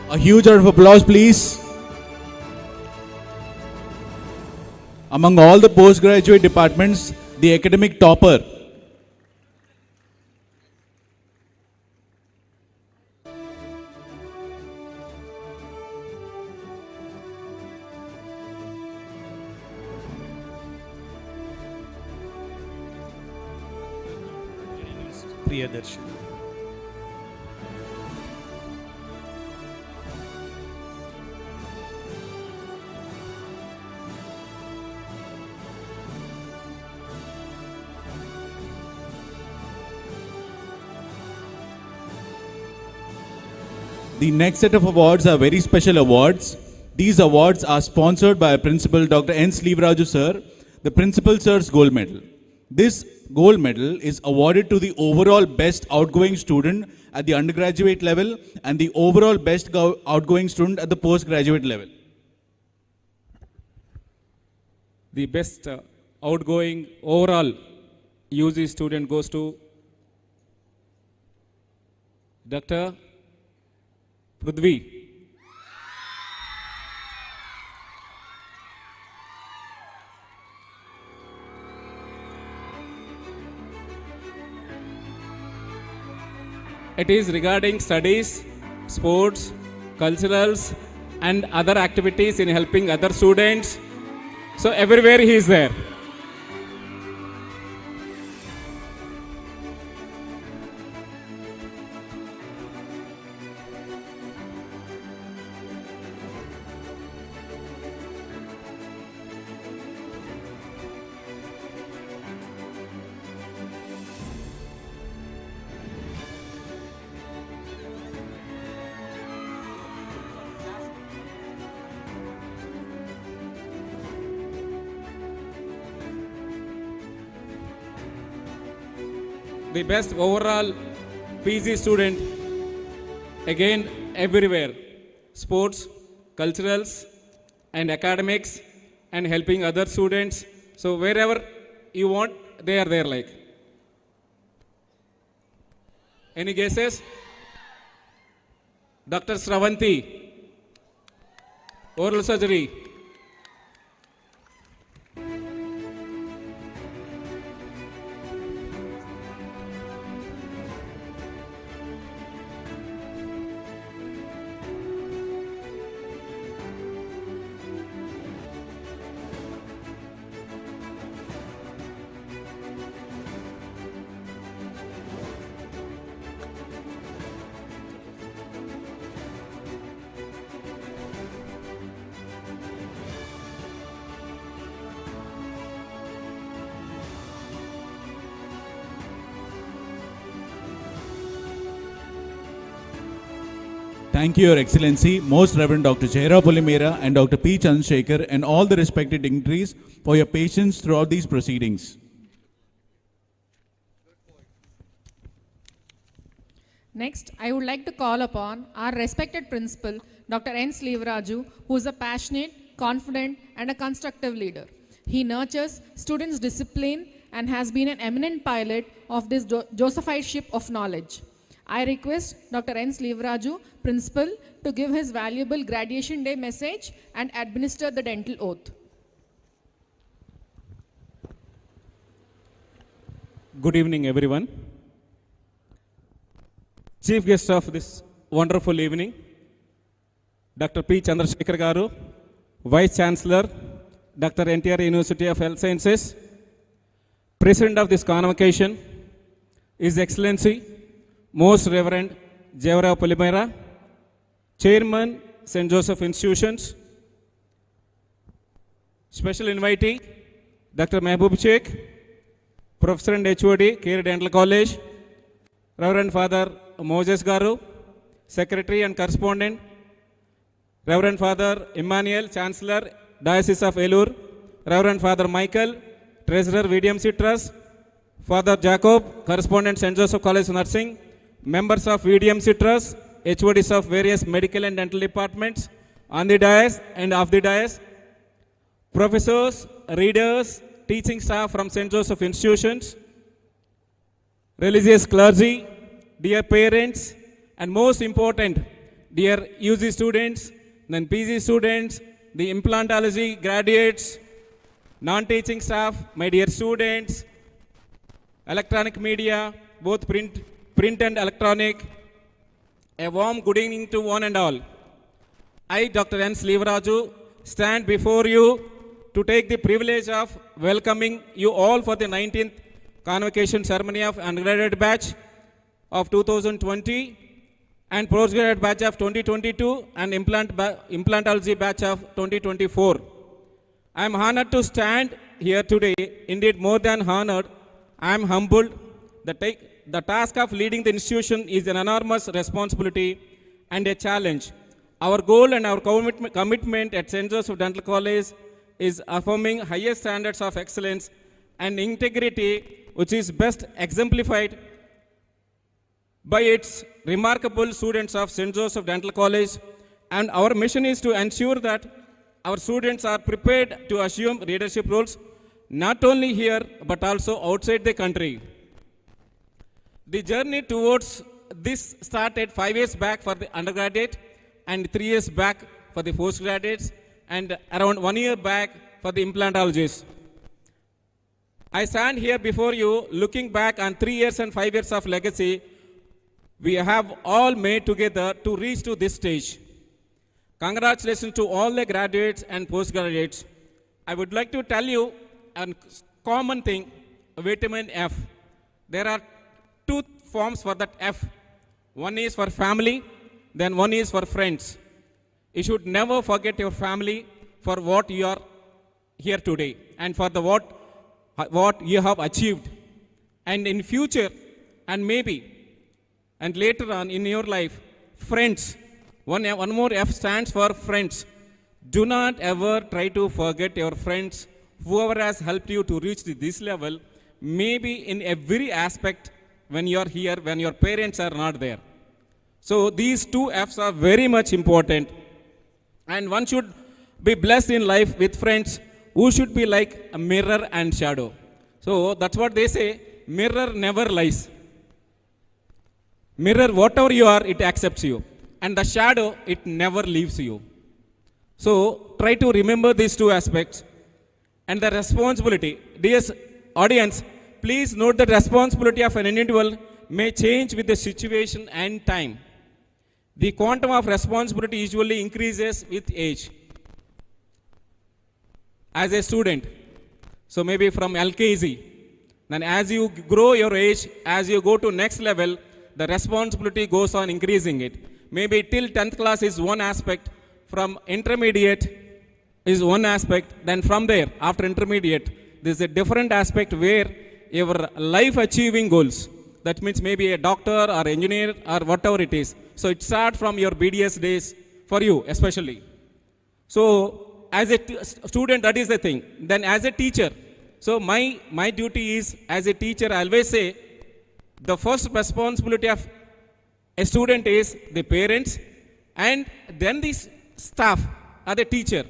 A huge round of applause, please. Among all the postgraduate departments, the academic topper. Priyadarshi. The next set of awards are very special awards. These awards are sponsored by Principal Dr. N. Sleevraju sir, the Principal Sir's Gold Medal. This Gold Medal is awarded to the overall best outgoing student at the undergraduate level and the overall best outgoing student at the postgraduate level. The best outgoing overall UG student goes to Dr. Prithvi. It is regarding studies, sports, culturals, and other activities in helping other students. So everywhere he is there. The best overall PG student, again everywhere, sports, culturals and academics and helping other students. So wherever you want, they are there like. Any guesses? Dr. Sravanti, oral surgery. Thank you, Your Excellency, Most Reverend Dr. Jairao Polimera and Dr. P. Chandrasekhar and all the respected dignitaries for your patience throughout these proceedings. Next, I would like to call upon our respected principal, Dr. N. Sleevraju, who is a passionate, confident, and a constructive leader. He nurtures students' discipline and has been an eminent pilot of this Josephite ship of knowledge. I request Dr. N. Sleevraju, Principal, to give his valuable graduation day message and administer the dental oath. Good evening, everyone. Chief guest of this wonderful evening, Dr. P. Chandrasekhar Garu, Vice Chancellor, Dr. NTR University of Health Sciences, President of this Convocation, His Excellency, Most Reverend Jairao Polimera, Chairman, St. Joseph Institutions, Special Invitee, Dr. Mehboob Sheikh, Professor and HOD, Care Dental College, Reverend Father Moses Garu, Secretary and Correspondent, Reverend Father Emmanuel, Chancellor, Diocese of Eluru, Reverend Father Michael, Treasurer VDMC Trust, Father Jacob, Correspondent St. Joseph College Nursing, members of VDMC Trust, HODs of various medical and dental departments, on the dais and off the dais, professors, readers, teaching staff from St. Joseph Institutions, religious clergy, dear parents, and most important, dear UG students, then PG students, the implantology graduates, non-teaching staff, my dear students, electronic media, both print and electronic, a warm good evening to one and all. I, Dr. N. Slivaraju, stand before you to take the privilege of welcoming you all for the 19th Convocation ceremony of undergraduate batch of 2020 and postgraduate batch of 2022 and implantology batch of 2024. I am honored to stand here today, indeed more than honored. I am humbled. The task of leading the institution is an enormous responsibility and a challenge. Our goal and our commitment at St. Joseph Dental College is affirming highest standards of excellence and integrity, which is best exemplified by its remarkable students of St. Joseph Dental College. And our mission is to ensure that our students are prepared to assume leadership roles, not only here, but also outside the country. The journey towards this started 5 years back for the undergraduate and 3 years back for the postgraduates and around 1 year back for the implantologists. I stand here before you looking back on 3 years and 5 years of legacy we have all made together to reach to this stage. Congratulations to all the graduates and postgraduates. I would like to tell you a common thing, vitamin F. There are 2 forms for that F. One is for family, then one is for friends. You should never forget your family for what you are here today and for the what you have achieved. And in future, and maybe, and later on in your life, friends. One more F stands for friends. Do not ever try to forget your friends, whoever has helped you to reach this level, maybe in every aspect when you are here, when your parents are not there. So these 2 F's are very much important. And one should be blessed in life with friends who should be like a mirror and shadow. So that's what they say, mirror never lies. Mirror, whatever you are, it accepts you. And the shadow, it never leaves you. So try to remember these 2 aspects. And the responsibility. Dear audience, please note that responsibility of an individual may change with the situation and time. The quantum of responsibility usually increases with age. As a student, so maybe from LKG, then as you grow your age, as you go to next level, the responsibility goes on increasing it. Maybe till 10th class is one aspect, from intermediate is one aspect, then from there, after intermediate, there is a different aspect where your life achieving goals, that means maybe a doctor or engineer or whatever it is. So it starts from your BDS days for you especially. So as a student, that is the thing. Then as a teacher, so my duty is, as a teacher, I always say, the first responsibility of a student is the parents, and then the staff or the teacher.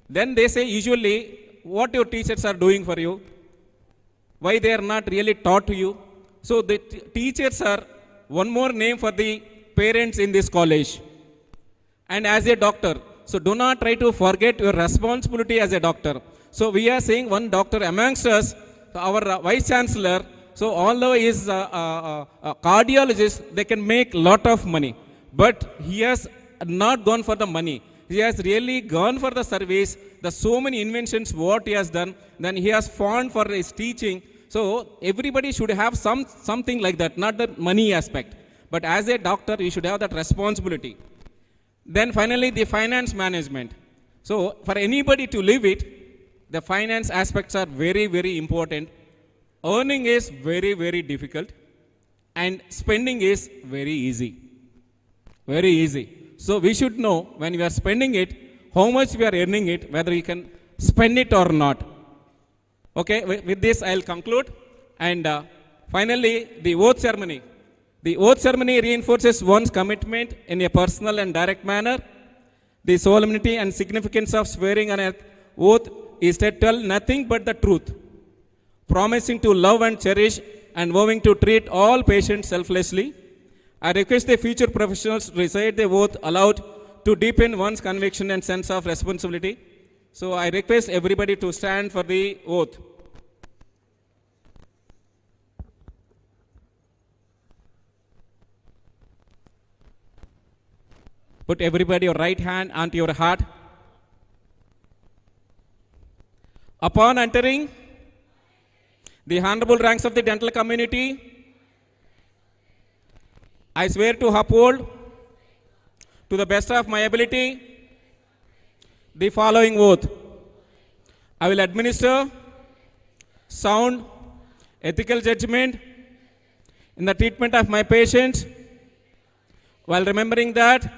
Then they say usually what your teachers are doing for you, why they are not really taught to you. So the teachers are one more name for the parents in this college. And as a doctor, so do not try to forget your responsibility as a doctor. So we are saying one doctor amongst us, our Vice Chancellor, so although he is a cardiologist, they can make lot of money. But he has not gone for the money. He has really gone for the service. The so many inventions what he has done, then he has fond for his teaching. So everybody should have something like that, not the money aspect. But as a doctor, you should have that responsibility. Then finally, the finance management. So for anybody to live it, the finance aspects are very, very important. Earning is very, very difficult, and spending is very easy. Very easy. So we should know when we are spending it, how much we are earning it, whether you can spend it or not. Okay, with this I'll conclude. And finally, the oath ceremony. The oath ceremony reinforces one's commitment in a personal and direct manner. The solemnity and significance of swearing an oath is to tell nothing but the truth, promising to love and cherish and vowing to treat all patients selflessly, I request the future professionals to recite the oath aloud to deepen one's conviction and sense of responsibility. So I request everybody to stand for the oath. Put everybody your right hand onto your heart. Upon entering the honorable ranks of the dental community, I swear to uphold to the best of my ability the following oath. I will administer sound, ethical judgment in the treatment of my patients while remembering that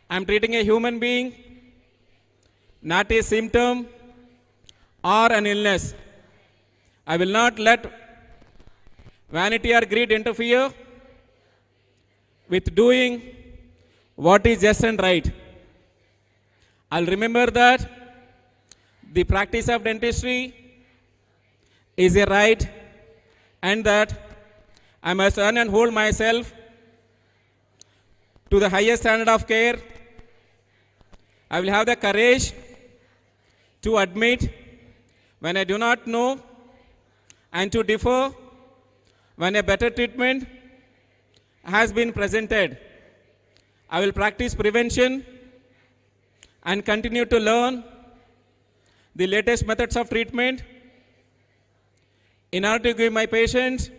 I am treating a human being, not a symptom or an illness. I will not let vanity or greed interfere with doing what is just and right. I'll remember that the practice of dentistry is a right and that I must earn and hold myself to the highest standard of care. I will have the courage to admit when I do not know and to differ when a better treatment has been presented. I will practice prevention and continue to learn the latest methods of treatment in order to give my patients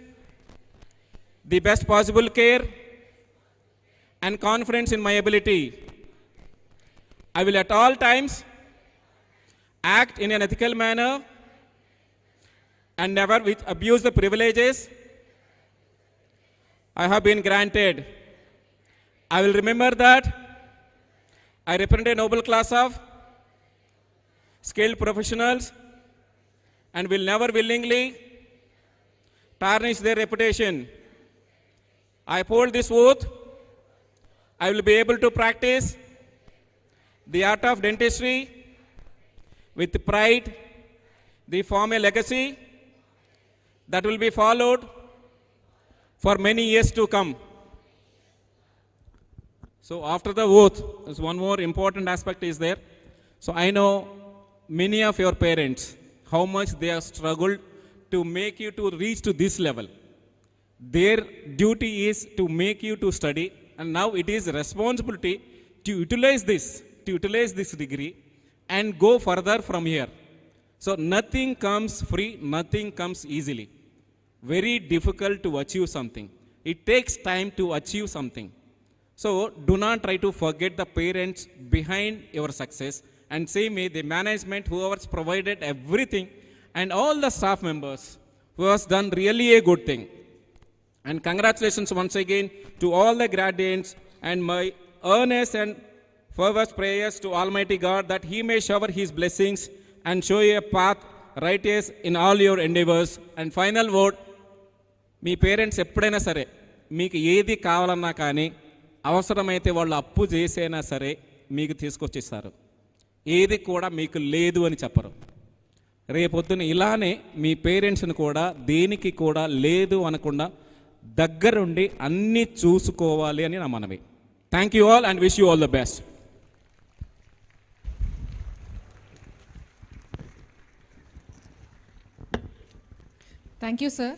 the best possible care and confidence in my ability. I will at all times act in an ethical manner and never abuse the privileges I have been granted. I will remember that I represent a noble class of skilled professionals and will never willingly tarnish their reputation. I uphold this oath. I will be able to practice the art of dentistry with pride, the form a legacy that will be followed for many years to come. So after the oath, there's one more important aspect is there. So I know many of your parents, how much they have struggled to make you to reach to this level. Their duty is to make you to study, and now it is responsibility to utilize this degree and go further from here. So nothing comes free, nothing comes easily. Very difficult to achieve something. It takes time to achieve something. So do not try to forget the parents behind your success, and say may the management, whoever's provided everything, and all the staff members who has done really a good thing. And congratulations once again to all the graduates, and my earnest and fervent prayers to Almighty God that He may shower His blessings and show you a path righteous in all your endeavors. And final word, me parents ఎప్పుడైనా సరే మీకు ఏది కావాలన్నా కానీ అవసరమైతే వాళ్ళు అప్పు చేసైనా సరే మీకు తీసుకొచ్చిస్తారు. ఏది కూడా మీకు లేదు అని చెప్పరు. రేపొద్దున ఇలానే మీ పేరెంట్స్ని కూడా దేనికి కూడా లేదు అనకుండా దగ్గరుండి అన్నీ చూసుకోవాలి అని నా మనవి. Thank you all and wish you all the best. Thank you, sir.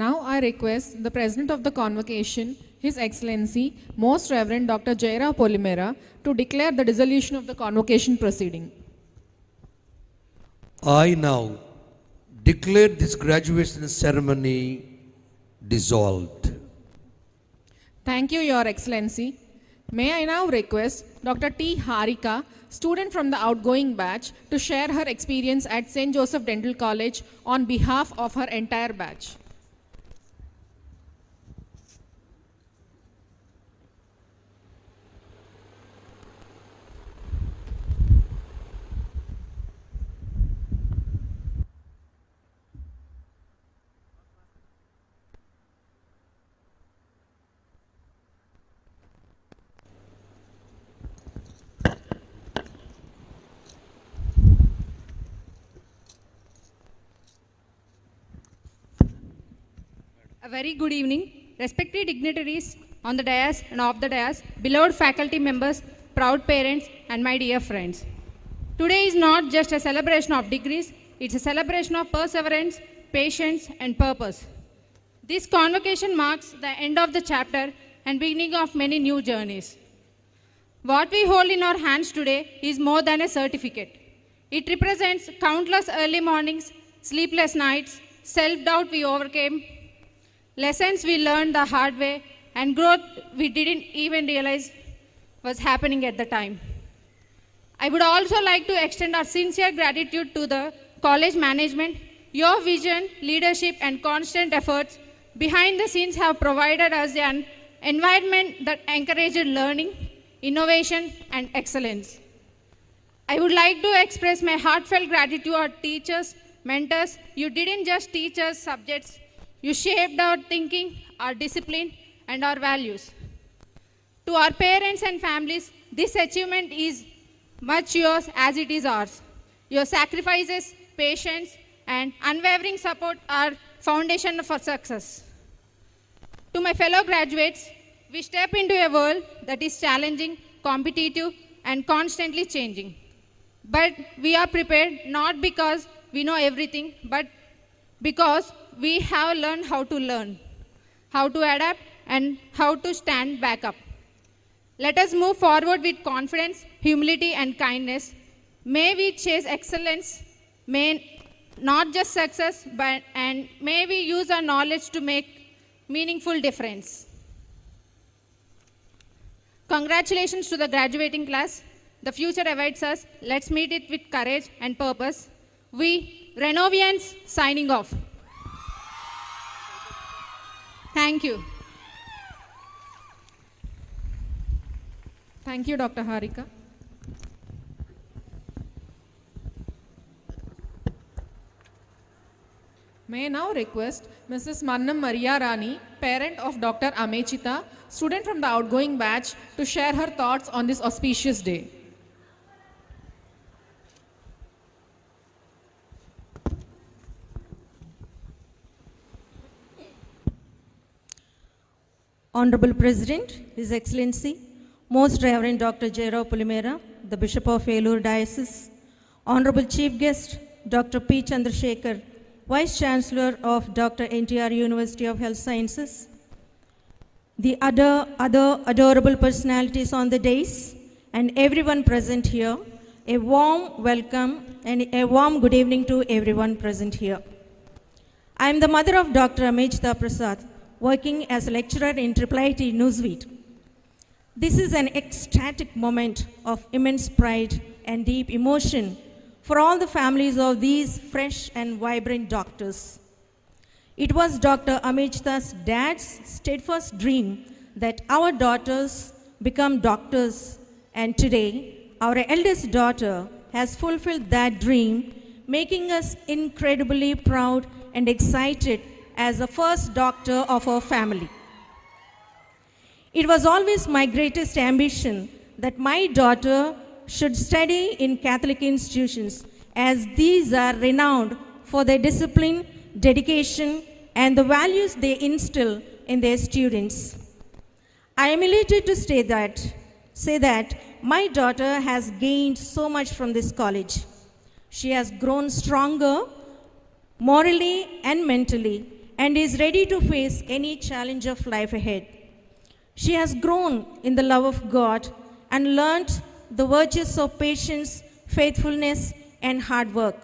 Now I request the President of the Convocation, His Excellency, Most Reverend Dr. Jairao Polimera, to declare the dissolution of the Convocation proceeding. I now declare this graduation ceremony dissolved. Thank you, Your Excellency. May I now request Dr. T. Harika, student from the outgoing batch, to share her experience at St. Joseph Dental College on behalf of her entire batch. A very good evening respected dignitaries on the dais and off the dais, beloved faculty members, proud parents, and my dear friends. Today is not just a celebration of degrees, it's a celebration of perseverance, patience, and purpose. This convocation marks the end of the chapter and beginning of many new journeys. What we hold in our hands today is more than a certificate. It represents countless early mornings, sleepless nights, self-doubt we overcame, lessons we learned the hard way, and growth we didn't even realize was happening at the time. I would also like to extend our sincere gratitude to the college management. Your vision, leadership, and constant efforts behind the scenes have provided us an environment that encouraged learning, innovation, and excellence. I would like to express my heartfelt gratitude to our teachers, mentors. You didn't just teach us subjects, you shaped our thinking, our discipline, and our values. To our parents and families, this achievement is much yours as it is ours. Your sacrifices, patience, and unwavering support are foundation for success. To my fellow graduates, we step into a world that is challenging, competitive, and constantly changing. But we are prepared not because we know everything, but because we have learned how to learn, how to adapt, and how to stand back up. Let us move forward with confidence, humility, and kindness. May we chase excellence, may not just success, and may we use our knowledge to make meaningful difference. Congratulations to the graduating class. The future awaits us. Let's meet it with courage and purpose. We, Renovians, signing off. Thank you. Thank you, Dr. Harika. May I now request Mrs. Mannam Maria Rani, parent of Dr. Amechita, student from the outgoing batch, to share her thoughts on this auspicious day. Honorable President, His Excellency, Most Reverend Dr. Jairao Polimera, the Bishop of Eluru Diocese, Honorable Chief Guest, Dr. P. Chandrasekhar, Vice Chancellor of Dr. NTR University of Health Sciences, the other adorable personalities on the dais, and everyone present here, a warm welcome and a warm good evening to everyone present here. I am the mother of Dr. Amechita Prasad, working as a lecturer in IIIT Newsweek. This is an ecstatic moment of immense pride and deep emotion for all the families of these fresh and vibrant doctors. It was Dr. Amechita's dad's steadfast dream that our daughters become doctors, and today our eldest daughter has fulfilled that dream, making us incredibly proud and excited as the first doctor of our family. It was always my greatest ambition that my daughter should study in Catholic institutions, as these are renowned for their discipline, dedication, and the values they instill in their students. I am elated to say that my daughter has gained so much from this college. She has grown stronger morally and mentally, and is ready to face any challenge of life ahead. She has grown in the love of God and learned the virtues of patience, faithfulness, and hard work.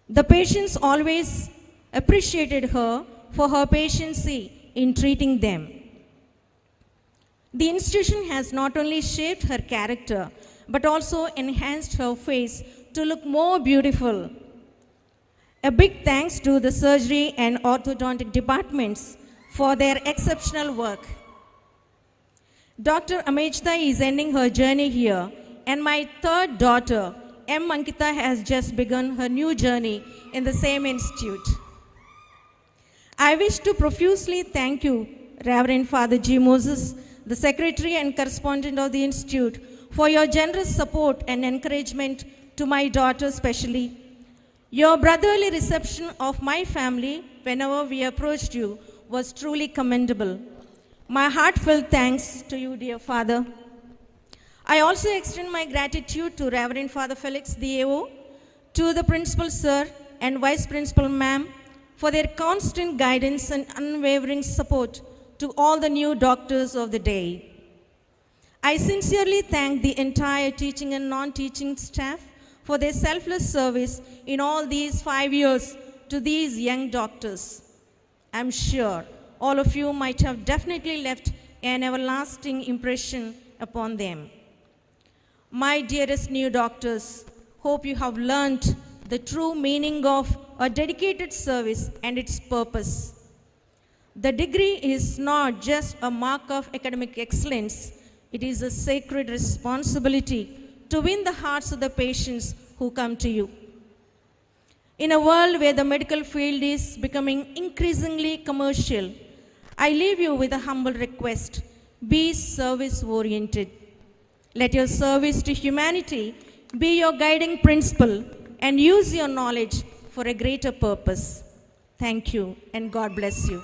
The patients always appreciated her for her patience in treating them. The institution has not only shaped her character, but also enhanced her face to look more beautiful. A big thanks to the surgery and orthodontic departments for their exceptional work. Dr. Amechita is ending her journey here, and my third daughter, M. Ankita, has just begun her new journey in the same institute. I wish to profusely thank you, Reverend Father G. Moses, the Secretary and Correspondent of the Institute, for your generous support and encouragement to my daughter especially. Your brotherly reception of my family whenever we approached you was truly commendable. My heartfelt thanks to you, dear Father. I also extend my gratitude to Reverend Father Felix D.A.O., to the Principal Sir and Vice Principal Ma'am for their constant guidance and unwavering support to all the new doctors of the day. I sincerely thank the entire teaching and non-teaching staff for their selfless service in all these 5 years to these young doctors. I'm sure all of you might have definitely left an everlasting impression upon them. My dearest new doctors, hope you have learned the true meaning of a dedicated service and its purpose. The degree is not just a mark of academic excellence, it is a sacred responsibility to win the hearts of the patients who come to you. In a world where the medical field is becoming increasingly commercial, I leave you with a humble request: be service-oriented. Let your service to humanity be your guiding principle and use your knowledge for a greater purpose. Thank you and God bless you.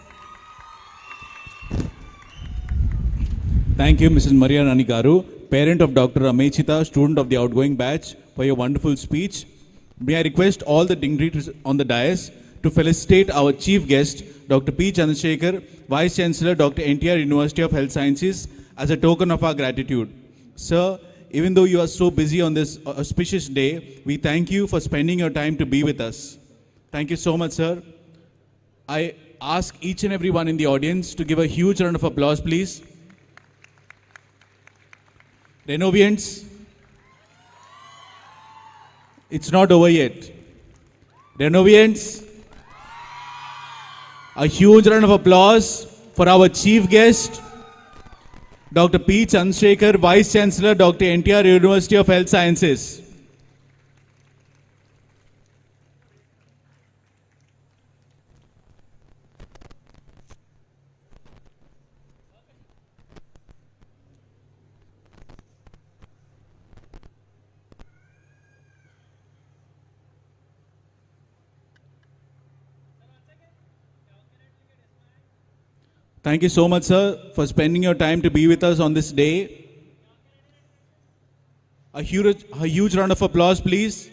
Thank you, Mrs. Maria Rani Garu, parent of Dr. Amechita, student of the outgoing batch, for your wonderful speech. May I request all the dignitaries on the dais to felicitate our chief guest, Dr. P. Chandrasekhar, Vice Chancellor, Dr. NTR University of Health Sciences, as a token of our gratitude. Sir, even though you are so busy on this auspicious day, we thank you for spending your time to be with us. Thank you so much, sir. I ask each and everyone in the audience to give a huge round of applause, please. Renoviants, it's not over yet. Renoviants, a huge round of applause for our chief guest, Dr. P. Chandrasekhar, Vice Chancellor, Dr. NTR University of Health Sciences. Thank you so much, sir, for spending your time to be with us on this day. A huge round of applause, please.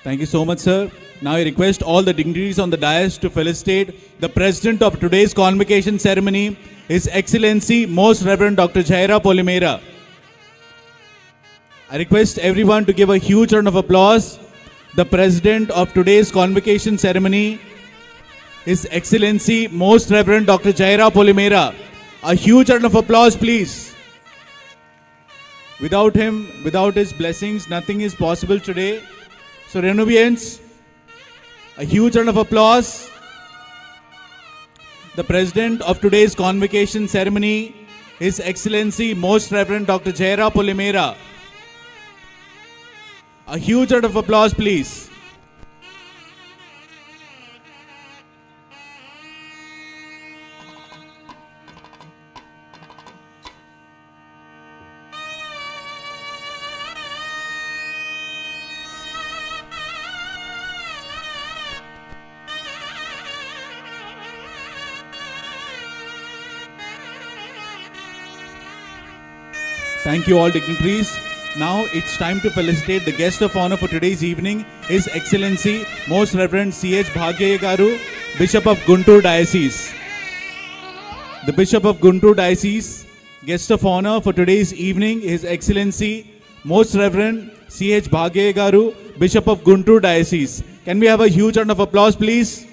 Thank you so much, sir. Now I request all the dignitaries on the dais to felicitate the president of today's convocation ceremony, His Excellency Most Reverend Dr. Jaira Polimera. I request everyone to give a huge round of applause. The president of today's convocation ceremony, His Excellency Most Reverend Dr. Jaira Polimera. A huge round of applause, please. Without him, without his blessings, nothing is possible today. So, Renovians, a huge round of applause. The president of today's convocation ceremony, His Excellency Most Reverend Dr. Jaira Polimera. A huge round of applause, please. Thank you all dignitaries. Now it's time to felicitate the guest of honor for today's evening, His Excellency Most Reverend C.H. Bhagyaya Garu, Bishop of Guntur Diocese. The Bishop of Guntur Diocese, guest of honor for today's evening, His Excellency Most Reverend C.H. Bhagyaya Garu, Bishop of Guntur Diocese. Can we have a huge round of applause, please?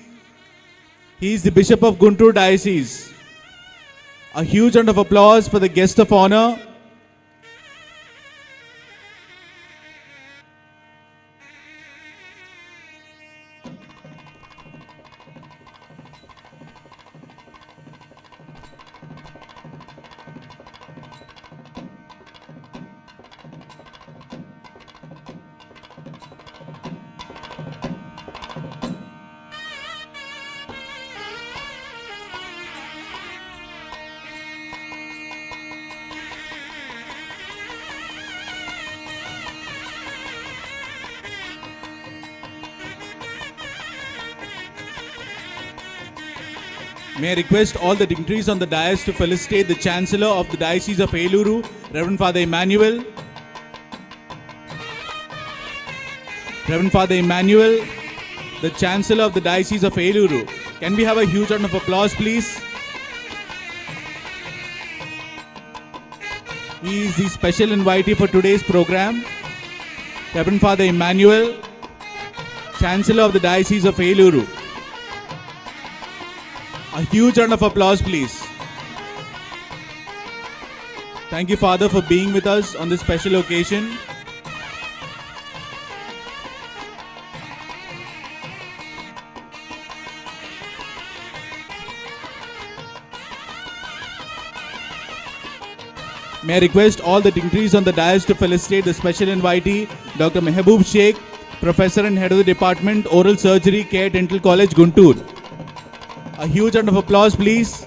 He is the Bishop of Guntur Diocese. A huge round of applause for the guest of honor. May I request all the dignitaries on the dais to felicitate the Chancellor of the Diocese of Eluru, Reverend Father Emmanuel. Reverend Father Emmanuel, the Chancellor of the Diocese of Eluru. Can we have a huge round of applause, please? He is the special invitee for today's program. Reverend Father Emmanuel, Chancellor of the Diocese of Eluru. A huge round of applause, please. Thank you, Father, for being with us on this special occasion. May I request all the dignitaries on the dais to felicitate the special invitee, Dr. Mehboob Sheikh, Professor and Head of the Department, Oral Surgery, Care Dental College, Guntur. A huge round of applause, please.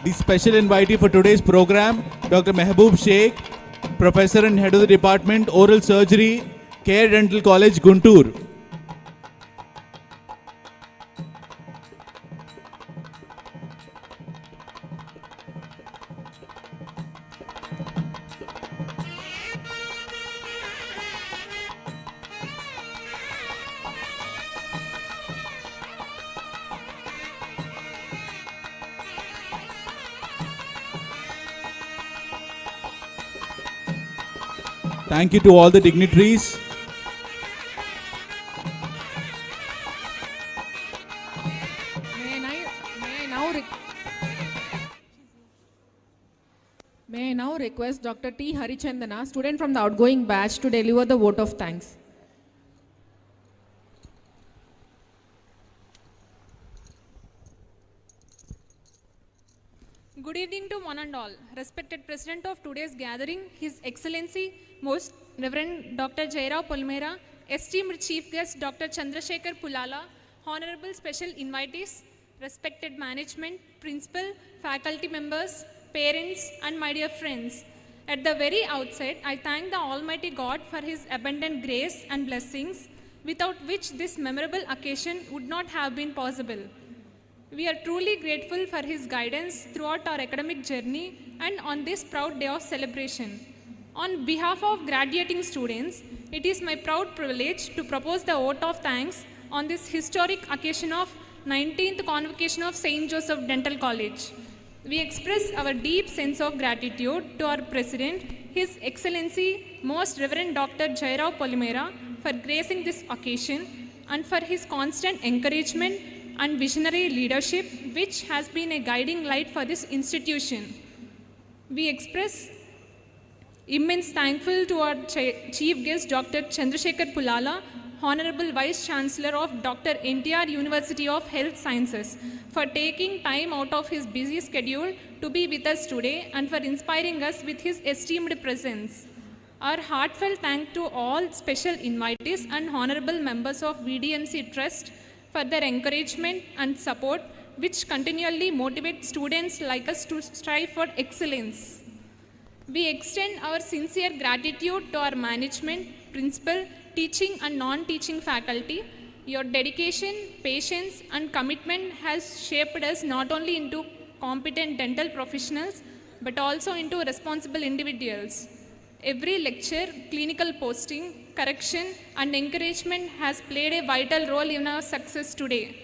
The special invitee for today's program, Dr. Mehboob Sheikh, Professor and Head of the Department, Oral Surgery, Care Dental College, Guntur. Thank you to all the dignitaries. May I now request Dr. T. Harichandana, student from the outgoing batch, to deliver the vote of thanks. Good evening to one and all. Respected President of today's gathering, His Excellency, Most Reverend Dr. Jairao Polmera, esteemed Chief Guest Dr. Chandrasekhar Pulala, Honorable Special Invitees, respected management, principal, faculty members, parents, and my dear friends. At the very outset, I thank the Almighty God for His abundant grace and blessings, without which this memorable occasion would not have been possible. We are truly grateful for His guidance throughout our academic journey and on this proud day of celebration. On behalf of graduating students, it is my proud privilege to propose the vote of thanks on this historic occasion of 19th Convocation of St. Joseph Dental College. We express our deep sense of gratitude to our President, His Excellency, Most Reverend Dr. Jairao Polmera, for gracing this occasion and for his constant encouragement and visionary leadership, which has been a guiding light for this institution. We express immense thankful to our Chief Guest, Dr. Chandrasekhar Pulala, Honorable Vice Chancellor of Dr. NTR University of Health Sciences, for taking time out of his busy schedule to be with us today and for inspiring us with his esteemed presence. Our heartfelt thanks to all special invitees and honorable members of VDMC Trust for their encouragement and support, which continually motivate students like us to strive for excellence. We extend our sincere gratitude to our management, principal, teaching and non-teaching faculty. Your dedication, patience and commitment has shaped us not only into competent dental professionals, but also into responsible individuals. Every lecture, clinical posting, correction and encouragement has played a vital role in our success today.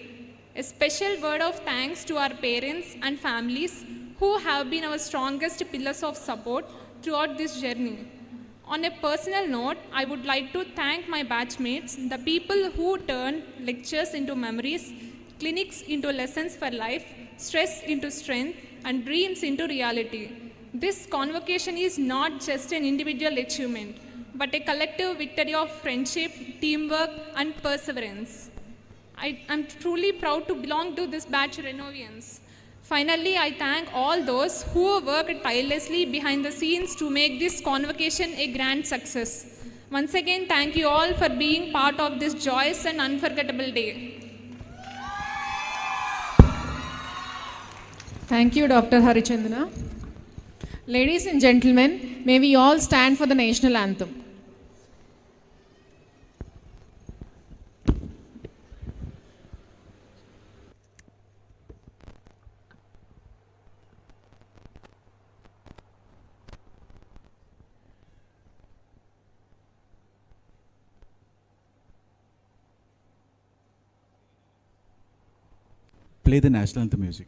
A special word of thanks to our parents and families who have been our strongest pillars of support throughout this journey. On a personal note, I would like to thank my batchmates, the people who turn lectures into memories, clinics into lessons for life, stress into strength, and dreams into reality. This convocation is not just an individual achievement, but a collective victory of friendship, teamwork, and perseverance. I am truly proud to belong to this batch Renovians. Finally, I thank all those who worked tirelessly behind the scenes to make this convocation a grand success. Once again, thank you all for being part of this joyous and unforgettable day. Thank you, Dr. Harichandana. Ladies and gentlemen, may we all stand for the national anthem. play the national anthem music.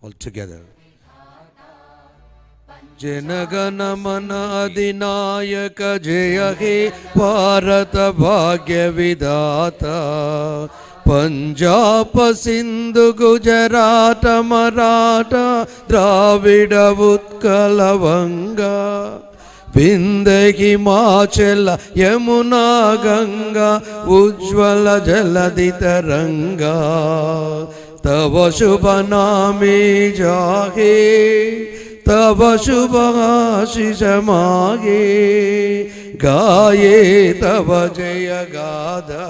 All together. जनगण मन अधिनायक जय हे भारत भाग्य विधाता पंजाब सिंधु गुजरात मराठा द्राविड उत्कल वंगा विंध्य हिमाचल यमुना गंगा उज्ज्वल जलधि तरंगा तव शुभ नामे जागे तव शुभ आशीष मागे गाये तव जय गाथा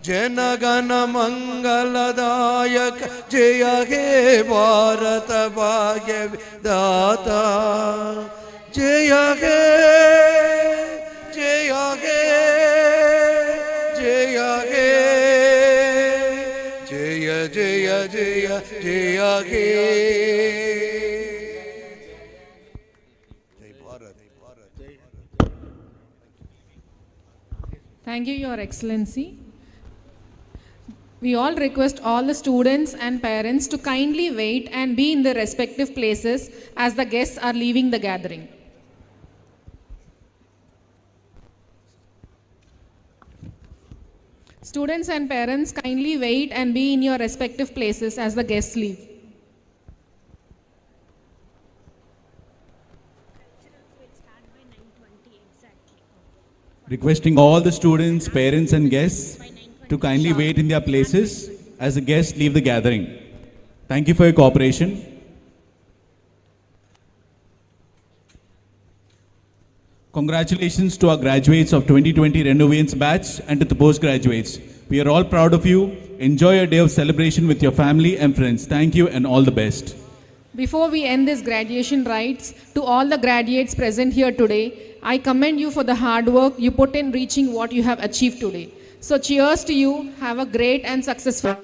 जनगण मंगलदायक जय हे भारत भाग्य विधाता जय हे जय हे जय हे जय जय जय जय हे Thank you, Your Excellency. We all request all the students and parents to kindly wait and be in their respective places as the guests are leaving the gathering. Students and parents, kindly wait and be in your respective places as the guests leave. Requesting all the students, parents and guests to kindly wait in their places as the guests leave the gathering. Thank you for your cooperation. Congratulations to our graduates of 2020 Renovance batch and to the postgraduates. We are all proud of you. Enjoy your day of celebration with your family and friends. Thank you and all the best. Before we end this graduation rites, to all the graduates present here today, I commend you for the hard work you put in reaching what you have achieved today. So cheers to you. Have a great and successful